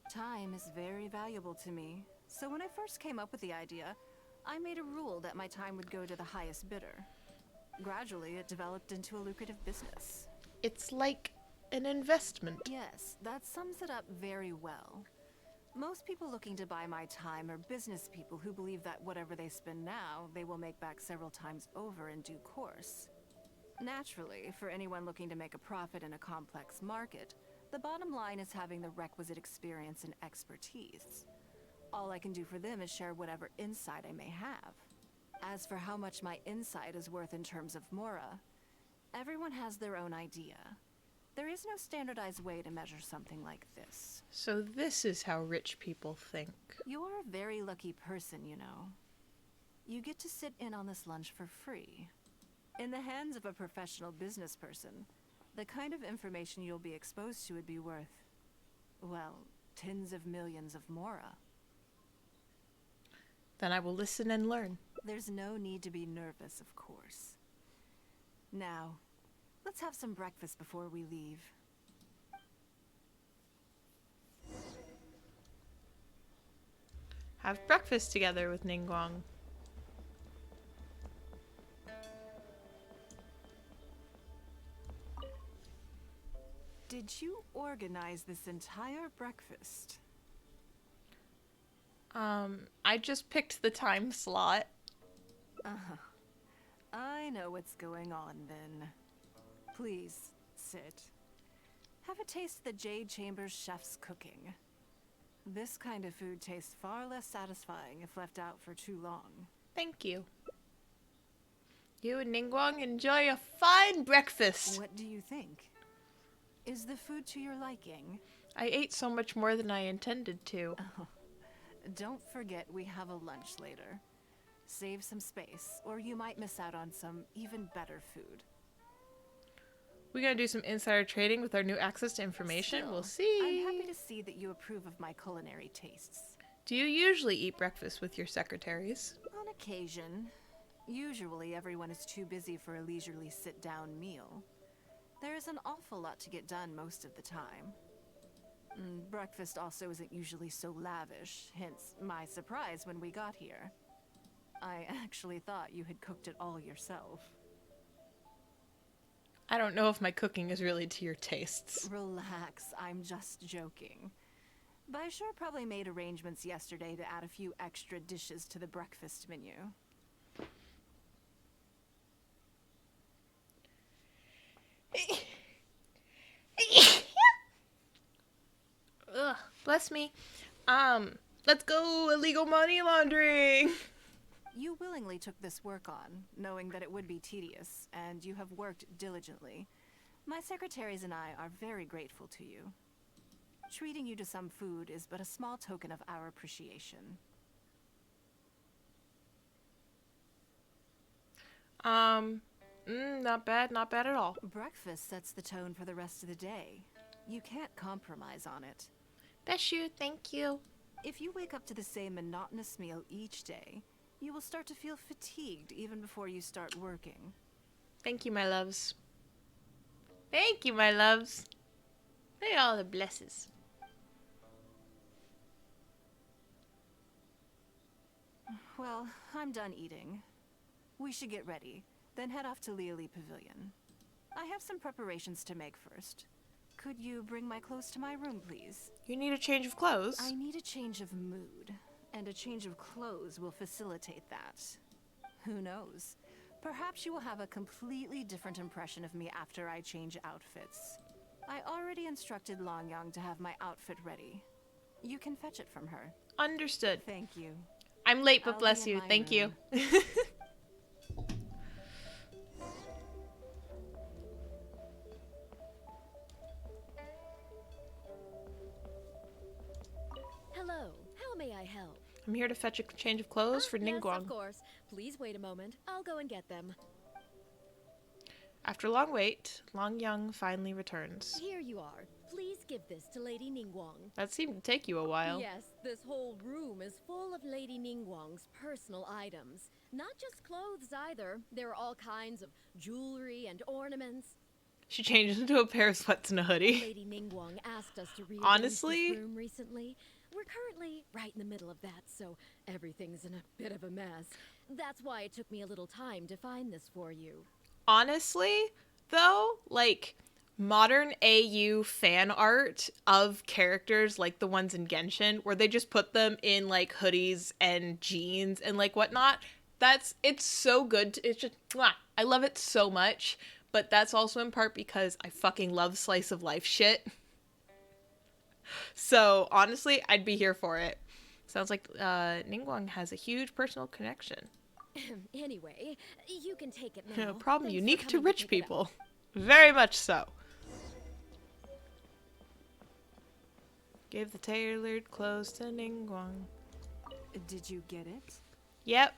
Time is very valuable to me, so when I first came up with the idea, I made a rule that my time would go to the highest bidder. Gradually, it developed into a lucrative business. It's like an investment. Yes, that sums it up very well. Most people looking to buy my time are business people who believe that whatever they spend now, they will make back several times over in due course. Naturally, for anyone looking to make a profit in a complex market, the bottom line is having the requisite experience and expertise. All I can do for them is share whatever insight I may have. As for how much my insight is worth in terms of mora, everyone has their own idea. There is no standardized way to measure something like this. So this is how rich people think. You're a very lucky person, you know. You get to sit in on this lunch for free. In the hands of a professional business person, the kind of information you'll be exposed to would be worth, well, tens of millions of mora. Then I will listen and learn. There's no need to be nervous, of course. Now, let's have some breakfast before we leave. have breakfast together with Ningguang. Did you organize this entire breakfast? I just picked the time slot. Uh-huh. I know what's going on then. Please, sit. Have a taste of the Jade Chambers chef's cooking. This kind of food tastes far less satisfying if left out for too long. Thank you. You and Ningguang enjoy a fine breakfast. What do you think? Is the food to your liking? I ate so much more than I intended to. Oh, don't forget we have a lunch later. Save some space, or you might miss out on some even better food. We're gonna do some insider trading with our new access to information. Still, We'll see. I'm happy to see that you approve of my culinary tastes. Do you usually eat breakfast with your secretaries? On occasion. Usually everyone is too busy for a leisurely sit-down meal. There is an awful lot to get done most of the time. Breakfast also isn't usually so lavish, hence my surprise when we got here. I actually thought you had cooked it all yourself. I don't know if my cooking is really to your tastes. Relax, I'm just joking. Baishar probably made arrangements yesterday to add a few extra dishes to the breakfast menu. Ugh, bless me. Let's go illegal money laundering. You willingly took this work on, knowing that it would be tedious, and you have worked diligently. My secretaries and I are very grateful to you. Treating you to some food is but a small token of our appreciation. Not bad at all. Breakfast sets the tone for the rest of the day. You can't compromise on it. Bless you, thank you. If you wake up to the same monotonous meal each day, you will start to feel fatigued even before you start working. Thank you, my loves. Thank you, my loves. May all the blesses. Well, I'm done eating. We should get ready, then head off to Liali Pavilion. I have some preparations to make first. Could you bring my clothes to my room, please? You need a change of clothes? I need a change of mood, and a change of clothes will facilitate that. Who knows? Perhaps you will have a completely different impression of me after I change outfits. I already instructed Longyang to have my outfit ready. You can fetch it from her. Understood. Thank you. I'm late, but I'll bless be in you. my Thank you. room. Hello, how may I help? I'm here to fetch a change of clothes for Yes, Ningguang. of course. Please wait a moment. I'll go and get them. After a long wait, Longyang finally returns. Here you are. Please give this to Lady Ningguang. That seemed to take you a while. Yes, this whole room is full of Lady Ningguang's personal items. Not just clothes either. There are all kinds of jewelry and ornaments. She changed into a pair of sweats and a hoodie. Lady Ningguang asked us to rearrange Honestly? this room recently. We're currently right in the middle of that, so everything's in a bit of a mess. That's why it took me a little time to find this for you. Honestly, though, like, modern AU fan art of characters like the ones in Genshin, where they just put them in, like, hoodies and jeans and, like, whatnot, it's so good. It's just, mwah, I love it so much, but that's also in part because I fucking love slice of life shit. So, honestly, I'd be here for it. Sounds like Ningguang has a huge personal connection. Anyway, you can take it now. A problem Thanks for unique to coming rich pick it up. people. Very much so. Give the tailored clothes to Ningguang. Did you get it? Yep.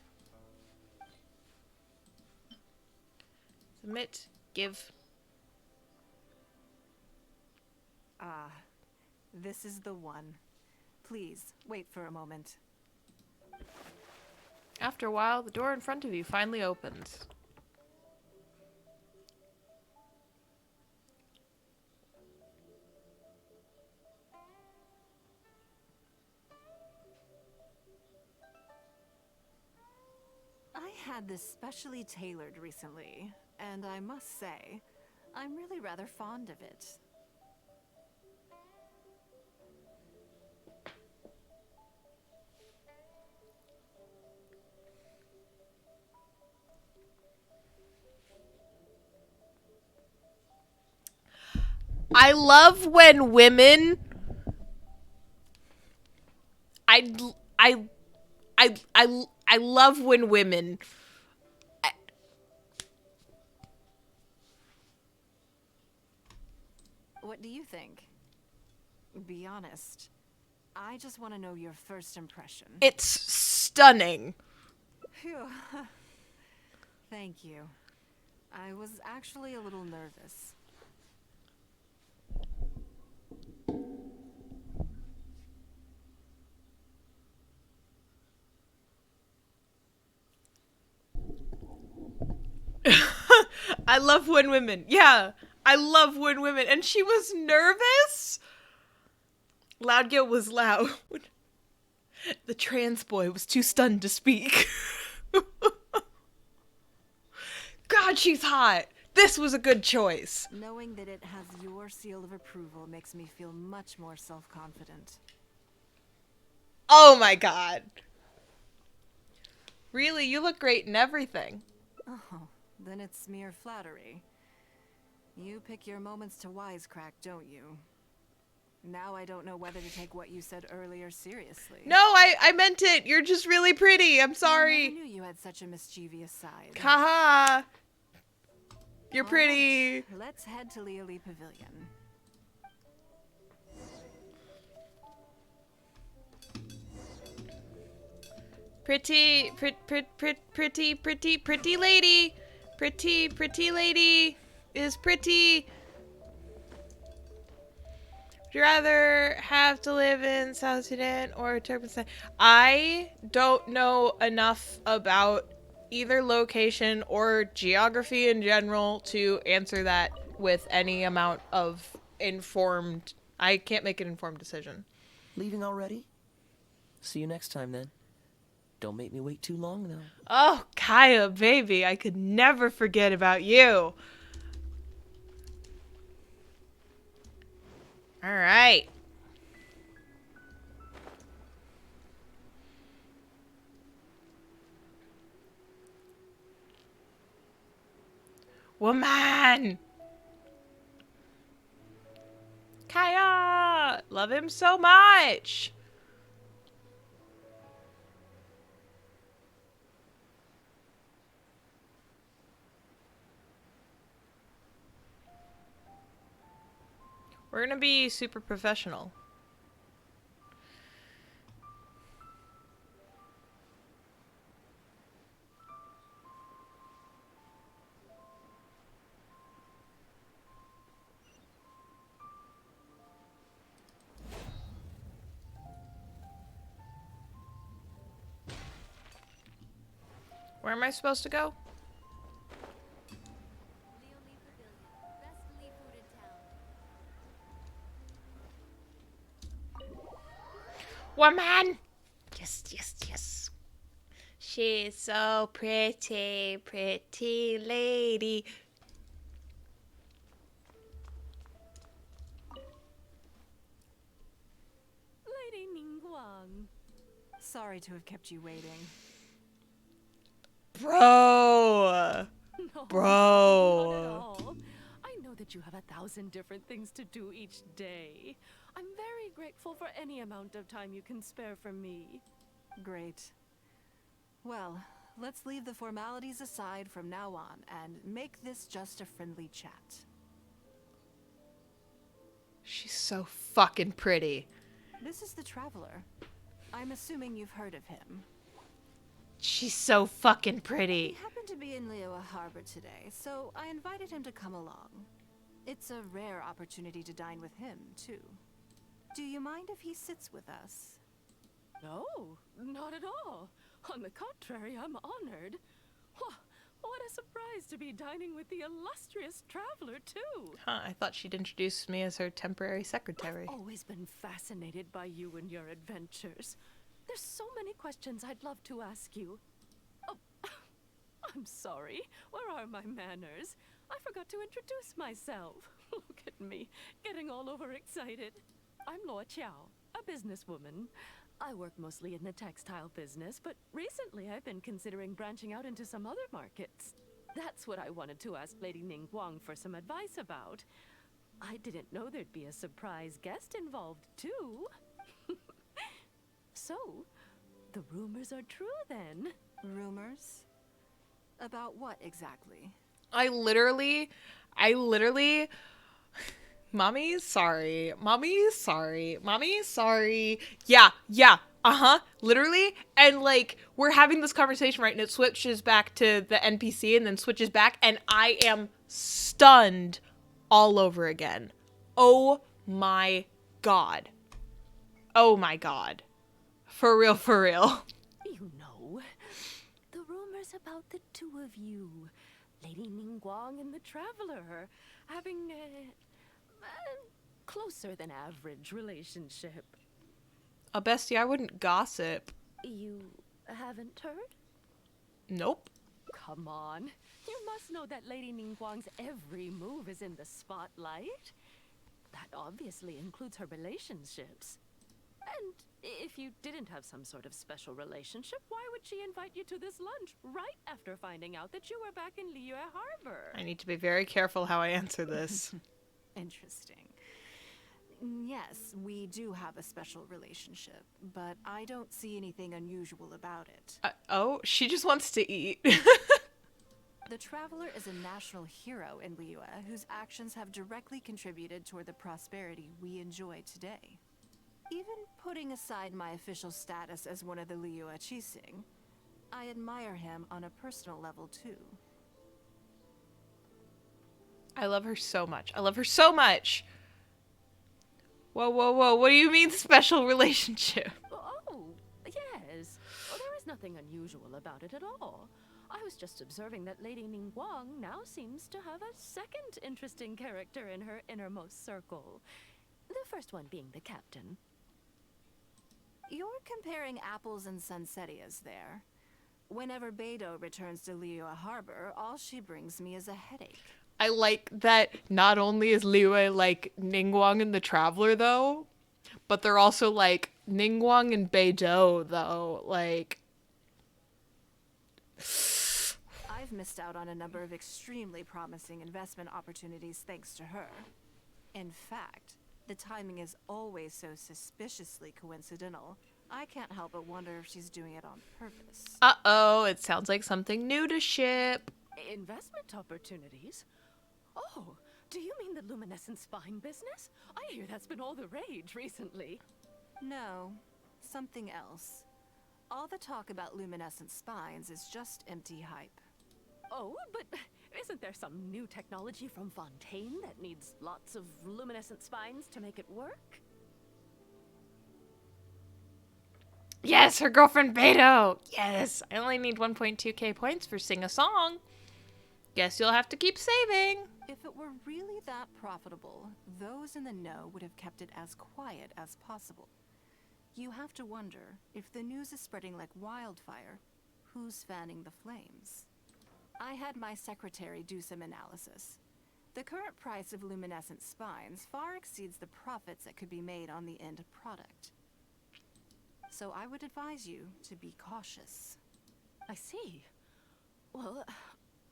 Submit. Give. Ah, this is the one. Please, wait for a moment. After a while, the door in front of you finally opens. had this specially tailored recently, and I must say, I'm really rather fond of it. I love when women. I I I love when women. What do you think? Be honest. I just want to know your first impression. It's stunning. Phew. Thank you. I was actually a little nervous. I love when women. Yeah, I love when women. And she was nervous? Loud Gil was loud. The trans boy was too stunned to speak. God, she's hot. This was a good choice. Knowing that it has your seal of approval makes me feel much more self-confident. Oh my god. Really, you look great in everything. Oh, then it's mere flattery. You pick your moments to wisecrack, don't you? Now I don't know whether to take what you said earlier seriously. No, I meant it. You're just really pretty. I'm sorry. I never knew you had such a mischievous side. Haha. You're All pretty. right, let's head to Leoli Pavilion. Pretty lady. Pretty lady is pretty. Would you rather have to live in South Sudan or Turkmenistan? I don't know enough about either location or geography in general to answer that with any amount of informed. I can't make an informed decision. Leaving already? See you next time then. Don't make me wait too long though. Oh, Kaya, baby, I could never forget about you. All right. Woman! Kaya! Love him so much! We're gonna be super professional. Where am I supposed to go? Woman! Yes, yes, yes. She's so pretty, pretty lady. Lady Ningguang. Sorry to have kept you waiting. Bro! No, Bro! not at all. I know that you have 1,000 different things to do each day. I'm very grateful for any amount of time you can spare from me. Great. Well, let's leave the formalities aside from now on and make this just a friendly chat. She's so fucking pretty. This is the Traveler. I'm assuming you've heard of him. She's so fucking pretty. He happened to be in Liyue Harbor today, so I invited him to come along. It's a rare opportunity to dine with him, too. Do you mind if he sits with us? No, not at all. On the contrary, I'm honored. What a surprise to be dining with the illustrious Traveler, too. Huh, I thought she'd introduce me as her temporary secretary. I've always been fascinated by you and your adventures. There's so many questions I'd love to ask you. Oh, I'm sorry. Where are my manners? I forgot to introduce myself. Look at me, getting all overexcited. I'm Luo Qiao, a businesswoman. I work mostly in the textile business, but recently I've been considering branching out into some other markets. That's what I wanted to ask Lady Ningguang for some advice about. I didn't know there'd be a surprise guest involved, too. So, the rumors are true then. Rumors? About what exactly? I literally, Mommy's sorry. Mommy's sorry. Mommy's sorry. Yeah. Literally. And like, we're having this conversation, right? And it switches back to the NPC and then switches back. And I am stunned all over again. Oh my God. Oh my God. For real, for real. You know, the rumors about the two of you, Lady Ningguang and the Traveler, having a closer than average relationship. Bestie, I wouldn't gossip. You haven't heard? Nope. Come on. You must know that Lady Ningguang's every move is in the spotlight. That obviously includes her relationships. And if you didn't have some sort of special relationship, why would she invite you to this lunch right after finding out that you were back in Liyue Harbor? I need to be very careful how I answer this. Interesting. Yes, we do have a special relationship, but I don't see anything unusual about it. Oh, she just wants to eat. The Traveler is a national hero in Liyue whose actions have directly contributed toward the prosperity we enjoy today. Even putting aside my official status as one of the Liyue Qixing, I admire him on a personal level too. I love her so much. I love her so much. Whoa. What do you mean special relationship? Oh, yes. Well, there is nothing unusual about it at all. I was just observing that Lady Ningguang now seems to have a second interesting character in her innermost circle. The first one being the captain. You're comparing apples and sunsettias there. Whenever Beidou returns to Liyue Harbor, all she brings me is a headache. I like that not only is Liyue like Ningguang and the Traveler though, but they're also like Ningguang and Beidou though, like... I've missed out on a number of extremely promising investment opportunities thanks to her. In fact, the timing is always so suspiciously coincidental. I can't help but wonder if she's doing it on purpose. Uh-oh, it sounds like something new to ship. Investment opportunities? Oh, do you mean the luminescent spine business? I hear that's been all the rage recently. No, something else. All the talk about luminescent spines is just empty hype. Oh, but isn't there some new technology from Fontaine that needs lots of luminescent spines to make it work? Yes, her girlfriend Beidou. Yes, I only need 1.2k points for Sing a Song. Guess you'll have to keep saving. If it were really that profitable, those in the know would have kept it as quiet as possible. You have to wonder, if the news is spreading like wildfire, who's fanning the flames? I had my secretary do some analysis. The current price of luminescent spines far exceeds the profits that could be made on the end product. So I would advise you to be cautious. I see. Well,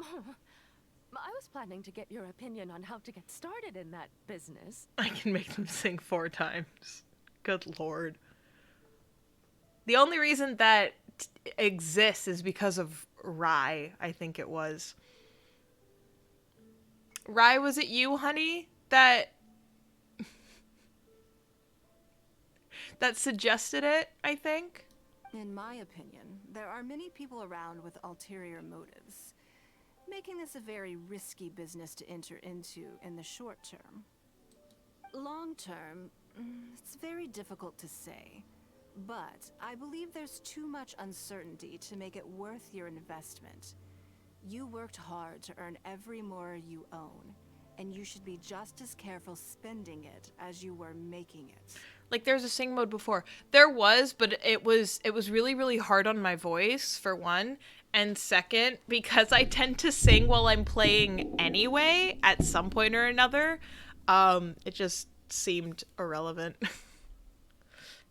I was planning to get your opinion on how to get started in that business. I can make them sing 4 times. Good lord. The only reason that exists is because of Rai, I think it was. Rai, was it you, honey, that suggested it, I think? In my opinion, there are many people around with ulterior motives, making this a very risky business to enter into in the short term. Long term, it's very difficult to say. But I believe there's too much uncertainty to make it worth your investment. You worked hard to earn every more you own, and you should be just as careful spending it as you were making it. Like, there's a sing mode before. There was, but it was really, really hard on my voice, for one. And second, because I tend to sing while I'm playing anyway, at some point or another, it just seemed irrelevant.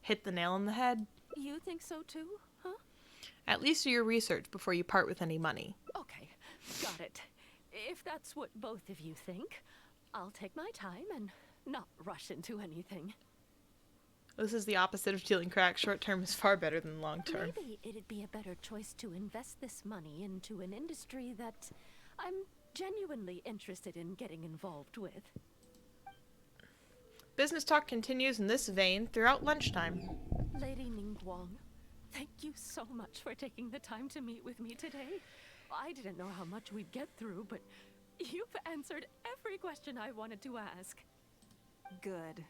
Hit the nail on the head. You think so too, huh? At least do your research before you part with any money. Okay, got it. If that's what both of you think, I'll take my time and not rush into anything. This is the opposite of dealing crack. Short term is far better than long term. Maybe it'd be a better choice to invest this money into an industry that I'm genuinely interested in getting involved with. Business talk continues in this vein throughout lunchtime. Lady Ningguang, thank you so much for taking the time to meet with me today. I didn't know how much we'd get through, but you've answered every question I wanted to ask. Good.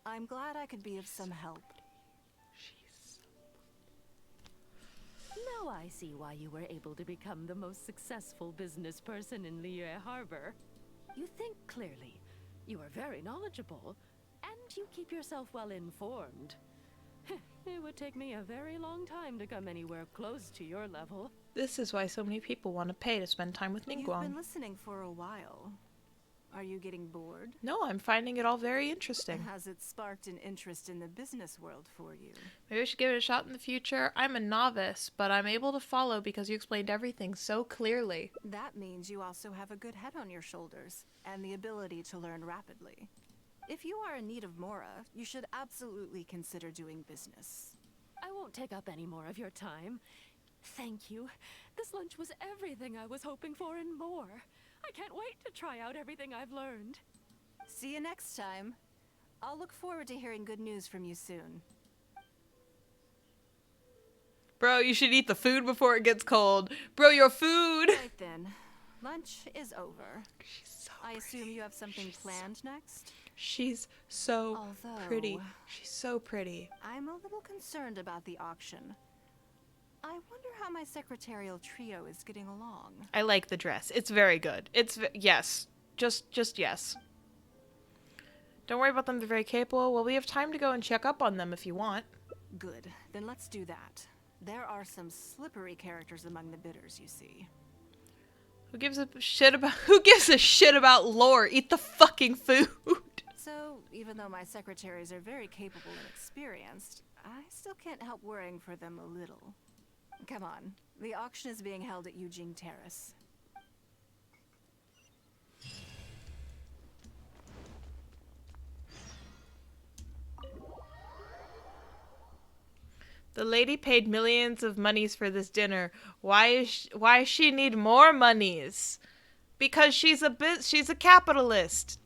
I'm glad I could be of some help. Now I see why you were able to become the most successful business person in Liyue Harbor. You think clearly, you are very knowledgeable, and you keep yourself well informed. It would take me a very long time to come anywhere close to your level. This is why so many people want to pay to spend time with Ningguang. You've been listening for a while. Are you getting bored? No, I'm finding it all very interesting. Has it sparked an interest in the business world for you? Maybe I should give it a shot in the future. I'm a novice, but I'm able to follow because you explained everything so clearly. That means you also have a good head on your shoulders, and the ability to learn rapidly. If you are in need of Mora, you should absolutely consider doing business. I won't take up any more of your time. Thank you. This lunch was everything I was hoping for and more. I can't wait to try out everything I've learned. See you next time. I'll look forward to hearing good news from you soon. Bro, you should eat the food before it gets cold. Bro, your food! Right then. Lunch is over. I assume you have something planned next? She's so pretty. She's so pretty. I'm a little concerned about the auction. I wonder how my secretarial trio is getting along. I like the dress. It's very good. Yes. Just yes. Don't worry about them. They're very capable. Well, we have time to go and check up on them if you want. Good. Then let's do that. There are some slippery characters among the bidders, you see. Who gives a shit about lore? Eat the fucking food. So, even though my secretaries are very capable and experienced, I still can't help worrying for them a little. Come on. The auction is being held at Yujing Terrace. The lady paid millions of monies for this dinner. Why she need more monies? Because she's a capitalist.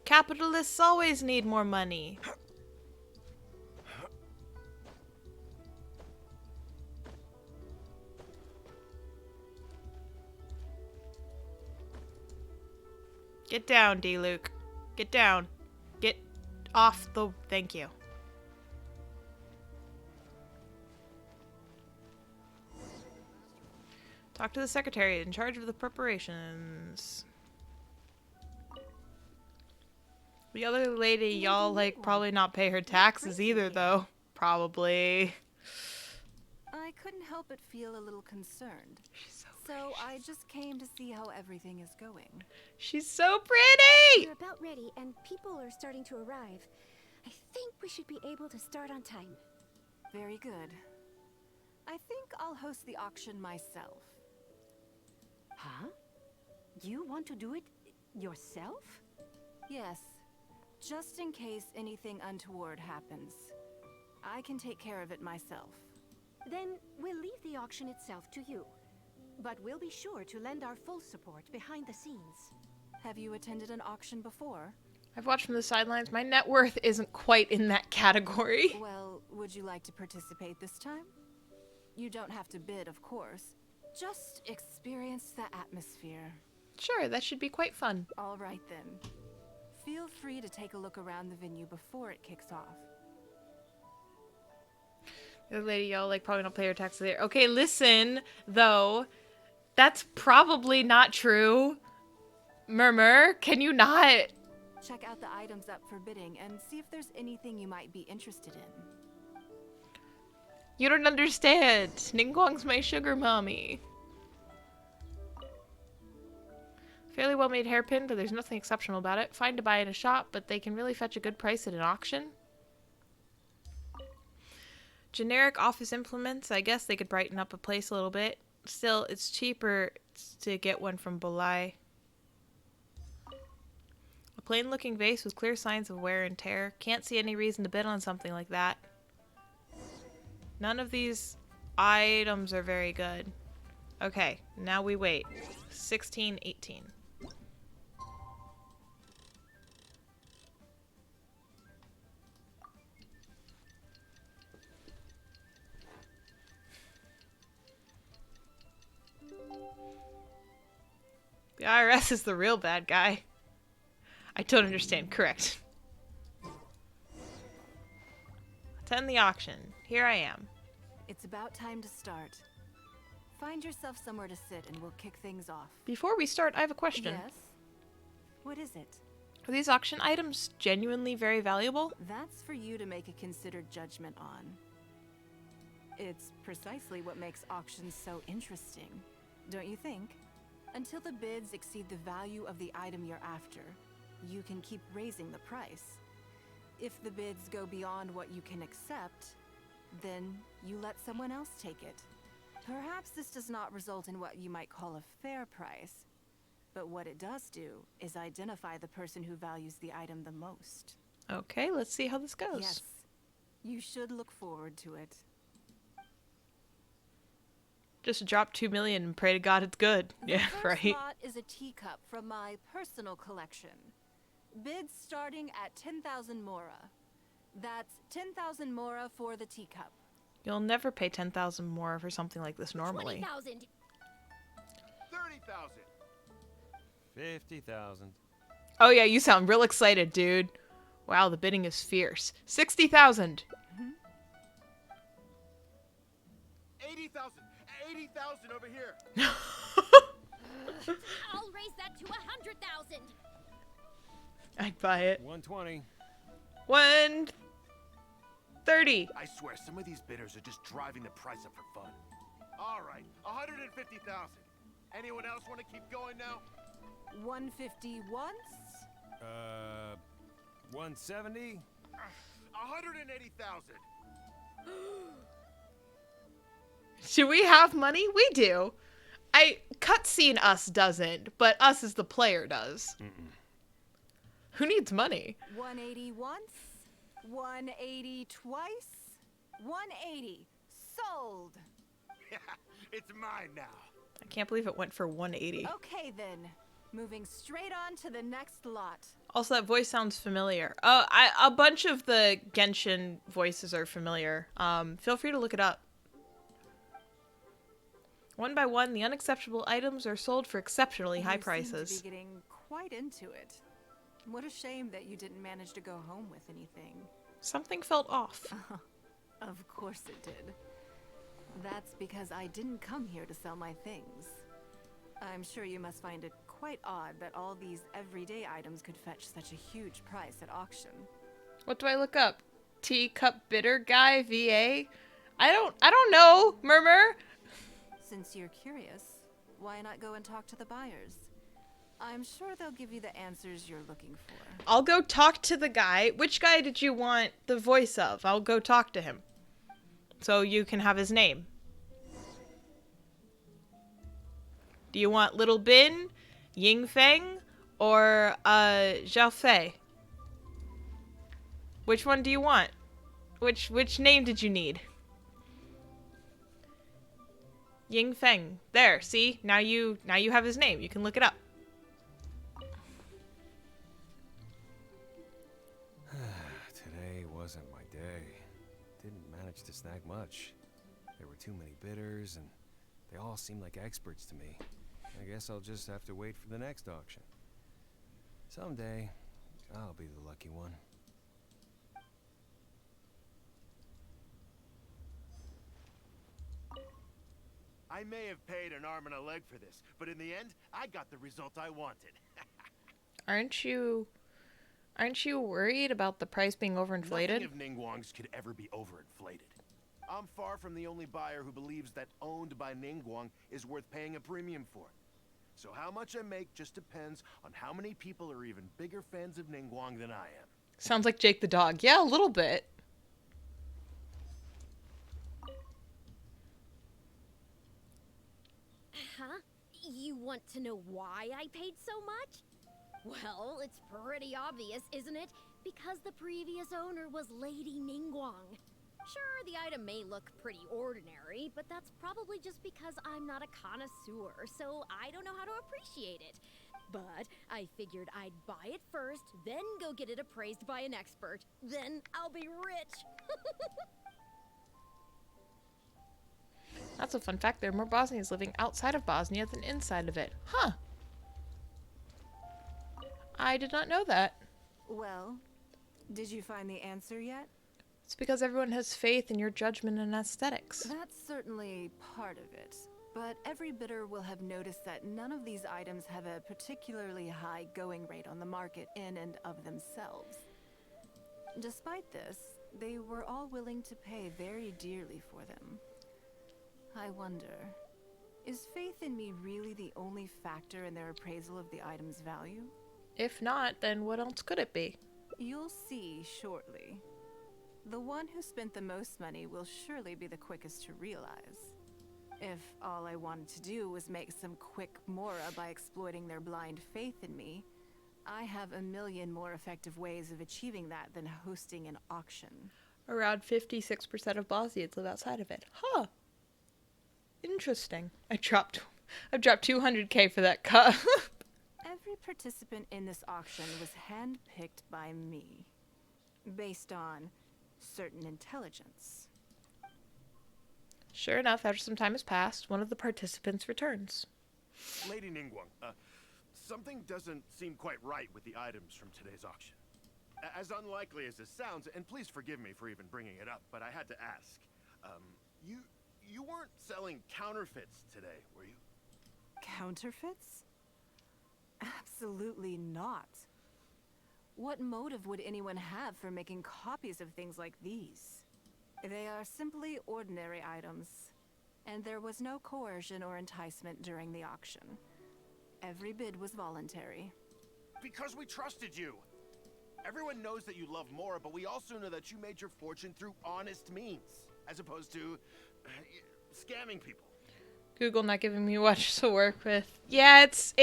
Capitalists always need more money. Get down, D-Luke. Get down. Get off the... Thank you. Talk to the secretary in charge of the preparations. The other lady, y'all, like, probably not pay her taxes either, though. Probably. I couldn't help but feel a little concerned. So I just came to see how everything is going. She's so pretty! We're about ready, and people are starting to arrive. I think we should be able to start on time. Very good. I think I'll host the auction myself. Huh? You want to do it yourself? Yes. Just in case anything untoward happens. I can take care of it myself. Then we'll leave the auction itself to you. But we'll be sure to lend our full support behind the scenes. Have you attended an auction before? I've watched from the sidelines. My net worth isn't quite in that category. Well, would you like to participate this time? You don't have to bid, of course. Just experience the atmosphere. Sure, that should be quite fun. All right then. Feel free to take a look around the venue before it kicks off. The other lady, y'all, like, probably not pay her taxes there. Okay, listen, though. That's probably not true. Murmur, can you not? check out the items up for bidding and see if there's anything you might be interested in. You don't understand. Ningguang's my sugar mommy. Fairly well-made hairpin, but there's nothing exceptional about it. Fine to buy in a shop, but they can really fetch a good price at an auction. Generic office implements, I guess they could brighten up a place a little bit. Still, it's cheaper to get one from Bolai. A plain-looking vase with clear signs of wear and tear. Can't see any reason to bid on something like that. None of these items are very good. Okay, now we wait. 16, 18. The IRS is the real bad guy. I don't understand. Correct. Attend the auction. Here I am. It's about time to start. Find yourself somewhere to sit and we'll kick things off. Before we start, I have a question. Yes? What is it? Are these auction items genuinely very valuable? That's for you to make a considered judgment on. It's precisely what makes auctions so interesting, don't you think? Until the bids exceed the value of the item you're after, you can keep raising the price. If the bids go beyond what you can accept, then you let someone else take it. Perhaps this does not result in what you might call a fair price, but what it does do is identify the person who values the item the most. Okay, let's see how this goes. Yes, you should look forward to it. Just drop 2 million and pray to God it's good. Yeah, right. The first lot is a teacup from my personal collection. Bids starting at 10,000 mora. That's 10,000 mora for the teacup. You'll never pay 10,000 more for something like this normally. 20,000. 30,000. 50,000. Oh yeah, you sound real excited, dude. Wow, the bidding is fierce. 60,000. 80,000. 80,000 over here. I'll raise that to 100,000. I'd buy it. 120. 130. I swear, some of these bidders are just driving the price up for fun. All right, 150,000. Anyone else want to keep going now? 150 once? 170. 180,000. Should we have money? We do. Cutscene us doesn't, but us as the player does. Who needs money? 180 once? 180 twice? 180. Sold. It's mine now. I can't believe it went for 180. Okay then. Moving straight on to the next lot. Also, that voice sounds familiar. A bunch of the Genshin voices are familiar. Feel free to look it up. One by one, the unacceptable items are sold for exceptionally high prices. You seem to be getting quite into it. What a shame that you didn't manage to go home with anything. Something felt off. Of course it did. That's because I didn't come here to sell my things. I'm sure you must find it quite odd that all these everyday items could fetch such a huge price at auction. What do I look up? Teacup bidder guy VA? I don't know, Murmur. Since you're curious, why not go and talk to the buyers? I'm sure they'll give you the answers you're looking for. I'll go talk to the guy. Which guy did you want the voice of? I'll go talk to him. So you can have his name. Do you want Little Bin, Ying Feng, or Zhao Fei? Which one do you want? Which name did you need? Ying Feng. There, see? Now you have his name. You can look it up. Today wasn't my day. Didn't manage to snag much. There were too many bidders, and they all seemed like experts to me. I guess I'll just have to wait for the next auction. Someday, I'll be the lucky one. I may have paid an arm and a leg for this, but in the end, I got the result I wanted. Aren't you Aren't you worried about the price being overinflated? Nothing of Ningguang's could ever be overinflated. I'm far from the only buyer who believes that owned by Ningguang is worth paying a premium for. So how much I make just depends on how many people are even bigger fans of Ningguang than I am. Sounds like Jake the dog. Yeah, a little bit. Huh? You want to know why I paid so much? Well, it's pretty obvious, isn't it? Because the previous owner was Lady Ningguang. Sure, the item may look pretty ordinary, but that's probably just because I'm not a connoisseur, so I don't know how to appreciate it. But I figured I'd buy it first, then go get it appraised by an expert. Then I'll be rich. That's a fun fact. There are more Bosnians living outside of Bosnia than inside of it. Huh. I did not know that. Well, did you find the answer yet? It's because everyone has faith in your judgment and aesthetics. That's certainly part of it. But every bidder will have noticed that none of these items have a particularly high going rate on the market in and of themselves. Despite this, they were all willing to pay very dearly for them. I wonder, is faith in me really the only factor in their appraisal of the item's value? If not, then what else could it be? You'll see shortly. The one who spent the most money will surely be the quickest to realize. If all I wanted to do was make some quick mora by exploiting their blind faith in me, I have a million more effective ways of achieving that than hosting an auction. Around 56% of Bosnians live outside of it. Huh. Interesting. I've dropped 200k for that cut. Every participant in this auction was handpicked by me, based on certain intelligence. Sure enough, after some time has passed, one of the participants returns. Lady Ningguang, something doesn't seem quite right with the items from today's auction. As unlikely as this sounds, and please forgive me for even bringing it up, but I had to ask. You weren't selling counterfeits today, were you? Counterfeits? Absolutely not. What motive would anyone have for making copies of things like these? They are simply ordinary items, and there was no coercion or enticement during the auction. Every bid was voluntary. Because we trusted you. Everyone knows that you love Mora, but we also know that you made your fortune through honest means, as opposed to scamming people. Google not giving me much to work with. Yeah, it's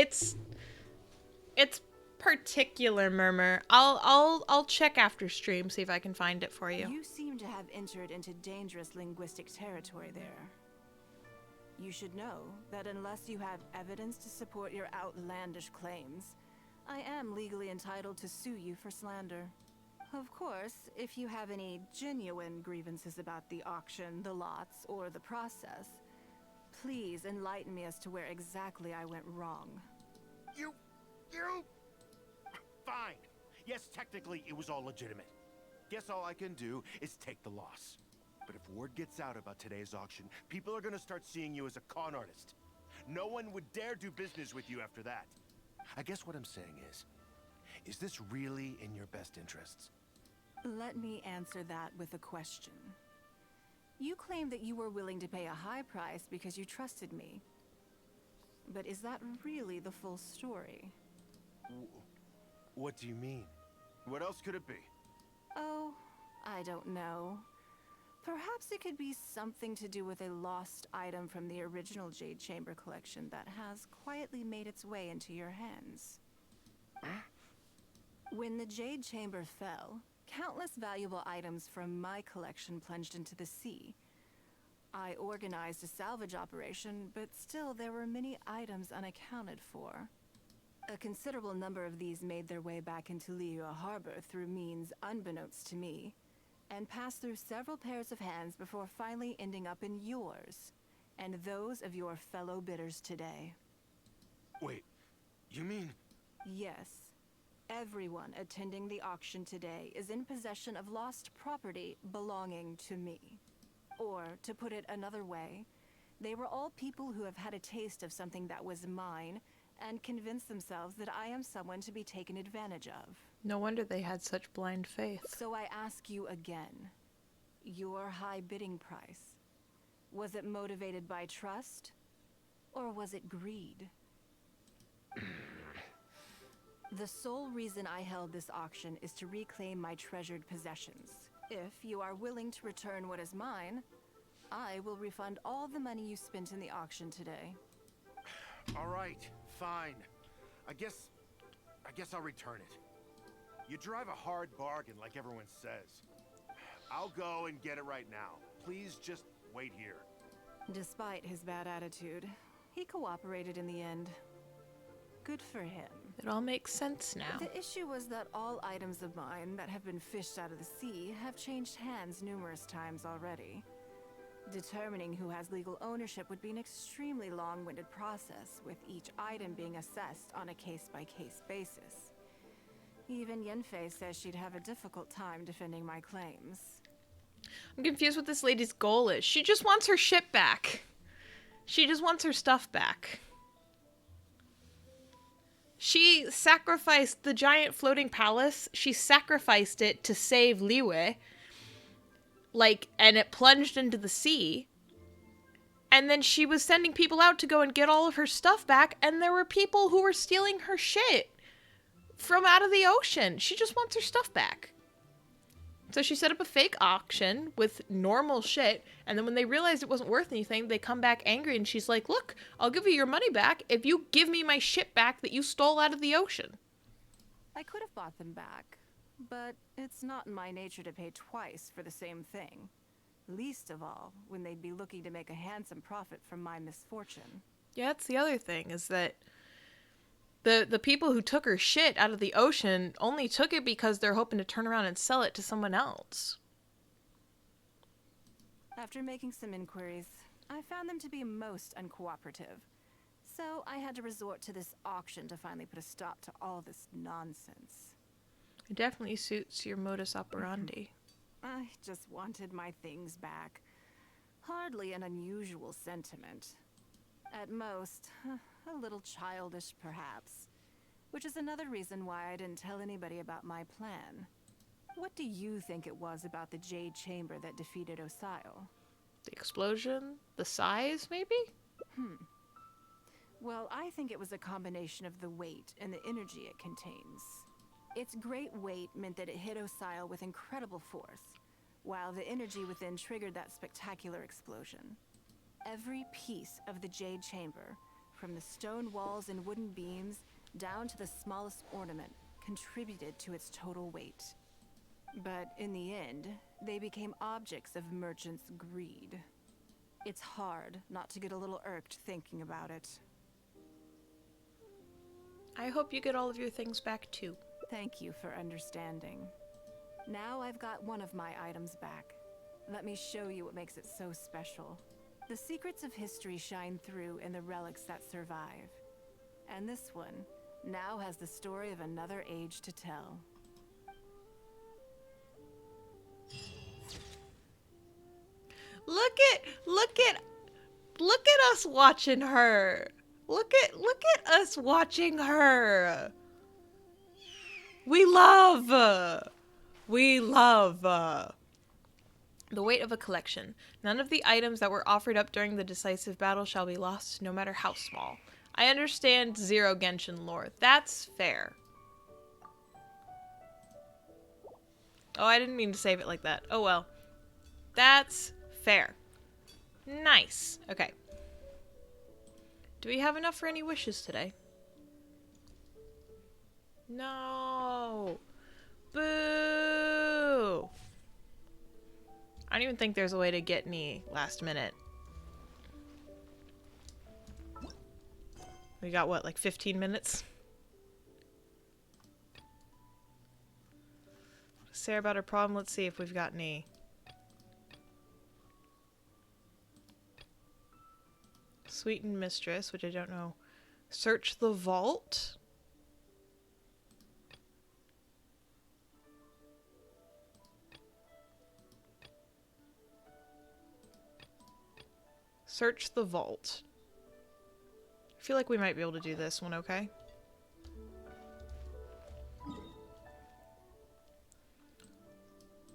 particular, Murmur. I'll check after stream, see if I can find it for you. You seem to have entered into dangerous linguistic territory there. You should know that unless you have evidence to support your outlandish claims, I am legally entitled to sue you for slander. Of course, if you have any genuine grievances about the auction, the lots, or the process, please enlighten me as to where exactly I went wrong. You... Fine. Yes, technically it was all legitimate. Guess all I can do is take the loss. But if word gets out about today's auction, people are gonna start seeing you as a con artist. No one would dare do business with you after that. I guess what I'm saying is this really in your best interests? Let me answer that with a question. You claim that you were willing to pay a high price because you trusted me. But is that really the full story? What do you mean? What else could it be? Oh, I don't know. Perhaps it could be something to do with a lost item from the original Jade Chamber collection that has quietly made its way into your hands. When the Jade Chamber fell, countless valuable items from my collection plunged into the sea. I organized a salvage operation, but still there were many items unaccounted for. A considerable number of these made their way back into Liyue Harbor through means unbeknownst to me, and passed through several pairs of hands before finally ending up in yours, and those of your fellow bidders today. Wait, you mean... Yes. Everyone attending the auction today is in possession of lost property belonging to me. Or, to put it another way, they were all people who have had a taste of something that was mine, and convince themselves that I am someone to be taken advantage of. No wonder they had such blind faith. So I ask you again, your high bidding price, was it motivated by trust, or was it greed? The sole reason I held this auction is to reclaim my treasured possessions. If you are willing to return what is mine, I will refund all the money you spent in the auction today. All right, fine. I guess I'll return it. You drive a hard bargain like everyone says. I'll go and get it right now. Please just wait here. Despite his bad attitude, he cooperated in the end. Good for him. It all makes sense now. The issue was that all items of mine that have been fished out of the sea have changed hands numerous times already. Determining who has legal ownership would be an extremely long-winded process, with each item being assessed on a case-by-case basis. Even Yenfei says she'd have a difficult time defending my claims. I'm confused what this lady's goal is. She just wants her shit back. She just wants her stuff back. She sacrificed the giant floating palace. She sacrificed it to save Liyue. And it plunged into the sea. And then she was sending people out to go and get all of her stuff back. And there were people who were stealing her shit from out of the ocean. She just wants her stuff back. So she set up a fake auction with normal shit, and then when they realized it wasn't worth anything, they come back angry, and she's like, look, I'll give you your money back if you give me my shit back that you stole out of the ocean. I could have bought them back, but it's not in my nature to pay twice for the same thing. Least of all, when they'd be looking to make a handsome profit from my misfortune. Yeah, that's the other thing, is that the people who took her shit out of the ocean only took it because they're hoping to turn around and sell it to someone else. After making some inquiries, I found them to be most uncooperative. So I had to resort to this auction to finally put a stop to all this nonsense. It definitely suits your modus operandi. I just wanted my things back. Hardly an unusual sentiment. At most, a little childish perhaps. Which is another reason why I didn't tell anybody about my plan. What do you think it was about the Jade Chamber that defeated Osile? The explosion? The size, maybe? Well, I think it was a combination of the weight and the energy it contains. Its great weight meant that it hit Osile with incredible force, while the energy within triggered that spectacular explosion. Every piece of the Jade Chamber, from the stone walls and wooden beams down to the smallest ornament, contributed to its total weight. But in the end, they became objects of merchants' greed. It's hard not to get a little irked thinking about it. I hope you get all of your things back too. Thank you for understanding. Now I've got one of my items back. Let me show you what makes it so special. The secrets of history shine through in the relics that survive. And this one now has the story of another age to tell. Look at us watching her. Look at us watching her. We love. The weight of a collection. None of the items that were offered up during the decisive battle shall be lost, no matter how small. I understand Zero Genshin lore. That's fair. Oh, I didn't mean to save it like that. Oh well. That's fair. Nice. Okay. Do we have enough for any wishes today? No. Boo. I don't even think there's a way to get any last minute. We got what, like 15 minutes? Sarah about her problem. Let's see if we've got any. Sweetened Mistress, which I don't know. Search the vault. Search the vault. I feel like we might be able to do this one okay.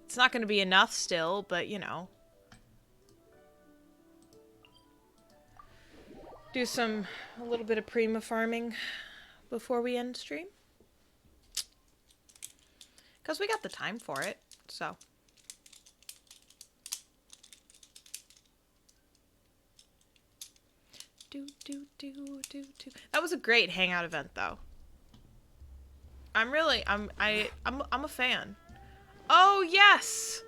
It's not going to be enough still, but you know. Do a little bit of prima farming before we end stream. Because we got the time for it, so. That was a great hangout event, though. I'm a fan. Oh, yes!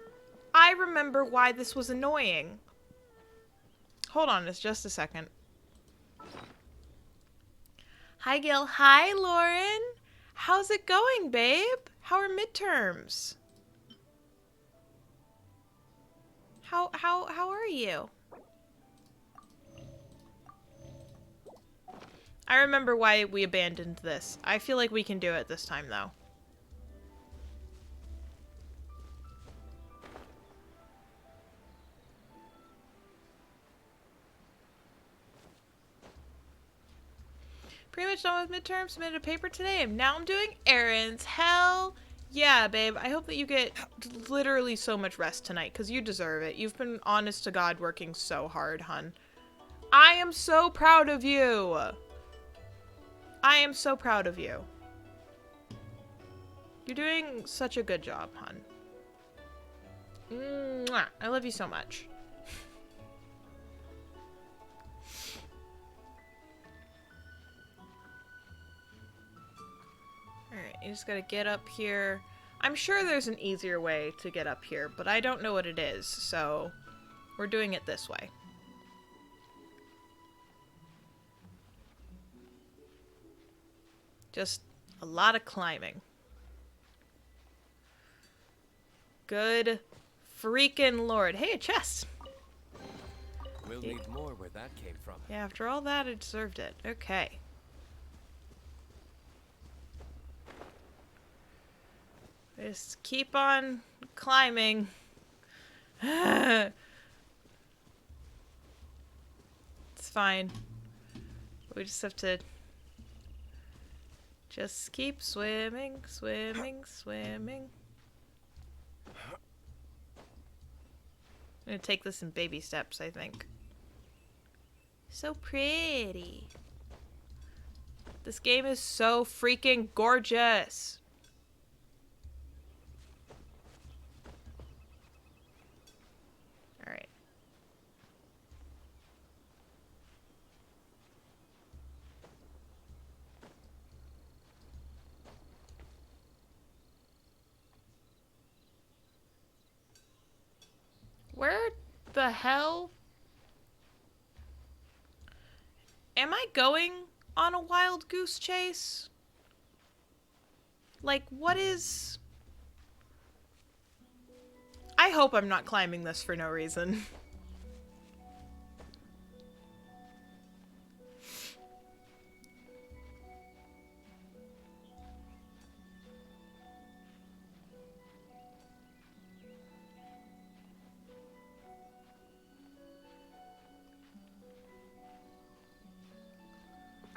I remember why this was annoying. Hold on just a second. Hi, Gil. Hi, Lauren. How's it going, babe? How are midterms? How are you? I remember why we abandoned this. I feel like we can do it this time, though. Pretty much done with midterms. Submitted a paper today, and now I'm doing errands. Hell yeah, babe. I hope that you get literally so much rest tonight, because you deserve it. You've been, honest to God, working so hard, hun. I am so proud of you. I am so proud of you. You're doing such a good job, hun. Mwah. I love you so much. Alright, you just gotta get up here. I'm sure there's an easier way to get up here, but I don't know what it is, so we're doing it this way. Just a lot of climbing. Good freaking lord. Hey, a chest! We'll need more where that came from. Yeah, after all that, it deserved it. Okay. Just keep on climbing. It's fine. We just have to just keep swimming, swimming, swimming. I'm gonna take this in baby steps, I think. So pretty. This game is so freaking gorgeous. Alright. Where the hell am I going on a wild goose chase? Like, what is... I hope I'm not climbing this for no reason.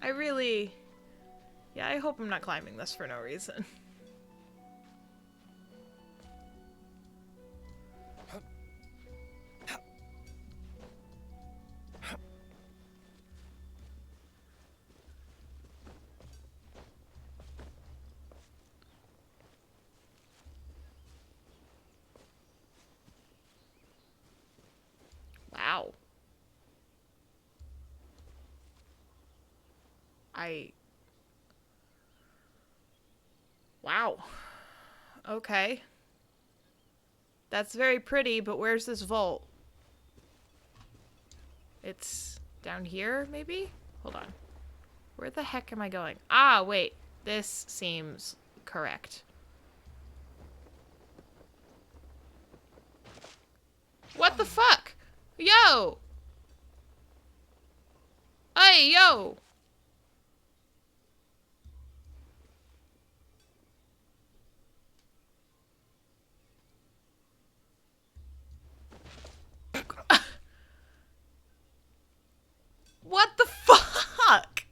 I really... Yeah, I hope I'm not climbing this for no reason. Wow. Wow. Okay. That's very pretty, but where's this vault? It's down here, maybe? Hold on. Where the heck am I going? Ah, wait. This seems correct. What the fuck? Yo! Hey, yo! What the fuck?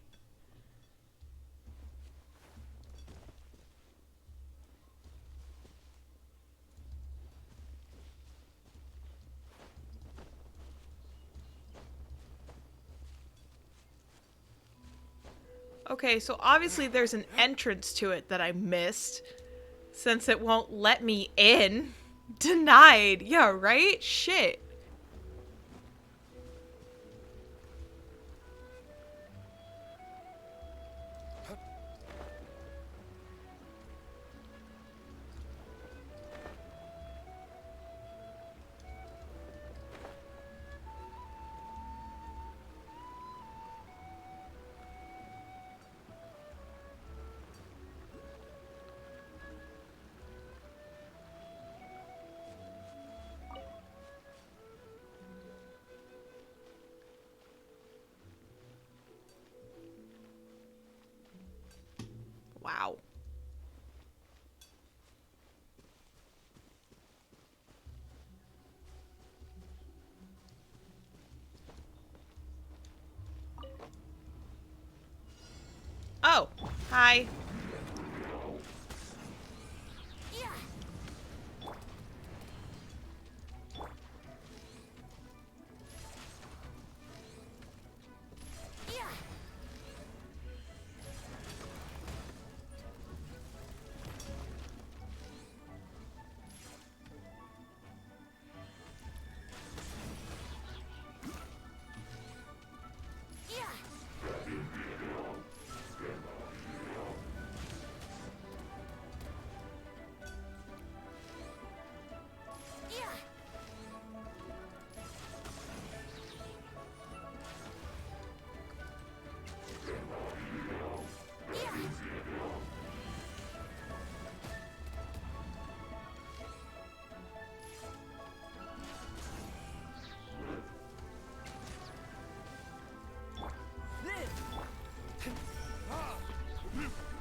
Okay, so obviously there's an entrance to it that I missed, since it won't let me in. Denied. Yeah, right? Shit. Wow. Oh, hi.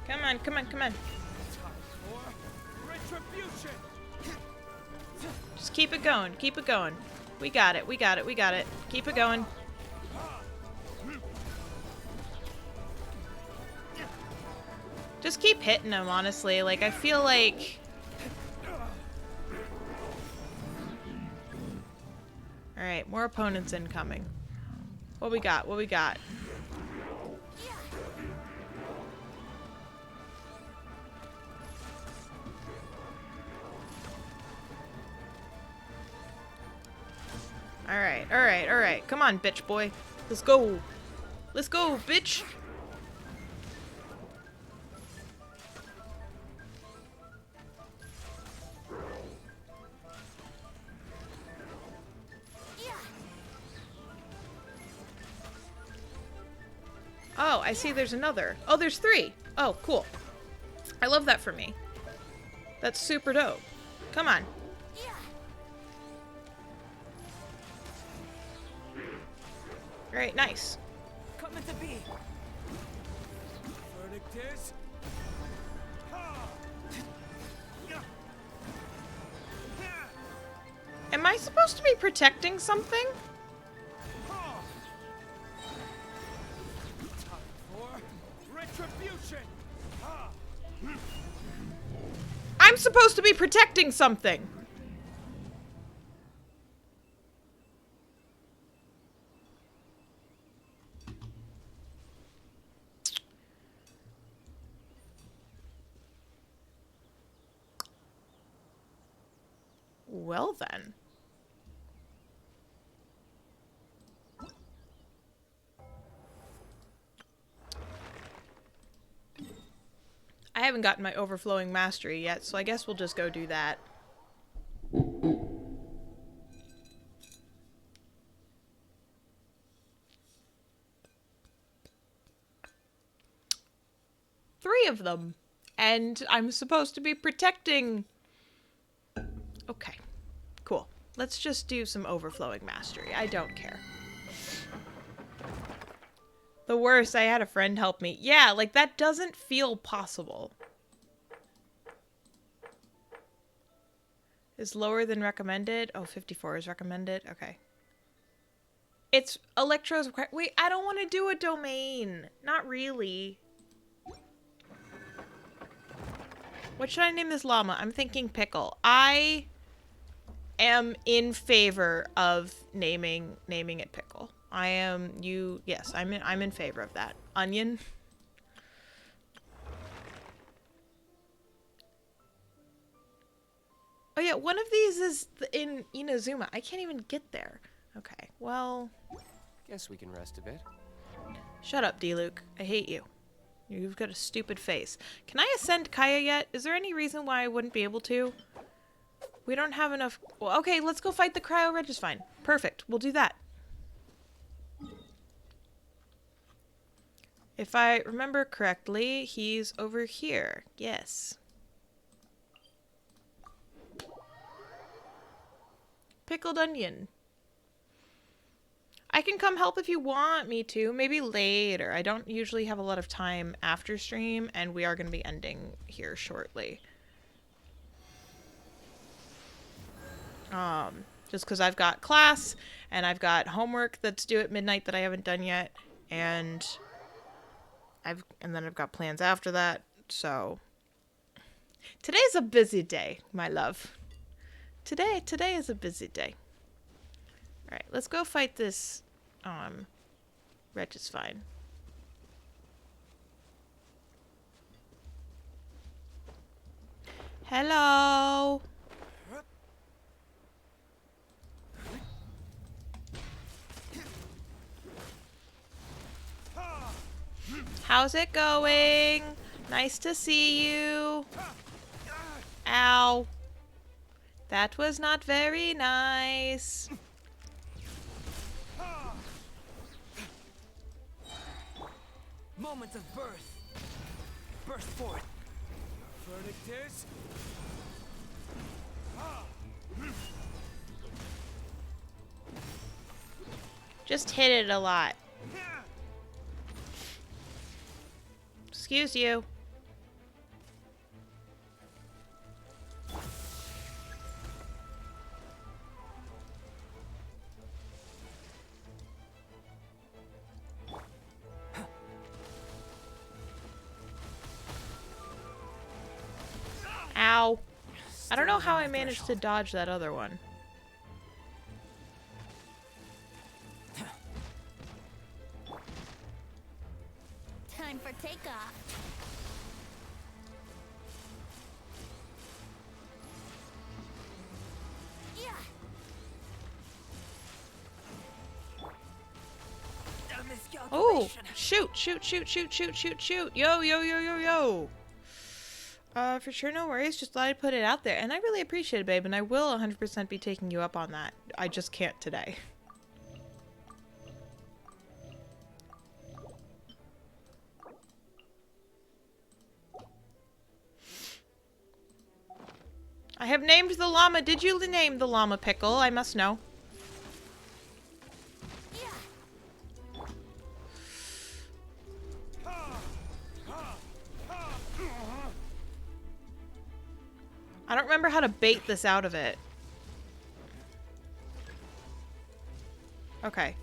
Come on, come on, come on. Just keep it going, keep it going. We got it, we got it, we got it. Keep it going. Just keep hitting him, honestly. Like, I feel like... Alright, more opponents incoming. What we got? What we got? Alright, alright, alright. Come on, bitch boy. Let's go. Let's go, bitch. Oh, I see there's another. Oh, there's 3. Oh, cool. I love that for me. That's super dope. Come on. Alright, nice. Coming to be. Verdict is... Am I supposed to be protecting something? I'm supposed to be protecting something. Well then. I haven't gotten my overflowing mastery yet, so I guess we'll just go do that. Three of them. And I'm supposed to be protecting... Okay. Cool. Let's just do some overflowing mastery. I don't care. The worst, I had a friend help me. Yeah, like, that doesn't feel possible. Is lower than recommended? Oh, 54 is recommended? Okay. It's Electro's... Wait, I don't want to do a domain. Not really. What should I name this llama? I'm thinking Pickle. I am in favor of naming it Pickle. I am... Yes, I'm in favor of that. Onion? Oh yeah, one of these is in Inazuma. I can't even get there. Okay, well... Guess we can rest a bit. Shut up, D-Luke. I hate you. You've got a stupid face. Can I ascend Kaya yet? Is there any reason why I wouldn't be able to? We don't have enough... Well, okay, let's go fight the Cryo Registine. Perfect. We'll do that. If I remember correctly, he's over here. Yes. Pickled onion. I can come help if you want me to. Maybe later. I don't usually have a lot of time after stream, and we are going to be ending here shortly. Just because I've got class, and I've got homework that's due at midnight that I haven't done yet, and then I've got plans after that, so... Today's a busy day, my love. Today is a busy day. Alright, let's go fight this, Registine. Hello! How's it going? Nice to see you. Ow. That was not very nice. Moment of birth. Burst forth. Verdict is... Just hit it a lot. Excuse you. Ow. I don't know how I managed to dodge that other one. Time for takeoff. Yeah. Oh, shoot. Yo. For sure, no worries. Just thought I'd put it out there. And I really appreciate it, babe. And I will 100% be taking you up on that. I just can't today. I have named the llama. Did you name the llama Pickle? I must know. I don't remember how to bait this out of it. Okay.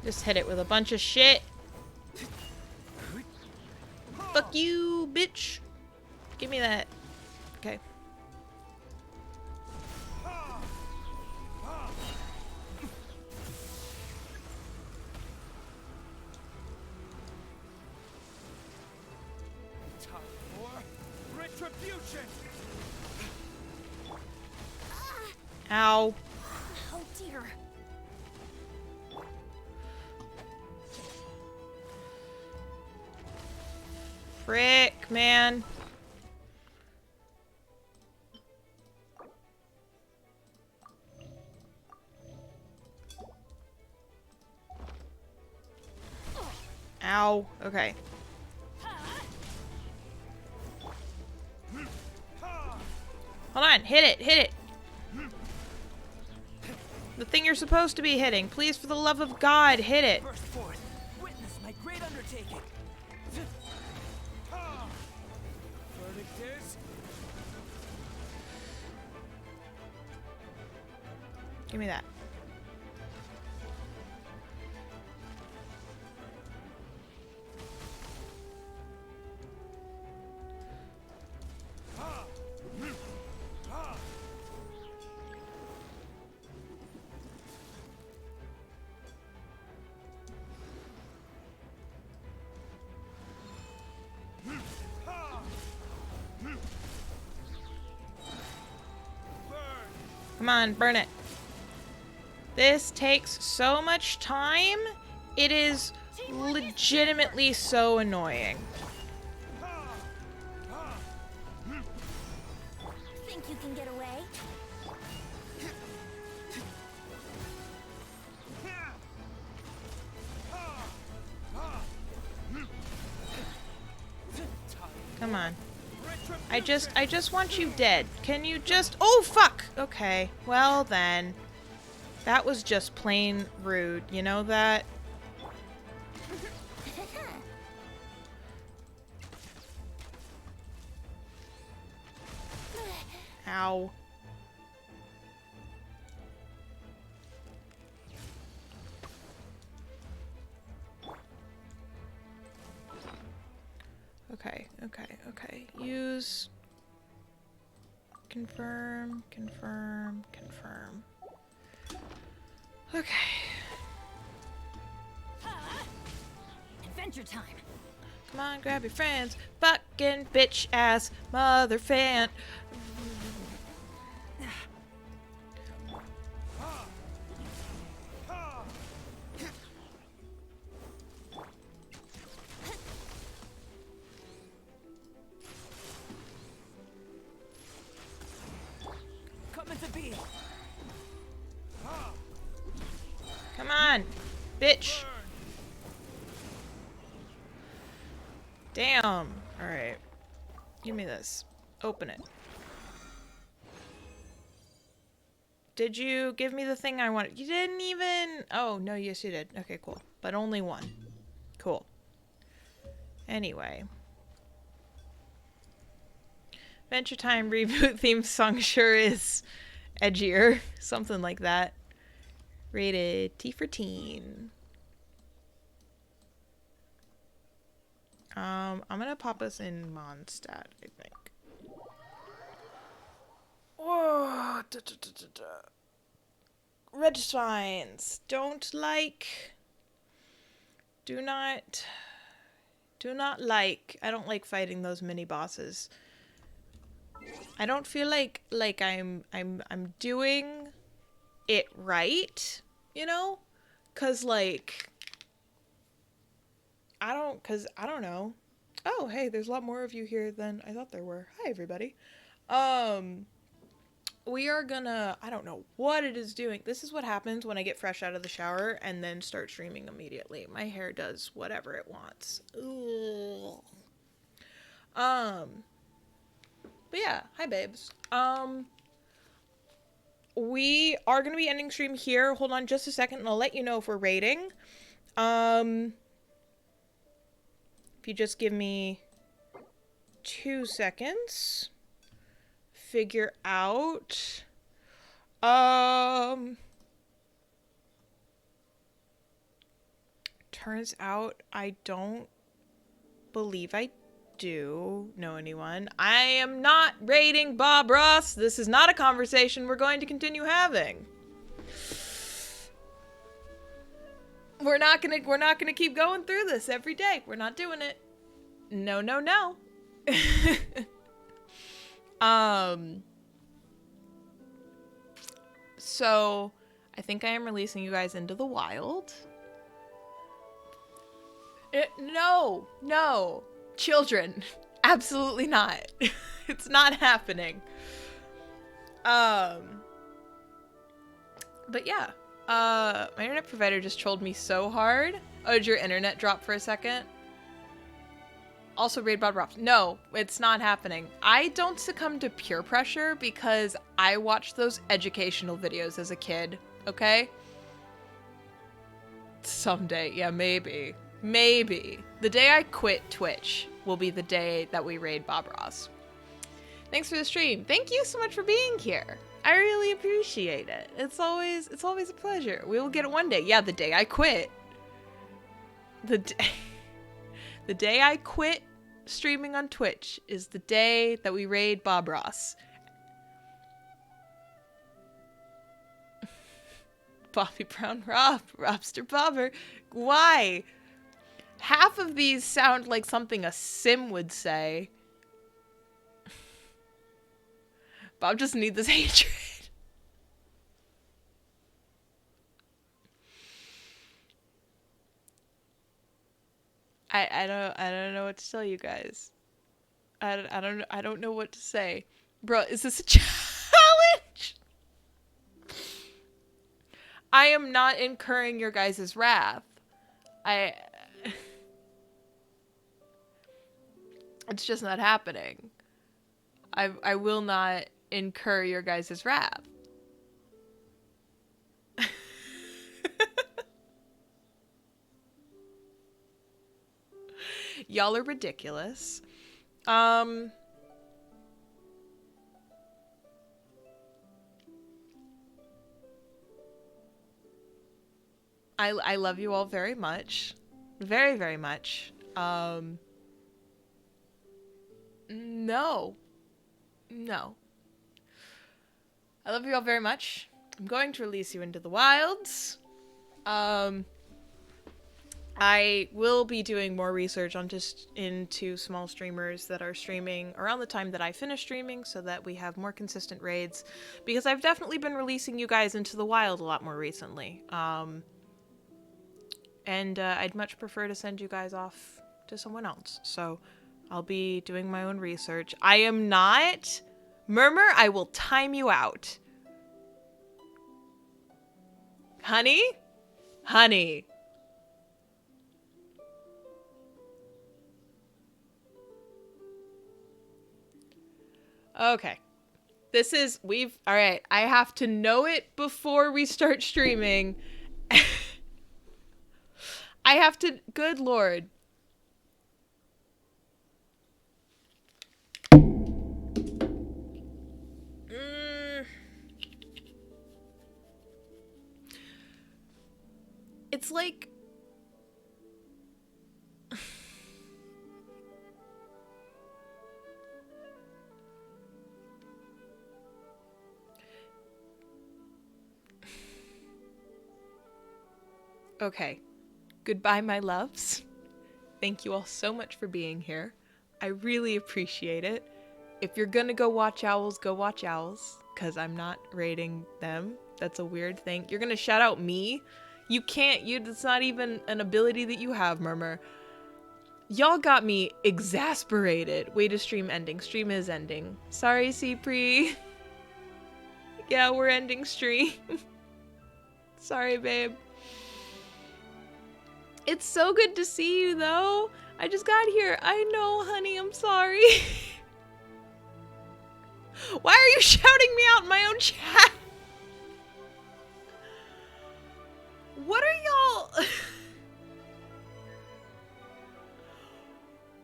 Just hit it with a bunch of shit. Fuck you, bitch. Give me that. Okay. Time for retribution. Ow. Oh dear. Frick, man. Ow. Okay. Hold on. Hit it. Hit it. The thing you're supposed to be hitting. Please, for the love of God, hit it. Burst forth. Witness my great undertaking. Verdict is... Give me that. Come on, burn it. This takes so much time. It is legitimately so annoying. Think you can get away? Come on. I just want you dead. Can you just... Oh, fuck! Okay. Well, then. That was just plain rude. You know that? Ow. Okay, okay, okay. Use... Confirm, confirm, confirm. Okay. Adventure time. Come on, grab your friends. Fucking bitch ass mother fan. Coming to be. Come on, bitch. Damn. Alright. Give me this. Open it. Did you give me the thing I wanted? You didn't even... Oh, no, yes you did. Okay, cool. But only one. Cool. Anyway. Adventure Time reboot theme song sure is edgier. Something like that. Rated T for teen. I'm gonna pop us in Mondstadt, I think. Whoa. Red signs. Don't like. Do not like. I don't like fighting those mini bosses. I don't feel like I'm doing it right, you know? 'Cause like I don't know. Oh, hey, there's a lot more of you here than I thought there were. Hi, everybody. We are gonna... I don't know what it is doing. This is what happens when I get fresh out of the shower and then start streaming immediately. My hair does whatever it wants. Ugh. But yeah, hi, babes. We are gonna be ending stream here. Hold on just a second and I'll let you know if we're rating. If you just give me 2 seconds. Figure out. Turns out I don't believe I do know anyone. I am not rating Bob Ross. This is not a conversation we're going to continue having. We're not gonna keep going through this every day. We're not doing it. No, no, no. So I think I am releasing you guys into the wild. No, children, absolutely not. It's not happening. But yeah, my internet provider just trolled me so hard. Oh, did your internet drop for a second? Also, raid Bob Ross. No, it's not happening. I don't succumb to peer pressure because I watched those educational videos as a kid, okay? Someday, yeah, maybe. Maybe. The day I quit Twitch will be the day that we raid Bob Ross. Thanks for the stream. Thank you so much for being here. I really appreciate it. It's always a pleasure. We will get it one day. Yeah, the day I quit. The day I quit streaming on Twitch is the day that we raid Bob Ross. Bobby Brown Rob, Robster Bobber. Why? Half of these sound like something a sim would say. Bob just needs this hatred. I don't know what to tell you guys. I don't know what to say. Bro, is this a challenge? I am not incurring your guys' wrath. It's just not happening. I will not incur your guys' wrath. Y'all are ridiculous. I love you all very much. Very, very much. No. No. I love you all very much. I'm going to release you into the wilds. I will be doing more research on into small streamers that are streaming around the time that I finish streaming so that we have more consistent raids, because I've definitely been releasing you guys into the wild a lot more recently. And I'd much prefer to send you guys off to someone else. So I'll be doing my own research. I am not... Murmur, I will time you out. Honey? Honey. Okay. This is... Alright, I have to know it before we start streaming. I have to... Good lord. It's like... Okay. Goodbye, my loves. Thank you all so much for being here. I really appreciate it. If you're gonna go watch owls, go watch owls, because I'm not rating them. That's a weird thing. You're gonna shout out me? You can't. It's not even an ability that you have, Murmur. Y'all got me exasperated. Wait, is stream ending? Stream is ending. Sorry, Cpri. Yeah, we're ending stream. Sorry, babe. It's so good to see you, though. I just got here. I know, honey. I'm sorry. Why are you shouting me out in my own chat? What are y'all...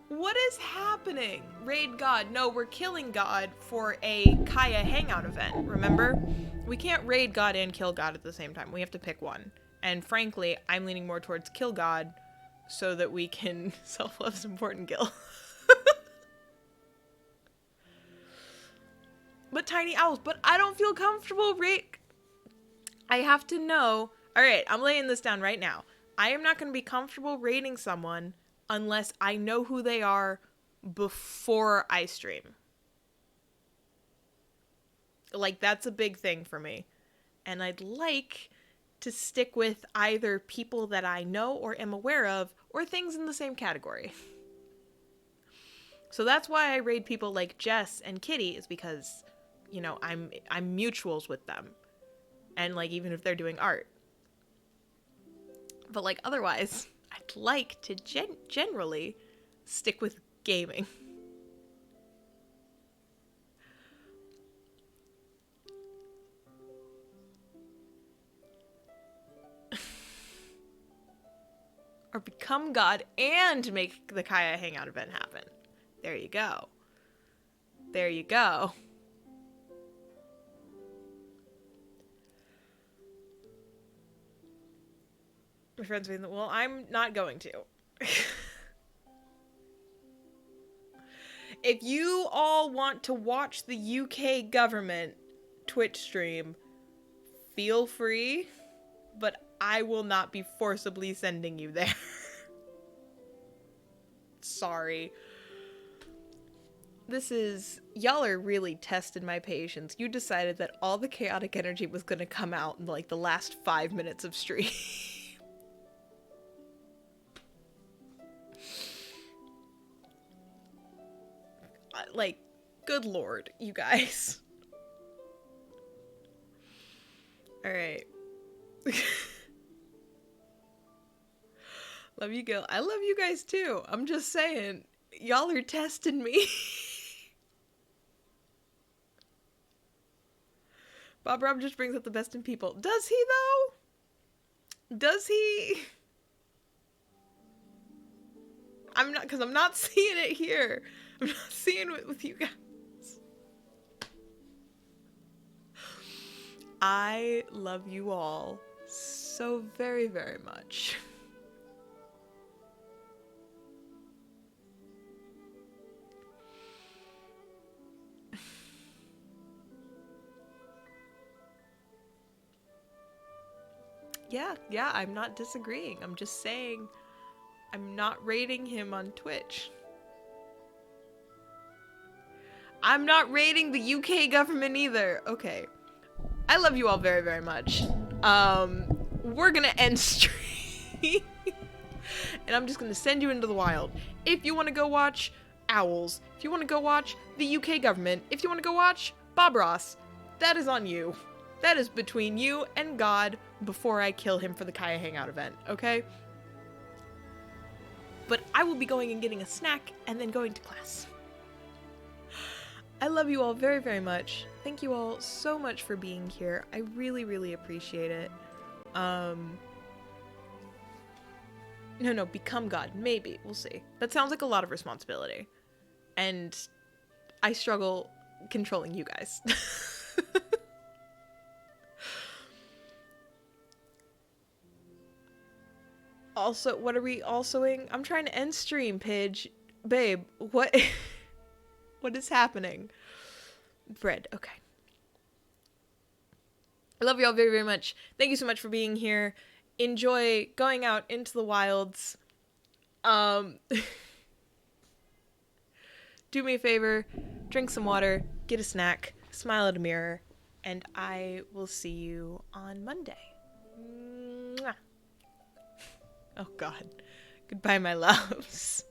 What is happening? Raid God. No, we're killing God for a Kaya hangout event, remember? We can't raid God and kill God at the same time. We have to pick one. And frankly, I'm leaning more towards kill God so that we can self-love's important kill. But tiny owls. But I don't feel comfortable, Rick. I have to know. Alright, I'm laying this down right now. I am not going to be comfortable raiding someone unless I know who they are before I stream. Like, that's a big thing for me. And I'd like to stick with either people that I know or am aware of, or things in the same category. So that's why I raid people like Jess and Kitty, is because, you know, I'm mutuals with them. And, like, even if they're doing art. But, like, otherwise, I'd like to generally stick with gaming. Or become God and make the Kaya Hangout event happen. There you go. There you go. My friend's being, well, I'm not going to. If you all want to watch the UK government Twitch stream, feel free, but I will not be forcibly sending you there. sorry. Y'all are really tested my patience. You decided that all the chaotic energy was gonna come out in like the last 5 minutes of stream. Like, good lord, you guys. Alright. Love you, Gil. I love you guys too. I'm just saying, y'all are testing me. Bob Rob just brings up the best in people. Does he, though? Does he? I'm not seeing it here. I'm not seeing it with you guys. I love you all so very, very much. Yeah, I'm not disagreeing. I'm just saying I'm not rating him on Twitch. I'm not rating the UK government either. Okay. I love you all very, very much. We're gonna end stream. And I'm just gonna send you into the wild. If you want to go watch Owls, if you want to go watch the UK government, if you want to go watch Bob Ross, that is on you. That is between you and God before I kill him for the Kaya Hangout event, okay? But I will be going and getting a snack and then going to class. I love you all very, very much. Thank you all so much for being here. I really, really appreciate it. No, become God. Maybe. We'll see. That sounds like a lot of responsibility. And I struggle controlling you guys. Also, what are we alsoing? I'm trying to end stream, Pidge. Babe, what? What is happening? Bread, okay. I love you all very, very much. Thank you so much for being here. Enjoy going out into the wilds. Do me a favor, drink some water, get a snack, smile at a mirror, and I will see you on Monday. Mwah. Oh God. Goodbye, my loves.